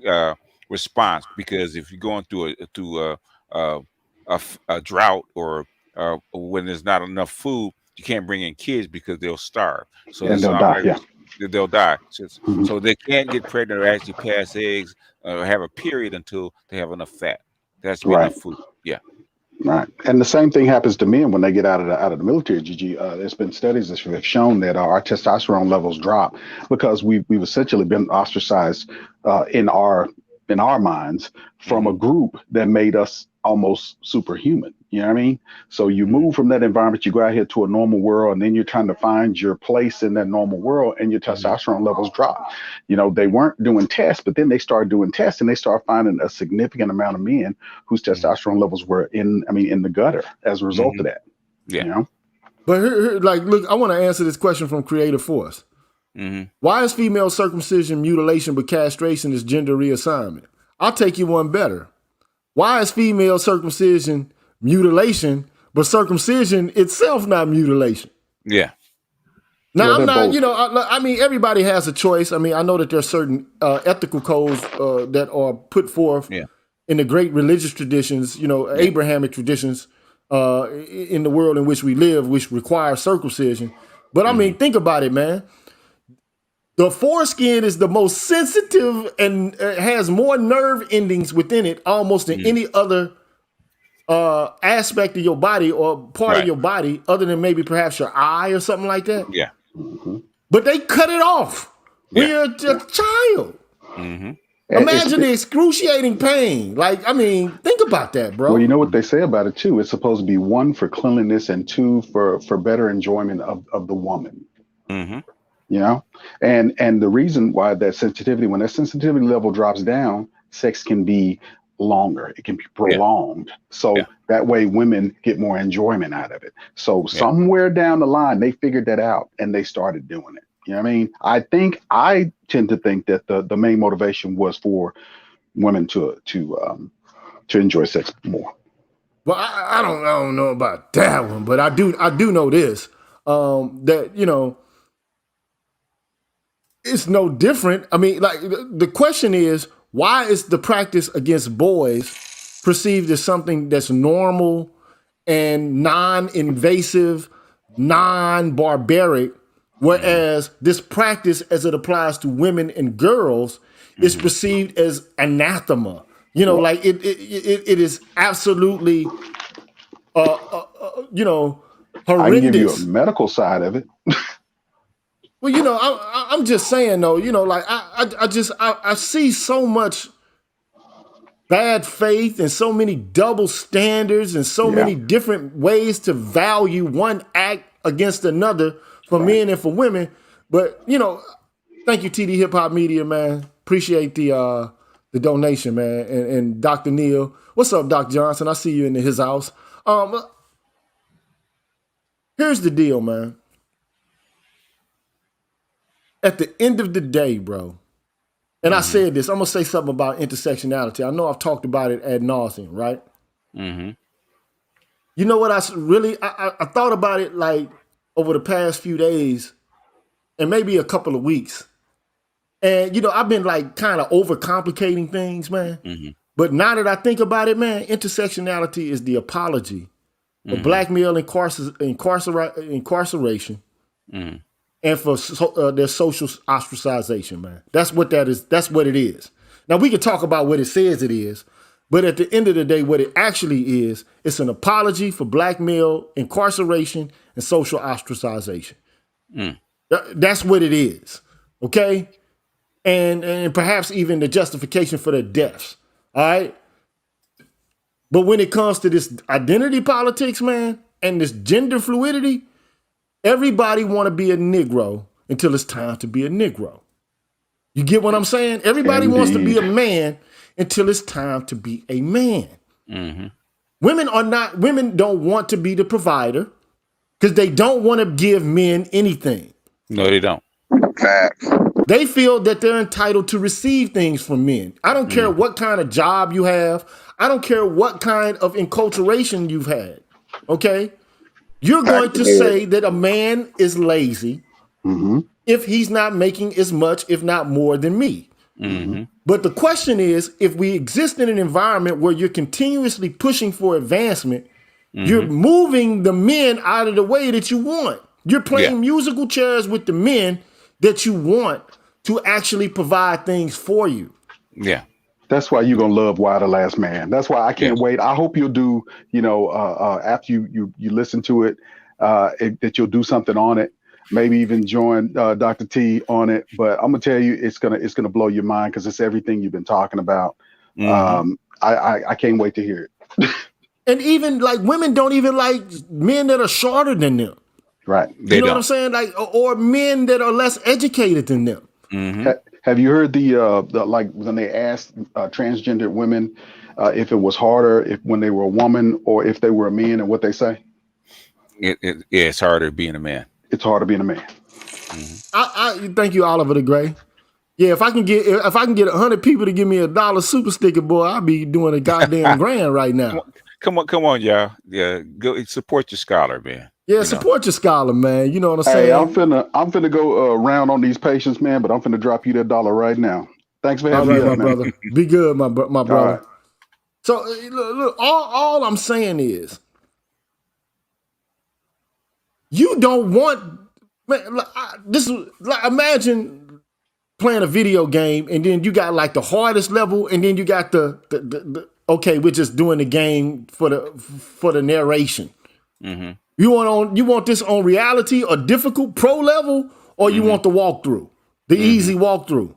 response, because if you're going through a drought, or when there's not enough food, you can't bring in kids because they'll starve. So they'll die. They'll die. So they can't get pregnant or actually pass eggs or have a period until they have enough fat. That's enough food. Yeah. Right, and the same thing happens to men when they get out of the military. Gigi, there's been studies that have shown that our testosterone levels drop because we've essentially been ostracized in our minds from a group that made us almost superhuman. You know what I mean? So you move from that environment, you go out here to a normal world, and then you're trying to find your place in that normal world, and your testosterone levels drop. They weren't doing tests, but then they started doing tests, and they started finding a significant amount of men whose testosterone levels were in the gutter as a result of that. Yeah. But look, I want to answer this question from Creative Force. Why is female circumcision mutilation but castration is gender reassignment? I'll take you one better. Why is female circumcision mutilation but circumcision itself not mutilation? Yeah. Now, I'm not, I mean, everybody has a choice. I mean, I know that there's certain ethical codes that are put forth in the great religious traditions, Abrahamic traditions in the world in which we live, which require circumcision. But I mean, think about it, man. The foreskin is the most sensitive and has more nerve endings within it almost than any other aspect of your body or part of your body, other than maybe perhaps your eye or something like that. Yeah. But they cut it off. when you're a child. Mm-hmm. Imagine the excruciating pain. Like, I mean, think about that, bro. Well, you know what they say about it too. It's supposed to be one for cleanliness and two for better enjoyment of the woman. Mm-hmm. You know, and the reason why that sensitivity, when that sensitivity level drops down, sex can be longer. It can be prolonged. So that way women get more enjoyment out of it. So somewhere down the line, they figured that out and they started doing it. You know what I mean? I tend to think that the main motivation was for women to enjoy sex more. Well, I don't know about that one, but I do know this, that, you know, it's no different. I mean, like, the question is, why is the practice against boys perceived as something that's normal and non-invasive, non-barbaric, whereas this practice, as it applies to women and girls, is perceived as anathema? You know, like it is absolutely, you know, horrendous. I can give you a medical side of it. Well, you know, I'm just saying though, you know, like I see so much bad faith and so many double standards and so many different ways to value one act against another for men and for women. But, you know, thank you, TD Hip Hop Media, man. Appreciate the donation, man. And Dr. Neal, what's up, Dr. Johnson? I see you in his house. Here's the deal, man. At the end of the day, bro, and I said this, I'm going to say something about intersectionality. I know I've talked about it ad nauseum, right? Mm-hmm. You know what I thought about it like over the past few days and maybe a couple of weeks. And, you know, I've been like kind of overcomplicating things, man. Mm-hmm. But now that I think about it, man, intersectionality is the apology for black male incarceration and for their social ostracization, man. That's what that is. That's what it is. Now, we can talk about what it says it is, but at the end of the day, what it actually is, it's an apology for black male incarceration and social ostracization. That's what it is, okay? And perhaps even the justification for their deaths, all right? But when it comes to this identity politics, man, and this gender fluidity, everybody want to be a Negro until it's time to be a Negro. You get what I'm saying? Everybody wants to be a man until it's time to be a man. Mm-hmm. Women don't want to be the provider because they don't want to give men anything. No, they don't. Facts. They feel that they're entitled to receive things from men. I don't care what kind of job you have. I don't care what kind of enculturation you've had. Okay? You're going to say that a man is lazy if he's not making as much, if not more, than me. Mm-hmm. But the question is, if we exist in an environment where you're continuously pushing for advancement, you're moving the men out of the way that you want. You're playing musical chairs with the men that you want to actually provide things for you. Yeah. That's why you're gonna love Why the Last Man. That's why I can't wait. I hope you'll do, you know, after you listen to it, that you'll do something on it. Maybe even join Dr. T on it. But I'm gonna tell you, it's gonna blow your mind because it's everything you've been talking about. I can't wait to hear it. And even like women don't even like men that are shorter than them. Right. You know what I'm saying? Like, or men that are less educated than them. Have you heard the like when they asked transgender women if it was harder when they were a woman or if they were a man, and what they say? It's harder being a man. It's harder being a man. I thank you, Oliver the Gray. Yeah, if I can get 100 people to give me $1 super sticker, boy, I'll be doing a goddamn grand right now. Come on, y'all. Yeah, go support your scholar, man. Yeah, support your scholar, man. You know what I'm saying? Hey, I'm finna go around on these patients, man, but I'm finna drop you that $1 right now. Thanks for having me, my man. brother. Be good, my brother. Right. So look, all I'm saying is, you don't want, man. This is like, imagine playing a video game and then you got like the hardest level, and then you got the okay, we're just doing the game for the narration. You want this on reality or difficult pro level, or you want the walkthrough? the easy walkthrough.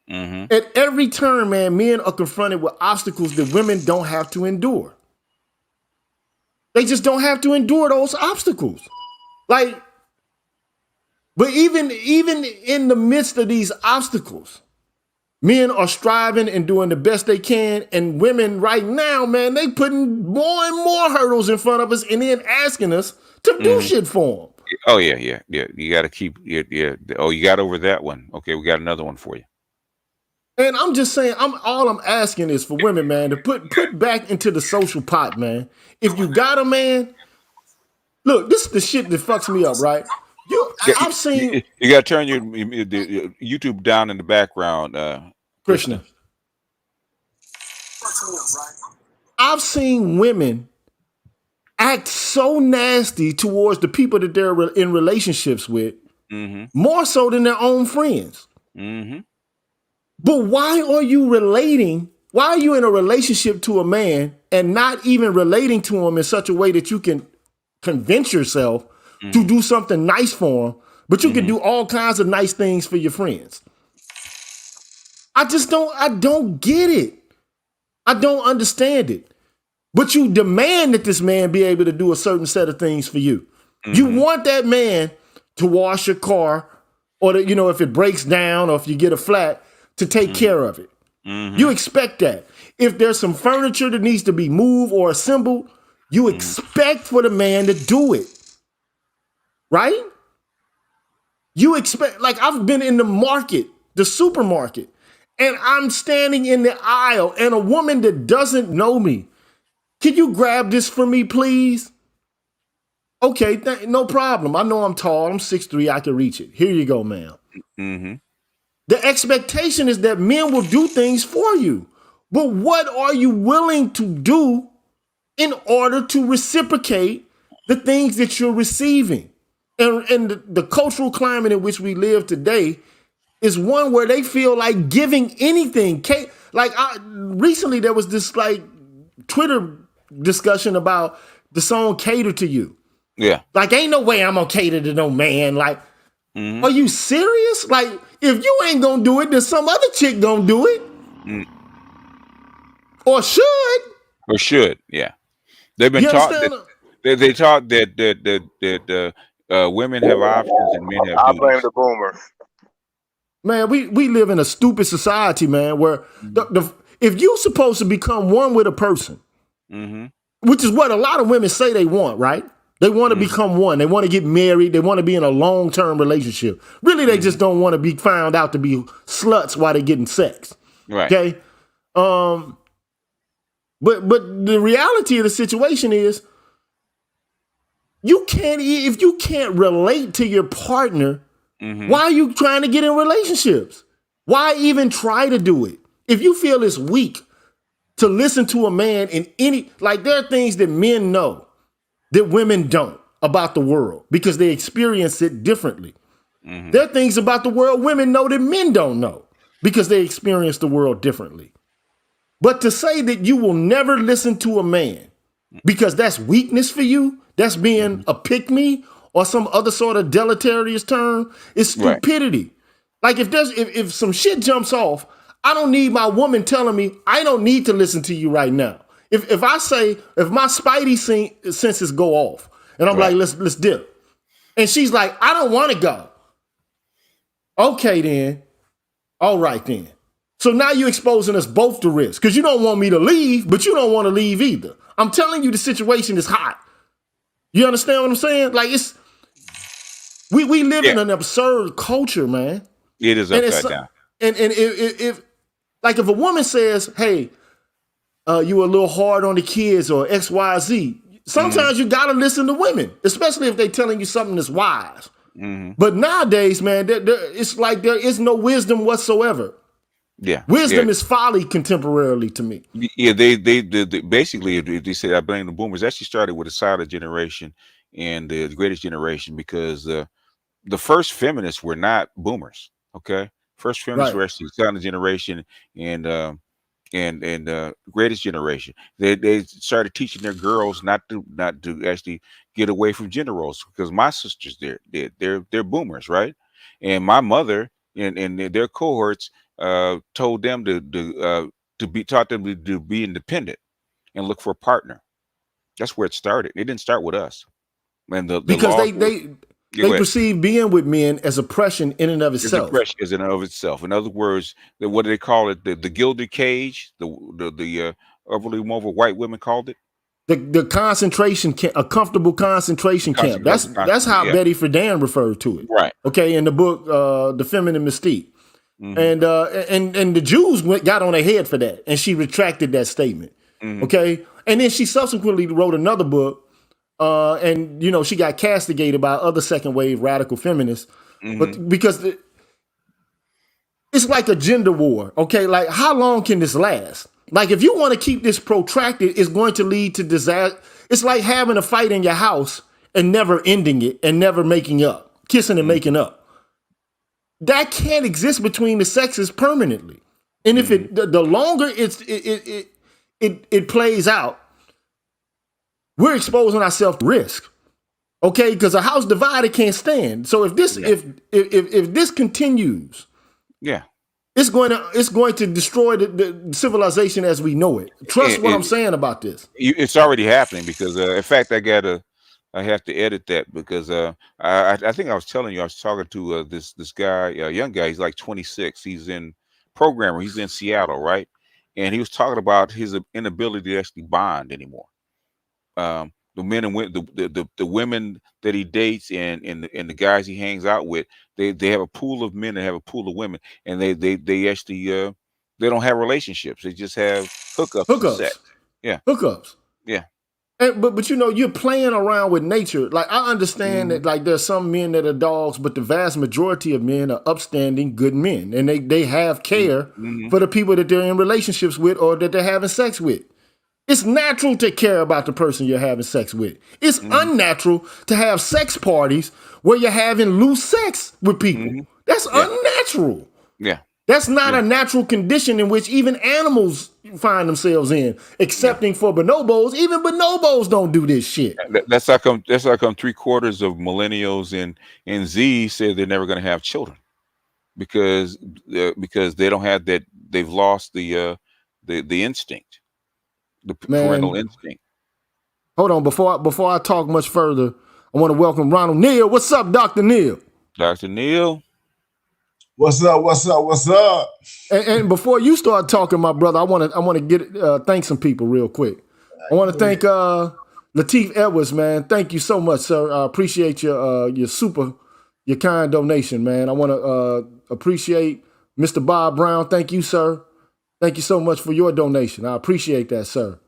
Mm-hmm. At every turn, man, men are confronted with obstacles that women don't have to endure. They just don't have to endure those obstacles. Like, but even in the midst of these obstacles, men are striving and doing the best they can, and women right now, man, they putting more and more hurdles in front of us, and then asking us to do shit for them. Oh yeah. You got to keep. Yeah. Oh, you got over that one. Okay, we got another one for you. And I'm just saying, all I'm asking is for women, man, to put back into the social pot, man. If you got a man, look, this is the shit that fucks me up, right? I've seen. You got to turn your YouTube down in the background, Krishna. I've seen women act so nasty towards the people that they're in relationships with, more so than their own friends. But why are you relating? Why are you in a relationship to a man and not even relating to him in such a way that you can convince yourself to do something nice for him, but you can do all kinds of nice things for your friends? I don't get it. I don't understand it. But you demand that this man be able to do a certain set of things for you. You want that man to wash your car, or to, if it breaks down or if you get a flat, to take care of it. You expect that. If there's some furniture that needs to be moved or assembled, you expect for the man to do it. Right? You expect, like, I've been in the market, the supermarket, and I'm standing in the aisle, and a woman that doesn't know me, can you grab this for me, please? Okay, no problem. I know I'm tall. I'm 6'3". I can reach it. Here you go, ma'am. The expectation is that men will do things for you. But what are you willing to do in order to reciprocate the things that you're receiving? And the cultural climate in which we live today is one where they feel like giving anything. Like, recently there was this like Twitter discussion about the song "Cater to You." Yeah. Like, ain't no way I'm gonna cater to no man. Like, are you serious? Like, if you ain't gonna do it, then some other chick gonna do it. Or should. Yeah. They've been taught that they taught that women have options and men have I duties. blame the boomers. Man, we live in a stupid society, man, where if you're supposed to become one with a person, which is what a lot of women say they want, right? They want to become one. They want to get married. They want to be in a long-term relationship. Really, they just don't want to be found out to be sluts while they're getting sex. Right. Okay? But the reality of the situation is, if you can't relate to your partner, why are you trying to get in relationships? Why even try to do it? If you feel it's weak to listen to a man there are things that men know that women don't about the world because they experience it differently. There are things about the world women know that men don't know because they experience the world differently. But to say that you will never listen to a man because that's weakness for you, that's being a pick-me or some other sort of deleterious term, is stupidity. Right. Like, if some shit jumps off, I don't need my woman telling me I don't need to listen to you right now. If my spidey senses go off and I'm like, let's dip, and she's like, I don't want to go. Okay, then. All right, then. So now you're exposing us both to risk because you don't want me to leave, but you don't want to leave either. I'm telling you, the situation is hot. You understand what I'm saying? Like, we live in an absurd culture, man. It is upside down. And if a woman says, hey, you a little hard on the kids or X, Y, Z, sometimes you got to listen to women, especially if they're telling you something that's wise. But nowadays, man, it's like there is no wisdom whatsoever. Yeah, wisdom is folly contemporarily to me. Yeah, they basically, they say I blame the boomers. Actually started with the silent generation and the greatest generation because the first feminists were not boomers. Okay, first feminists were actually silent generation and greatest generation. They started teaching their girls not to actually get away from gender roles because my sisters they're boomers, right? And my mother and their cohorts told them to be taught them to be independent and look for a partner. That's where it started. It didn't start with us. And the Because laws they perceive being with men as oppression in and of is itself. oppression is in and of itself. In other words, what do they call it? The gilded cage. The overly mobile white women called it. The concentration camp, a comfortable concentration camp. That's how Betty Friedan referred to it. Right. Okay, in the book, The Feminine Mystique. And the Jews got on her head for that, and she retracted that statement. Okay, and then she subsequently wrote another book, and she got castigated by other second wave radical feminists, but because it's like a gender war. Okay, like how long can this last? Like if you want to keep this protracted, it's going to lead to disaster. It's like having a fight in your house and never ending it and never making up, kissing and making up. That can't exist between the sexes permanently. And if the longer it plays out, we're exposing ourselves to risk. Okay, because a house divided can't stand. So if this if this continues, it's going to destroy the civilization as we know it. Trust what I'm saying about this. It's already happening because, in fact, I have to edit that because I think I was telling you I was talking to this guy, a young guy. He's like 26. He's in programmer. He's in Seattle, right? And he was talking about his inability to actually bond anymore. The men and women, the women that he dates and the guys he hangs out with, they have a pool of men and have a pool of women, and they actually they don't have relationships. They just have hookups. Sex. Yeah, hookups. Yeah. But you're playing around with nature. Like I understand that like there's some men that are dogs, but the vast majority of men are upstanding, good men, and they have care for the people that they're in relationships with or that they're having sex with. It's natural to care about the person you're having sex with. It's unnatural to have sex parties where you're having loose sex with people. That's unnatural. Yeah. That's not a natural condition in which even animals find themselves in, excepting for bonobos. Even bonobos don't do this shit. That's how come 3/4 of millennials and Z say they're never going to have children because they don't have that. They've lost the instinct. The parental instinct. Hold on, before I talk much further, I want to welcome Ronald Neal. What's up, Dr. Neal? Dr. Neal. What's up? What's up? What's up? And before you start talking, my brother, I want to thank some people real quick. I want to thank Lateef Edwards, man. Thank you so much, sir. I appreciate your kind donation, man. I want to appreciate Mr. Bob Brown. Thank you, sir. Thank you so much for your donation. I appreciate that, sir.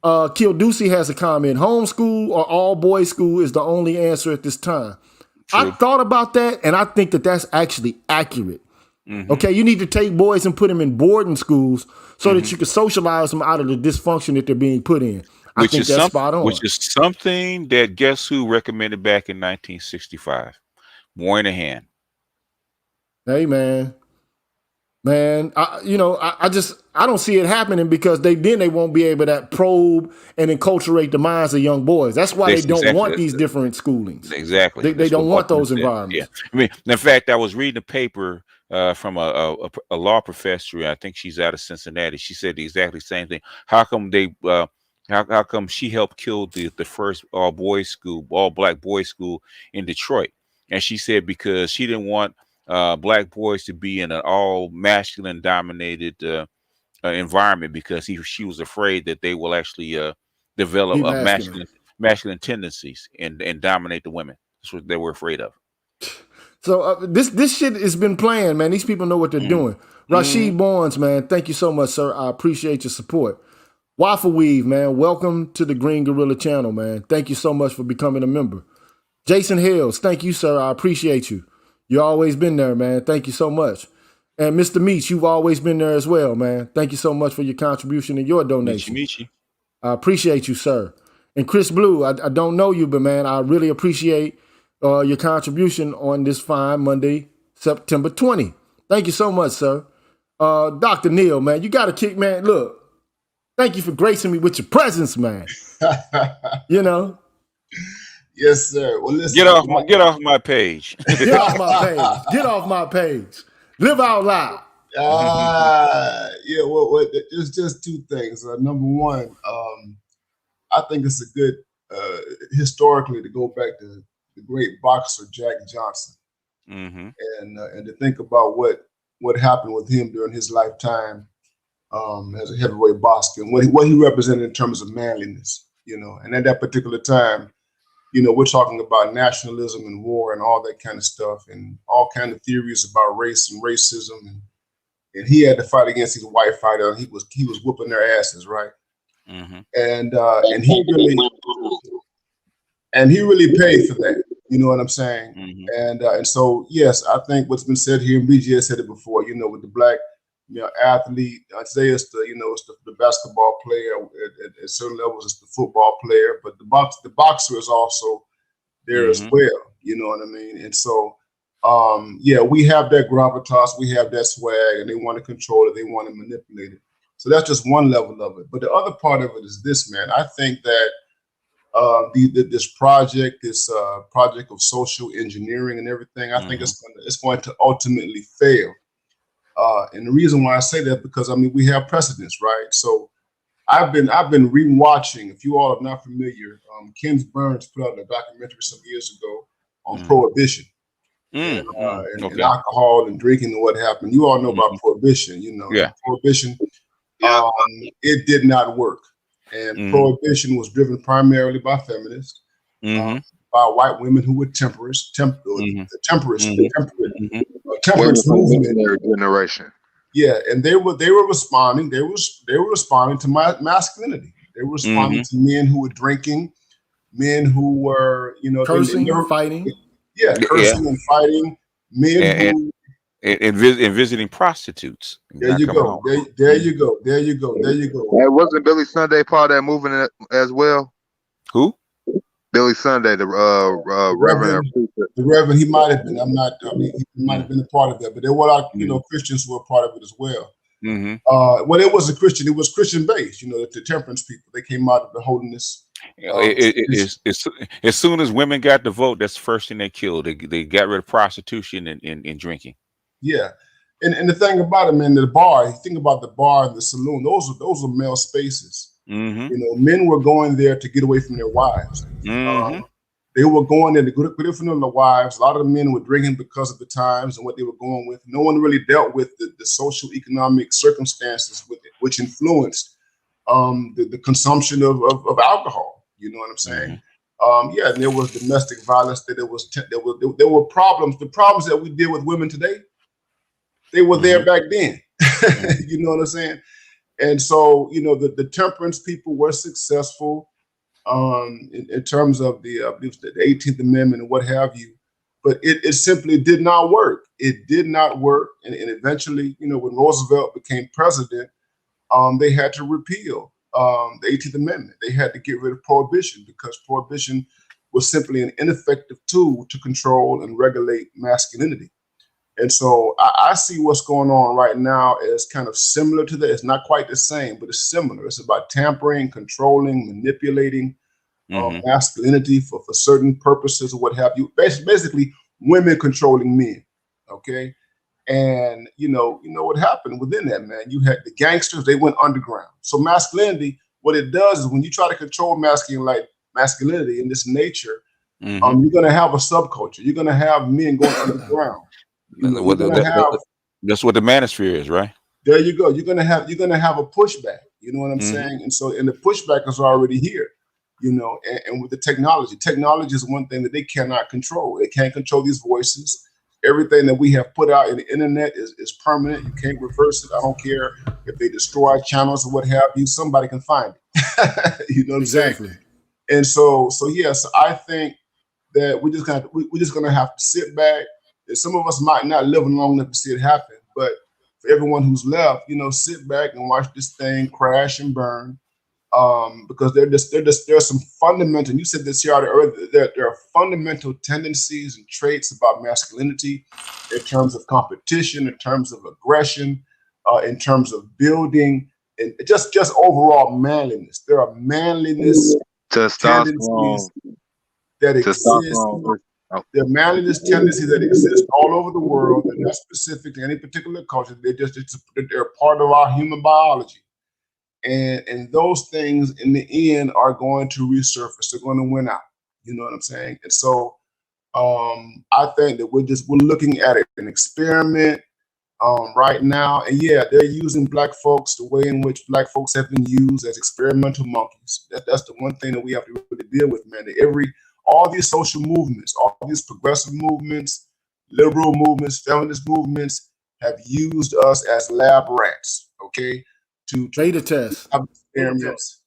Kilducey has a comment. Homeschool or all-boys school is the only answer at this time. True. I thought about that, and I think that that's actually accurate. Okay, you need to take boys and put them in boarding schools so that you can socialize them out of the dysfunction that they're being put in. I think that's spot on. Which is something that guess who recommended back in 1965? Moynihan. Hey, man. I don't see it happening because they won't be able to probe and enculturate the minds of young boys. That's why they don't want these different schoolings. Exactly. They don't want those environments. Yeah. I mean, in fact, I was reading a paper from a law professor. I think she's out of Cincinnati. She said the exactly same thing. How come how come she helped kill the first all black boys school in Detroit? And she said because she didn't want black boys to be in an all masculine dominated environment because she was afraid that they will actually develop masculine tendencies and dominate the women. That's what they were afraid of. So this shit has been planned, man. These people know what they're doing. Rashid Barnes, man, thank you so much, sir. I appreciate your support. Waffle Weave, man, welcome to the Green Gorilla channel, man. Thank you so much for becoming a member. Jason Hills, thank you, sir. I appreciate you. You've always been there, man. Thank you so much. And Mr. Meach, you've always been there as well, man. Thank you so much for your contribution and your donation. Michi. I appreciate you, sir. And Chris Blue, I don't know you, but man, I really appreciate your contribution on this fine Monday, September 20. Thank you so much, sir. Dr. Neal, man, you got to kick, man. Look, thank you for gracing me with your presence, man. Yes, sir. Well, listen. Get off my page. Get off my page. Get off my page. Live out loud. Yeah. Well, there's just two things. Number one, I think it's a good historically to go back to the great boxer Jack Johnson, and to think about what happened with him during his lifetime as a heavyweight boxer and what he represented in terms of manliness, and at that particular time, we're talking about nationalism and war and all that kind of stuff and all kind of theories about race and racism, and he had to fight against these white fighters. He was whooping their asses, right? And he really paid for that. You know what I'm saying? And so yes, I think what's been said here, and BJ said it before. With the black athlete, I'd say it's the basketball player at certain levels. It's the football player, but the boxer is also there as well. You know what I mean? And so we have that gravitas, we have that swag, and they want to control it, they want to manipulate it. So that's just one level of it. But the other part of it is this, man. I think that this project of social engineering and everything, I think it's going to ultimately fail. And the reason why I say that, because we have precedents, right? So I've been rewatching. If you all are not familiar, Ken Burns put out a documentary some years ago on prohibition and alcohol and drinking and what happened. You all know about prohibition. Prohibition. It did not work, and prohibition was driven primarily by feminists, by white women who were temperate movement generation. Yeah, and they were responding. They were responding to my masculinity. They were responding to men who were drinking, men who were cursing and fighting. Yeah, cursing and fighting. Men and visiting prostitutes. There you go. There you go. Hey, wasn't Billy Sunday part of that movement as well? Who? Billy Sunday, the Reverend. The Reverend, he might have been. He might have been a part of that, but there were Christians who were part of it as well. Well, it was It was Christian based. The temperance people, they came out of the holiness. As soon as women got the vote, that's the first thing they killed. They got rid of prostitution and drinking. Yeah, and the thing about it, man, the bar. You think about the bar and the saloon; those are male spaces. Men were going there to get away from their wives. They were going there to get away from their wives. A lot of the men were drinking because of the times and what they were going with. No one really dealt with the social economic circumstances with it, which influenced the consumption of alcohol. You know what I'm saying? And there was domestic violence. There were problems. The problems that we deal with women today, they were there back then. You know what I'm saying? And so, the temperance people were successful in terms of the 18th Amendment and what have you, but it simply did not work. It did not work, and eventually, when Roosevelt became president, they had to repeal the 18th Amendment. They had to get rid of prohibition because prohibition was simply an ineffective tool to control and regulate masculinity. And so I see what's going on right now as kind of similar to that. It's not quite the same, but it's similar. It's about tampering, controlling, manipulating masculinity for certain purposes or what have you. Basically, women controlling men. Okay. And you know what happened within that, man. You had the gangsters, they went underground. So masculinity, what it does is when you try to control masculinity in this nature, you're gonna have a subculture. You're gonna have men going underground. That's what the manosphere is, right? There you go. You're gonna have a pushback. You know what I'm saying? And the pushback is already here. And with the technology is one thing that they cannot control. They can't control these voices. Everything that we have put out in the internet is permanent. You can't reverse it. I don't care if they destroy our channels or what have you. Somebody can find it. You know what I'm saying? And so yes, I think that we're just gonna have to sit back. Some of us might not live long enough to see it happen, but for everyone who's left, sit back and watch this thing crash and burn. Because there are some fundamental, and you said this here earlier, there are fundamental tendencies and traits about masculinity in terms of competition, in terms of aggression, in terms of building, and just overall manliness. There are manliness tendencies. that To stop exists, oh, the manliness tendency that exists all over the world, and not specific to any particular culture. They're part of our human biology. And those things in the end are going to resurface. They're going to win out. You know what I'm saying? And so I think that we're looking at an experiment right now. And yeah, they're using black folks the way in which black folks have been used as experimental monkeys. That's the one thing that we have to really deal with, man. That all these social movements, all these progressive movements, liberal movements, feminist movements have used us as lab rats, okay, to beta test experiments,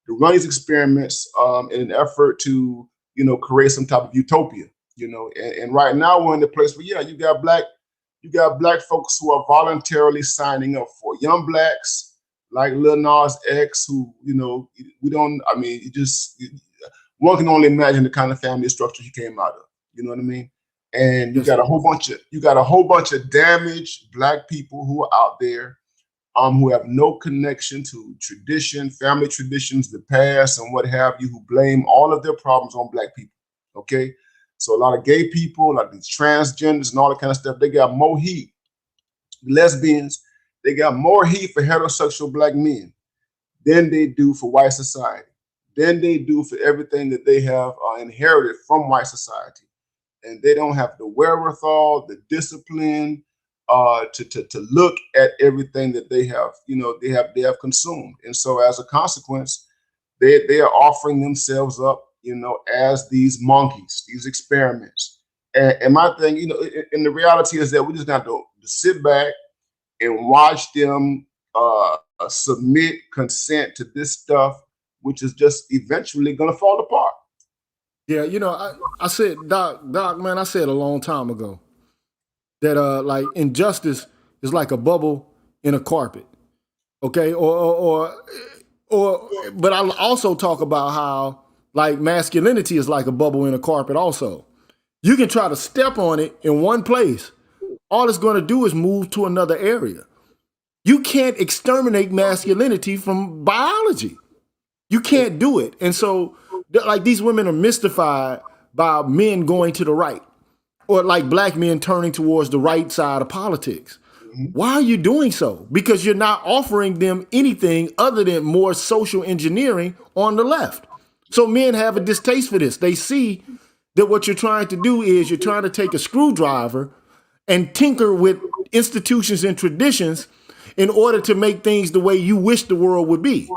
to run these experiments in an effort to, create some type of utopia, and right now we're in the place where, yeah, you got black folks who are voluntarily signing up for young blacks like Lil Nas X, who, one can only imagine the kind of family structure he came out of. You know what I mean? And you got a whole bunch of damaged black people who are out there, who have no connection to tradition, family traditions, the past, and what have you, who blame all of their problems on black people. Okay, so a lot of gay people, like these transgenders and all that kind of stuff, they got more heat. Lesbians, they got more heat for heterosexual black men than they do for white society, than they do for everything that they have inherited from white society. And they don't have the wherewithal, the discipline to look at everything that they have, they have consumed. And so as a consequence, they are offering themselves up, as these monkeys, these experiments. And my thing, and the reality is that we just got to sit back and watch them submit consent to this stuff, which is just eventually going to fall apart. Yeah, I said, Doc, man, I said a long time ago that like injustice is like a bubble in a carpet, okay? Or but I'll also talk about how like masculinity is like a bubble in a carpet also. You can try to step on it in one place. All it's going to do is move to another area. You can't exterminate masculinity from biology. You can't do it. And so like these women are mystified by men going to the right, or like black men turning towards the right side of politics. Why are you doing so? Because you're not offering them anything other than more social engineering on the left. So men have a distaste for this. They see that what you're trying to do is you're trying to take a screwdriver and tinker with institutions and traditions in order to make things the way you wish the world would be.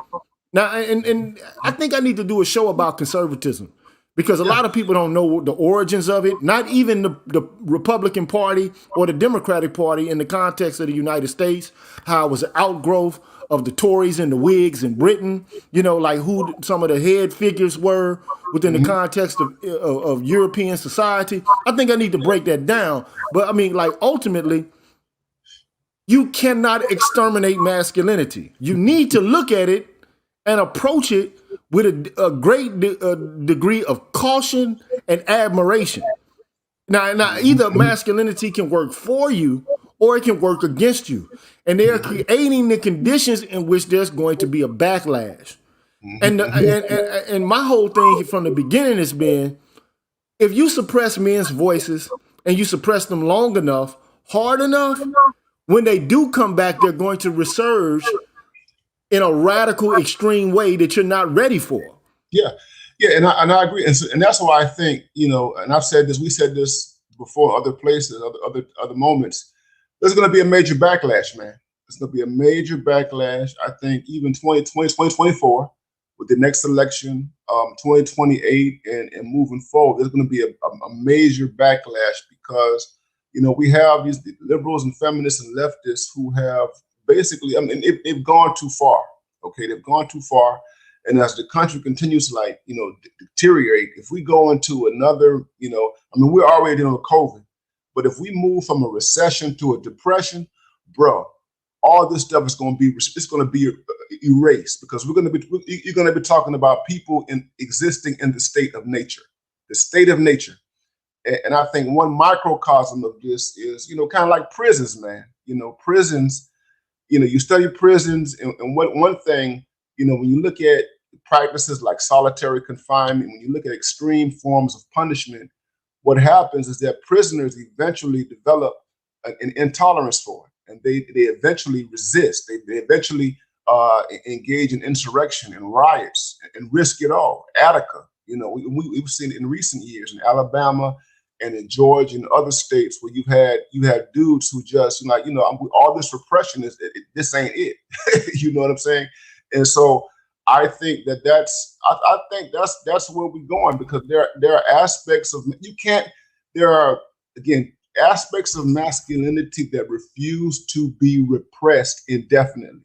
Now, and I think I need to do a show about conservatism, because a lot of people don't know the origins of it, not even the Republican Party or the Democratic Party in the context of the United States, how it was an outgrowth of the Tories and the Whigs in Britain, like who some of the head figures were within the context of European society. I think I need to break that down. But I mean, like ultimately, you cannot exterminate masculinity. You need to look at it and approach it with a great degree of caution and admiration. Now, either masculinity can work for you or it can work against you. And they are creating the conditions in which there's going to be a backlash. And my whole thing from the beginning has been, if you suppress men's voices and you suppress them long enough, hard enough, when they do come back, they're going to resurge in a radical, extreme way that you're not ready for. Yeah, and I agree, and that's why I think, and I've said this, we said this before, other places, other moments. There's going to be a major backlash, man. There's going to be a major backlash. I think even 2024 with the next election, 2028, and moving forward, there's going to be a major backlash because we have these liberals and feminists and leftists who have basically, they've gone too far. Okay, they've gone too far. And as the country continues to deteriorate, if we go into another, we're already dealing with COVID, but if we move from a recession to a depression, bro, all this stuff is going to be erased, because you're going to be talking about people existing in the state of nature, And I think one microcosm of this is, kind of like prisons, man. Prisons, you study prisons, and one thing, when you look at practices like solitary confinement, when you look at extreme forms of punishment, what happens is that prisoners eventually develop an intolerance for it, and they eventually resist. They eventually engage in insurrection and riots and risk it all. Attica, you know, we've seen it in recent years in Alabama and in Georgia and other states where you had dudes who just all this repression this ain't it. You know what I'm saying? And so I think that's where we're going, because there are aspects of aspects of masculinity that refuse to be repressed indefinitely.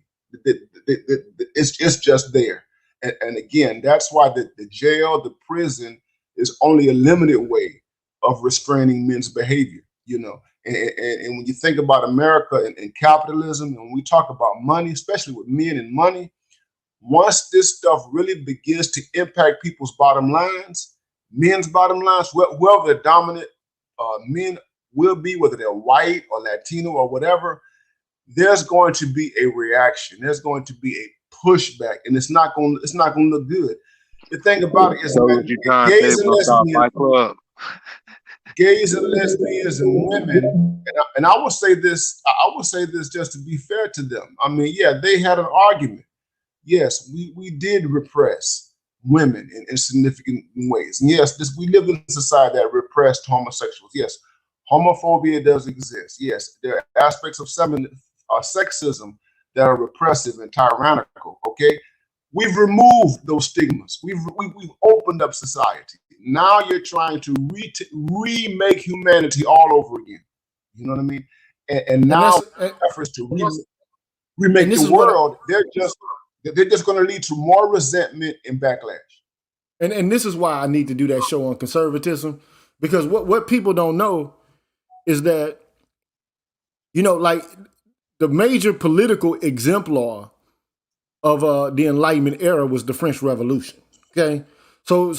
It's just there. And again, that's why the jail, the prison is only a limited way of restraining men's behavior, you know. And when you think about America and capitalism, and when we talk about money, especially with men and money, once this stuff really begins to impact people's bottom lines, men's bottom lines, whoever the dominant men will be, whether they're white or Latino or whatever, there's going to be a reaction. There's going to be a pushback, and it's not going to look good. The thing about it is gays and lesbians and women, and I will say this just to be fair to them. I mean, yeah, they had an argument. Yes, we did repress women in significant ways. And yes, we live in a society that repressed homosexuals. Yes, homophobia does exist. Yes, there are aspects of sexism that are repressive and tyrannical. Okay, we've removed those stigmas. We've opened up society. Now you're trying to remake humanity all over again. You know what I mean? And now efforts to remake the world, they're just going to lead to more resentment and backlash. And this is why I need to do that show on conservatism, because what people don't know is that, you know, like the major political exemplar of the Enlightenment era was the French Revolution. Okay, so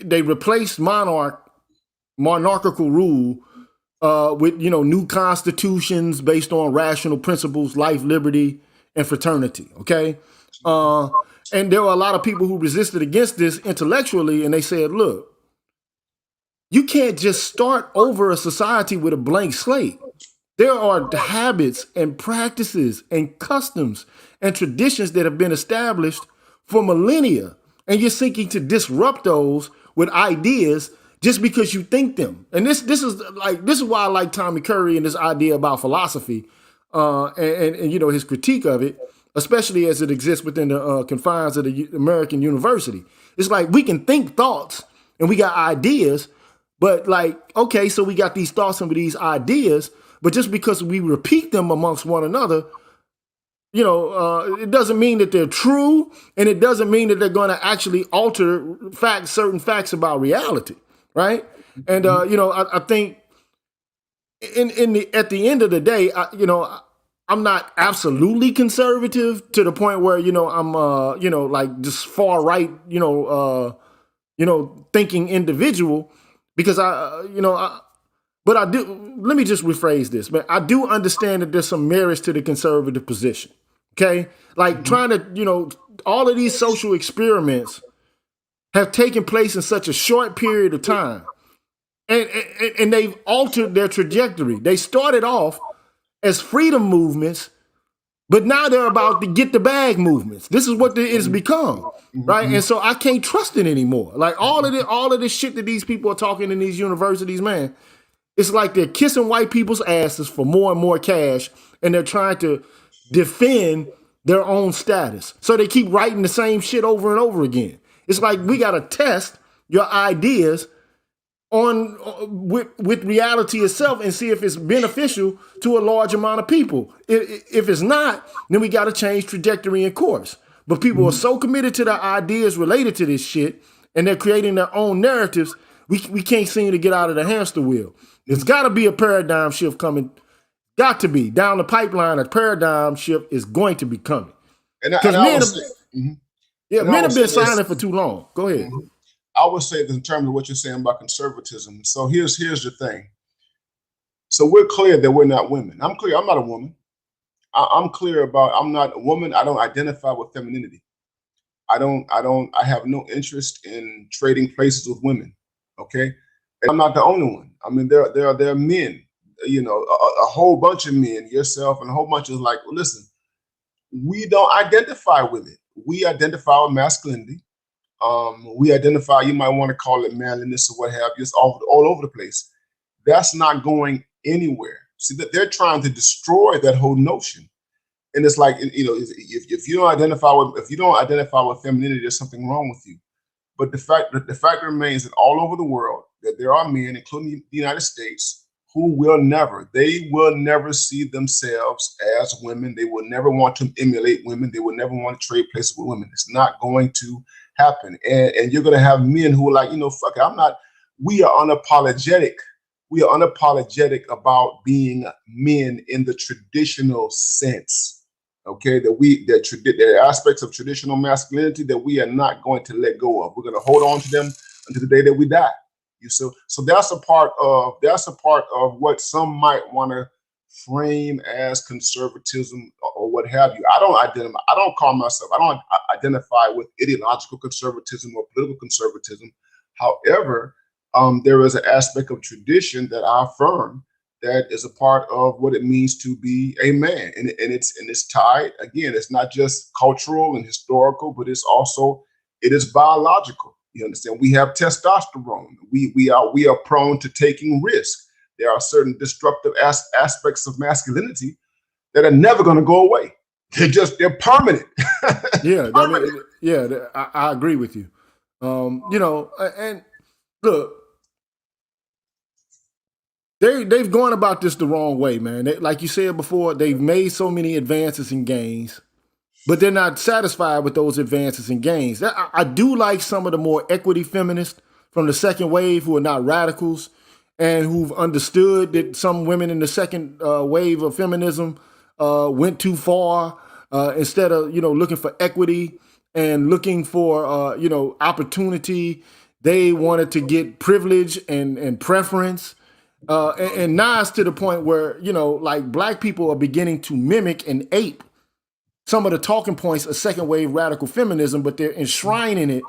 they replaced monarchical rule with, you know, new constitutions based on rational principles, life, liberty, and fraternity. Okay. And there were a lot of people who resisted against this intellectually, and they said, look, you can't just start over a society with a blank slate. There are habits and practices and customs and traditions that have been established for millennia, and you're seeking to disrupt those with ideas just because you think them. And this is why I like Tommy Curry and this idea about philosophy, and you know, his critique of it, especially as it exists within the confines of the American university. It's like we can think thoughts and we got ideas, but like, okay, so we got these thoughts and these ideas, but just because we repeat them amongst one another, you know, it doesn't mean that they're true, and it doesn't mean that they're going to actually alter certain facts about reality, right? And you know, I think at the end of the day, I'm not absolutely conservative to the point where, you know, I'm you know, like just far right, you know, thinking individual, because but I do, let me just rephrase this, man. I do understand that there's some merits to the conservative position. Okay? Like trying to, you know, all of these social experiments have taken place in such a short period of time. And they've altered their trajectory. They started off as freedom movements, but now they're about to get the bag movements. This is what it has become, right? And so I can't trust it anymore. Like all of this shit that these people are talking in these universities, man, it's like they're kissing white people's asses for more and more cash, and they're trying to defend their own status. So they keep writing the same shit over and over again. It's like we got to test your ideas with reality itself and see if it's beneficial to a large amount of people. If it's not, then we got to change trajectory and course. But people are so committed to their ideas related to this shit, and they're creating their own narratives, we can't seem to get out of the hamster wheel. There's got to be a paradigm shift coming. Got to be. Down the pipeline, a paradigm shift is going to be coming. Because men have been silent for too long. Go ahead. I would say that in terms of what you're saying about conservatism. So here's the thing. So we're clear that we're not women. I'm clear. I'm not a woman. I'm clear about I'm not a woman. I don't identify with femininity. I have no interest in trading places with women. Okay, and I'm not the only one. I mean, there are men, you know, a whole bunch of men, yourself, and a whole bunch of like, well, listen, we don't identify with it. We identify with masculinity. We identify, you might want to call it manliness or what have you. It's all over the place. That's not going anywhere. See, that they're trying to destroy that whole notion. And it's like, you know, if you don't identify with femininity, there's something wrong with you. But the fact remains that all over the world that there are men, including the United States, who will never see themselves as women. They will never want to emulate women. They will never want to trade places with women. It's not going to happen. And you're going to have men who are like, you know, fuck it, we are unapologetic. We are unapologetic about being men in the traditional sense. Okay, there are aspects of traditional masculinity that we are not going to let go of. We're going to hold on to them until the day that we die. So that's a part of what some might want to frame as conservatism or what have you. I don't call myself. I don't identify with ideological conservatism or political conservatism. However, there is an aspect of tradition that I affirm that is a part of what it means to be a man, and it's tied. Again, it's not just cultural and historical, but it is biological. You understand? We have testosterone. We are prone to taking risks. There are certain destructive aspects of masculinity that are never going to go away. They're permanent. Yeah, permanent. I agree with you. You know, and look, they've gone about this the wrong way, man. Like you said before, they've made so many advances and gains, but they're not satisfied with those advances and gains. I do like some of the more equity feminists from the second wave who are not radicals and who've understood that some women in the second wave of feminism went too far. Instead of, you know, looking for equity and looking for, you know, opportunity, they wanted to get privilege and preference. And now it's to the point where, you know, like black people are beginning to mimic and ape some of the talking points of second wave radical feminism, but they're enshrining it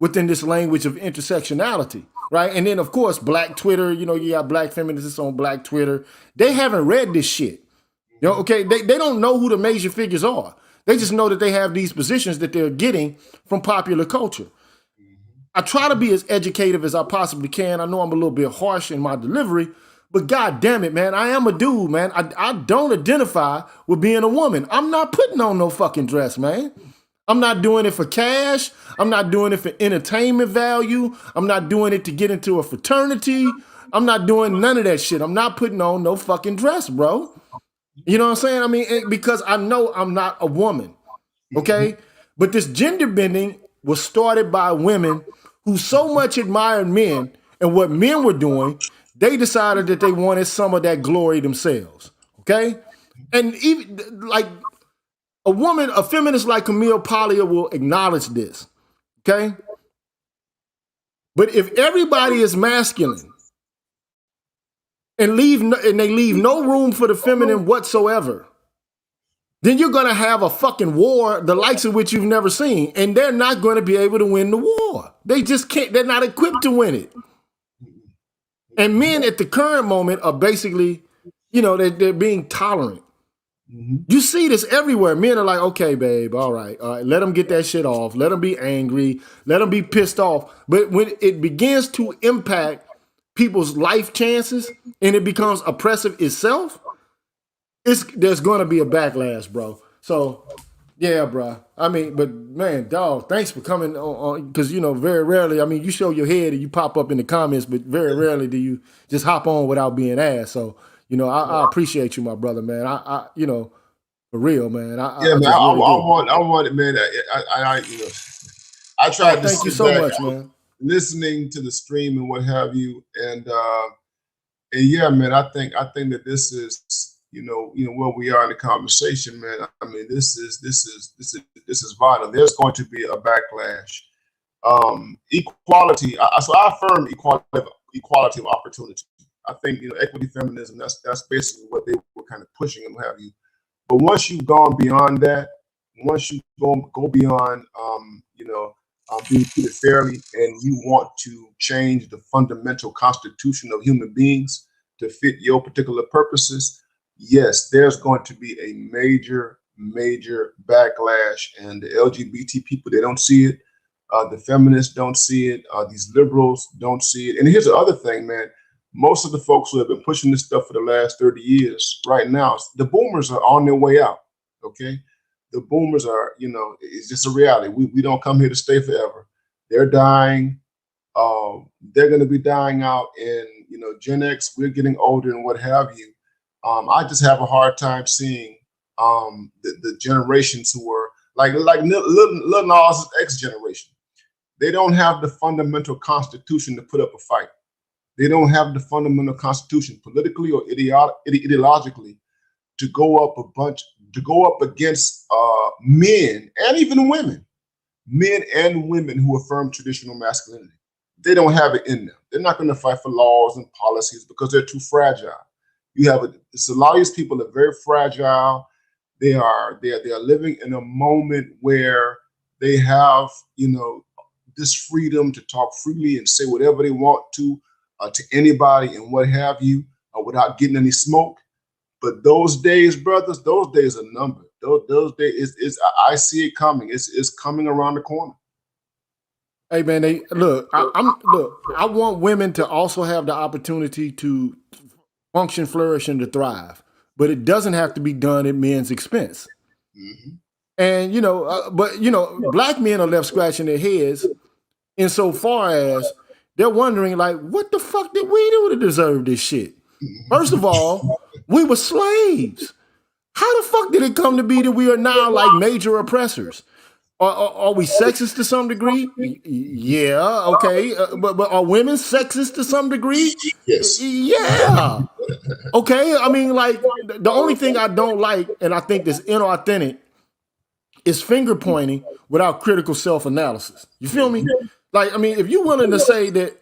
within this language of intersectionality, right? And then, of course, black Twitter, you know, you got black feminists on black Twitter. They haven't read this shit. You know, okay, they don't know who the major figures are. They just know that they have these positions that they're getting from popular culture. I try to be as educative as I possibly can. I know I'm a little bit harsh in my delivery, but God damn it, man, I am a dude, man. I don't identify with being a woman. I'm not putting on no fucking dress, man. I'm not doing it for cash. I'm not doing it for entertainment value. I'm not doing it to get into a fraternity. I'm not doing none of that shit. I'm not putting on no fucking dress, bro. You know what I'm saying? I mean, because I know I'm not a woman, okay? But this gender bending was started by women who so much admired men and what men were doing, they decided that they wanted some of that glory themselves, okay? And even like a woman, a feminist like Camille Paglia will acknowledge this, okay? But if everybody is masculine and they leave no room for the feminine whatsoever, then you're going to have a fucking war, the likes of which you've never seen, and they're not going to be able to win the war. They just can't, they're not equipped to win it. And men at the current moment are basically, you know, they're being tolerant. You see this everywhere. Men are like, okay, babe, all right, let them get that shit off. Let them be angry. Let them be pissed off. But when it begins to impact people's life chances and it becomes oppressive itself, there's going to be a backlash, bro. So, yeah, bro. I mean, but man, dog, thanks for coming on, because, you know, very rarely, I mean, you show your head and you pop up in the comments, but very rarely do you just hop on without being asked. So, you know, I appreciate you, my brother, man. I you know, for real, man. Man, I want it, man. You know, I tried to thank you so much, man. Listening to the stream and what have you, and yeah, man, I think that this is, you know where we are in the conversation, man. I mean, this is vital. There's going to be a backlash. Equality. So I affirm equality of opportunity. I think, you know, equity feminism. That's basically what they were kind of pushing and what have you. But once you've gone beyond that, once you go beyond, being treated fairly, and you want to change the fundamental constitution of human beings to fit your particular purposes, yes, there's going to be a major backlash, and the LGBT people, they don't see it. The feminists don't see it. These liberals don't see it. And here's the other thing, man. Most of the folks who have been pushing this stuff for the last 30 years, right now, the boomers are on their way out. Okay, the boomers are, it's just a reality. We don't come here to stay forever. They're dying. They're going to be dying out, and Gen X. We're getting older and what have you. I just have a hard time seeing the generations who are like Lil Nas' X generation. They don't have the fundamental constitution to put up a fight. They don't have the fundamental constitution politically or ideologically to go up against men and even women who affirm traditional masculinity. They don't have it in them. They're not going to fight for laws and policies because they're too fragile. You have a lot of these people are very fragile. They are living in a moment where they have this freedom to talk freely and say whatever they want to anybody and what have you, without getting any smoke. But those days, brothers, those days are numbered. Those days I see it coming. It's coming around the corner. Hey man, I want women to also have the opportunity to function, flourish, and to thrive, but it doesn't have to be done at men's expense. Mm-hmm. And black men are left scratching their heads insofar as they're wondering, like, what the fuck did we do to deserve this shit? First of all, we were slaves. How the fuck did it come to be that we are now like major oppressors? Are we sexist to some degree? Yeah, okay. But are women sexist to some degree? Yes. Yeah. Okay. I mean, like, the only thing I don't like, and I think that's inauthentic, is finger pointing without critical self-analysis. You feel me? Like, I mean, if you're willing to say that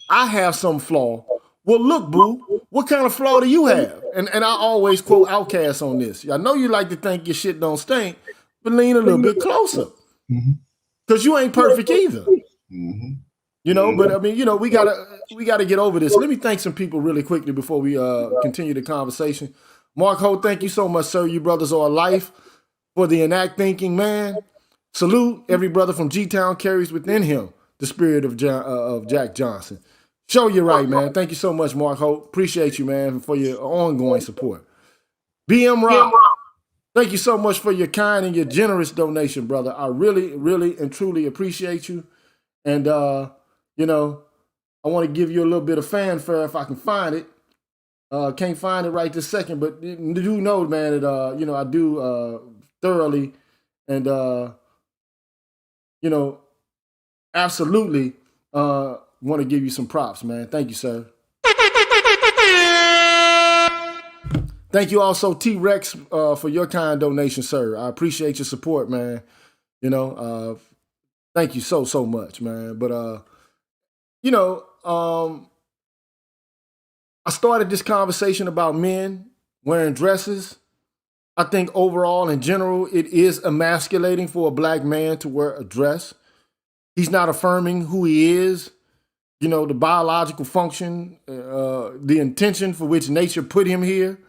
I have some flaw, well, look, boo, what kind of flaw do you have? And I always quote Outkast on this. I know you like to think your shit don't stink, but lean a little bit closer. Because you ain't perfect either. But I mean, we gotta get over this. Let me thank some people really quickly before we continue the conversation. Mark Ho, thank you so much, sir. You brothers are life for the enact thinking man. Salute. Every brother from G-Town carries within him the spirit of Jack Johnson. Show you right, man. Thank you so much, Mark Hope. Appreciate you, man, for your ongoing support. BM Rock, thank you so much for your kind and your generous donation, brother. I really, really, and truly appreciate you. And, I want to give you a little bit of fanfare if I can find it. Can't find it right this second, but you do know, man, that, I do thoroughly and, absolutely want to give you some props, man. Thank you, sir. Thank you also, T-Rex, for your kind donation, sir. I appreciate your support, man. Thank you so much, man. But, I started this conversation about men wearing dresses. I think overall, in general, it is emasculating for a black man to wear a dress. He's not affirming who he is, the biological function, the intention for which nature put him here.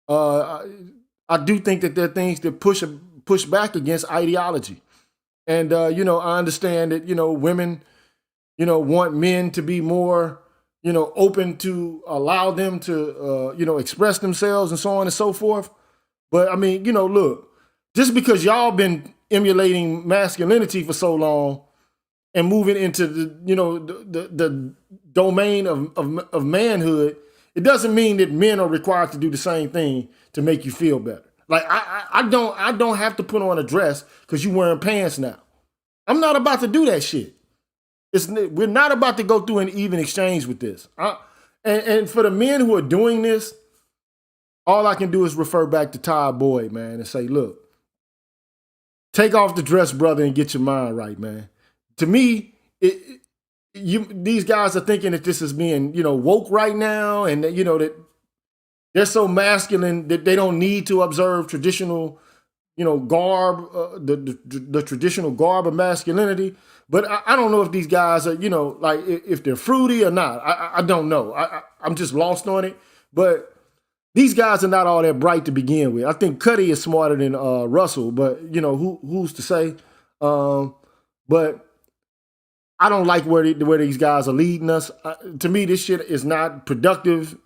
I do think that there are things that push back against ideology. And, I understand that, women, want men to be more, open to allow them to, express themselves and so on and so forth. But I mean, look, just because y'all been emulating masculinity for so long and moving into the domain of manhood, it doesn't mean that men are required to do the same thing to make you feel better. Like I don't have to put on a dress because you're wearing pants now. I'm not about to do that shit. We're not about to go through an even exchange with this. And for the men who are doing this, all I can do is refer back to Todd Boyd, man, and say, look, take off the dress, brother, and get your mind right, man. To me, these guys are thinking that this is being, woke right now, and that, that they're so masculine that they don't need to observe traditional garb, the traditional garb of masculinity. But I don't know if these guys are, like if they're fruity or not. I don't know. I'm just lost on it. But these guys are not all that bright to begin with. I think Cuddy is smarter than Russell, but who's to say? But I don't like where these guys are leading us. To me, this shit is not productive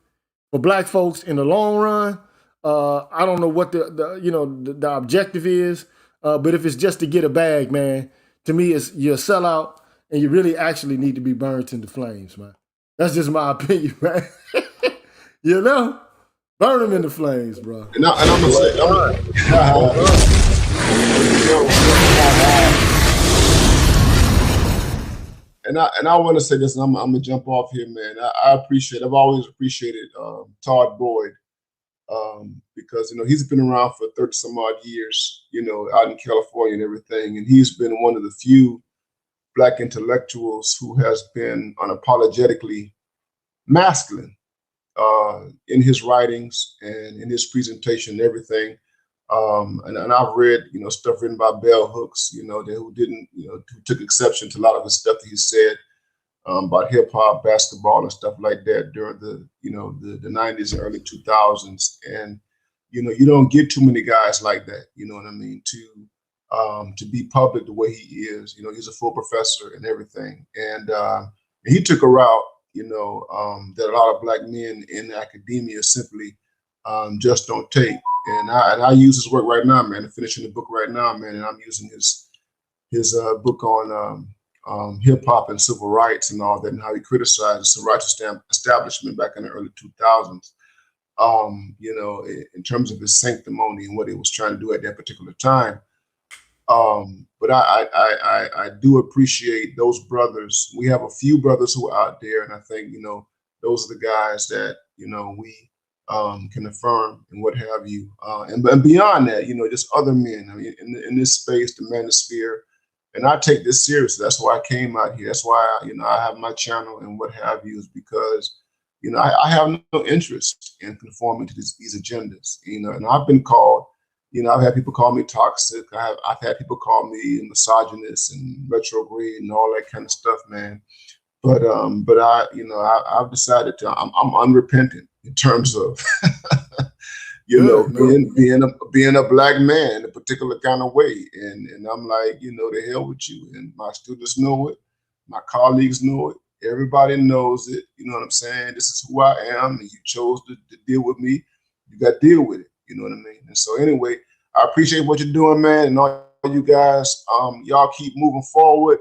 for black folks in the long run. I don't know what the objective is, but if it's just to get a bag, man, to me, you're a sellout, and you really actually need to be burned in the flames, man. That's just my opinion, man. Burn them in the flames, bro. And I'm gonna say, and I want to say this, and I'm gonna jump off here, man. I've always appreciated Todd Boyd, because he's been around for 30 some odd years, out in California and everything, and he's been one of the few black intellectuals who has been unapologetically masculine in his writings and in his presentation and everything. And I've read, stuff written by bell hooks, who took exception to a lot of the stuff that he said about hip hop, basketball, and stuff like that during the 90s and early 2000s. And, you don't get too many guys like that, you know what I mean, to be public the way he is. He's a full professor and everything. And he took a route, that a lot of black men in academia simply just don't take. And I use his work right now, man. I'm finishing the book right now, man, and I'm using his book on hip hop and civil rights and all that, and how he criticized the civil rights establishment back in the early 2000s. In terms of his sanctimony and what he was trying to do at that particular time. But I do appreciate those brothers. We have a few brothers who are out there, and I think those are the guys that we can affirm and what have you. And beyond that, just other men. I mean, in this space, the manosphere, and I take this seriously. That's why I came out here. That's why I have my channel and what have you, is because I have no interest in conforming to these agendas. And I've been called. I've had people call me toxic. I've had people call me misogynist and retrograde and all that kind of stuff, man. But I've decided I'm unrepentant in terms of being a black man in a particular kind of way. And I'm like, the hell with you. And my students know it, my colleagues know it, everybody knows it. You know what I'm saying? This is who I am, and you chose to deal with me. You got to deal with it. You know what I mean? And so anyway, I appreciate what you're doing, man, and all you guys. Y'all keep moving forward.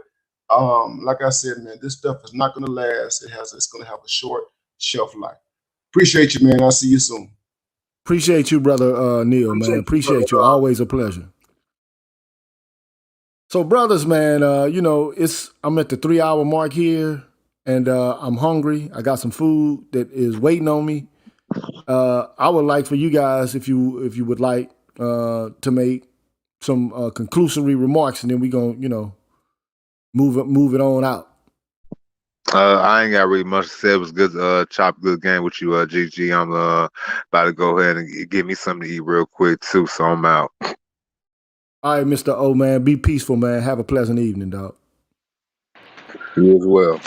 Like I said, man, this stuff is not going to last. It's going to have a short shelf life. Appreciate you, man. I'll see you soon. Appreciate you, brother Neil, man. Appreciate you. Always a pleasure. So, brothers, man, I'm at the 3-hour mark here, and I'm hungry. I got some food that is waiting on me. I would like for you guys, if you would like, to make some conclusory remarks, and then we gonna, move it on out. I ain't got really much to say. It was good, chop good game with you, GG. I'm about to go ahead and get me something to eat real quick too, so I'm out. All right, Mr. O, man, be peaceful, man. Have a pleasant evening, dog. You as well.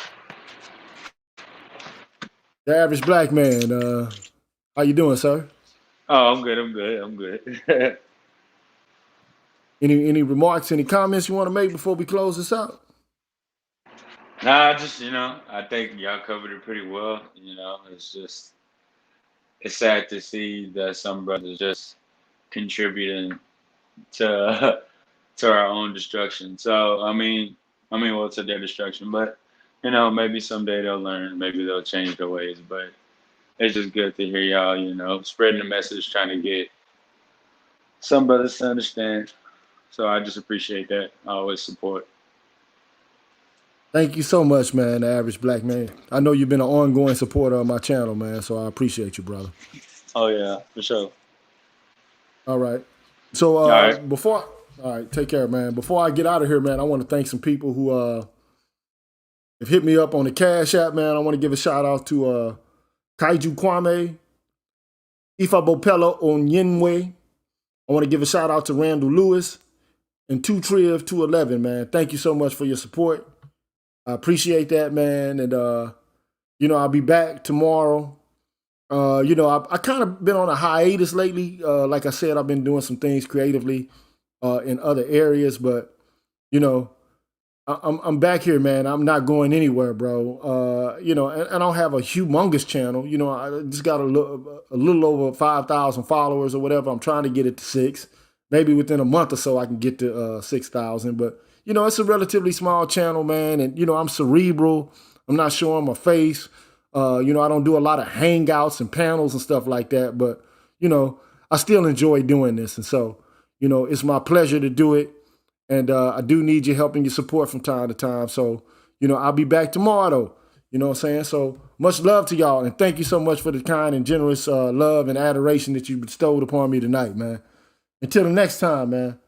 The average black man, how you doing, sir? Oh, I'm good. Any remarks, any comments you want to make before we close this out? Nah, just I think y'all covered it pretty well. It's sad to see that some brothers just contributing to our own destruction. So well, to their destruction. But maybe someday they'll learn. Maybe they'll change their ways. But it's just good to hear y'all, spreading the message, trying to get some brothers to understand. So I just appreciate that. I always support. Thank you so much, man, the average black man. I know you've been an ongoing supporter of my channel, man, so I appreciate you, brother. Oh, yeah, for sure. All right. So all right, take care, man. Before I get out of here, man, I want to thank some people who have hit me up on the Cash App, man. I want to give a shout out to Kaiju Kwame, Ifa Bopella Onyenwe, I want to give a shout out to Randall Lewis and 2Triv211, man. Thank you so much for your support. I appreciate that, man. And, I'll be back tomorrow. I kind of been on a hiatus lately. Like I said, I've been doing some things creatively in other areas, but, I'm back here, man. I'm not going anywhere, bro. And I don't have a humongous channel. I just got a little over 5,000 followers or whatever. I'm trying to get it to 6. Maybe within a month or so I can get to 6,000. But, it's a relatively small channel, man. And, I'm cerebral. I'm not showing my face. I don't do a lot of hangouts and panels and stuff like that. But, I still enjoy doing this. And so, it's my pleasure to do it. And I do need your help and your support from time to time. So, I'll be back tomorrow, though. You know what I'm saying? So much love to y'all. And thank you so much for the kind and generous love and adoration that you bestowed upon me tonight, man. Until the next time, man.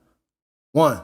1.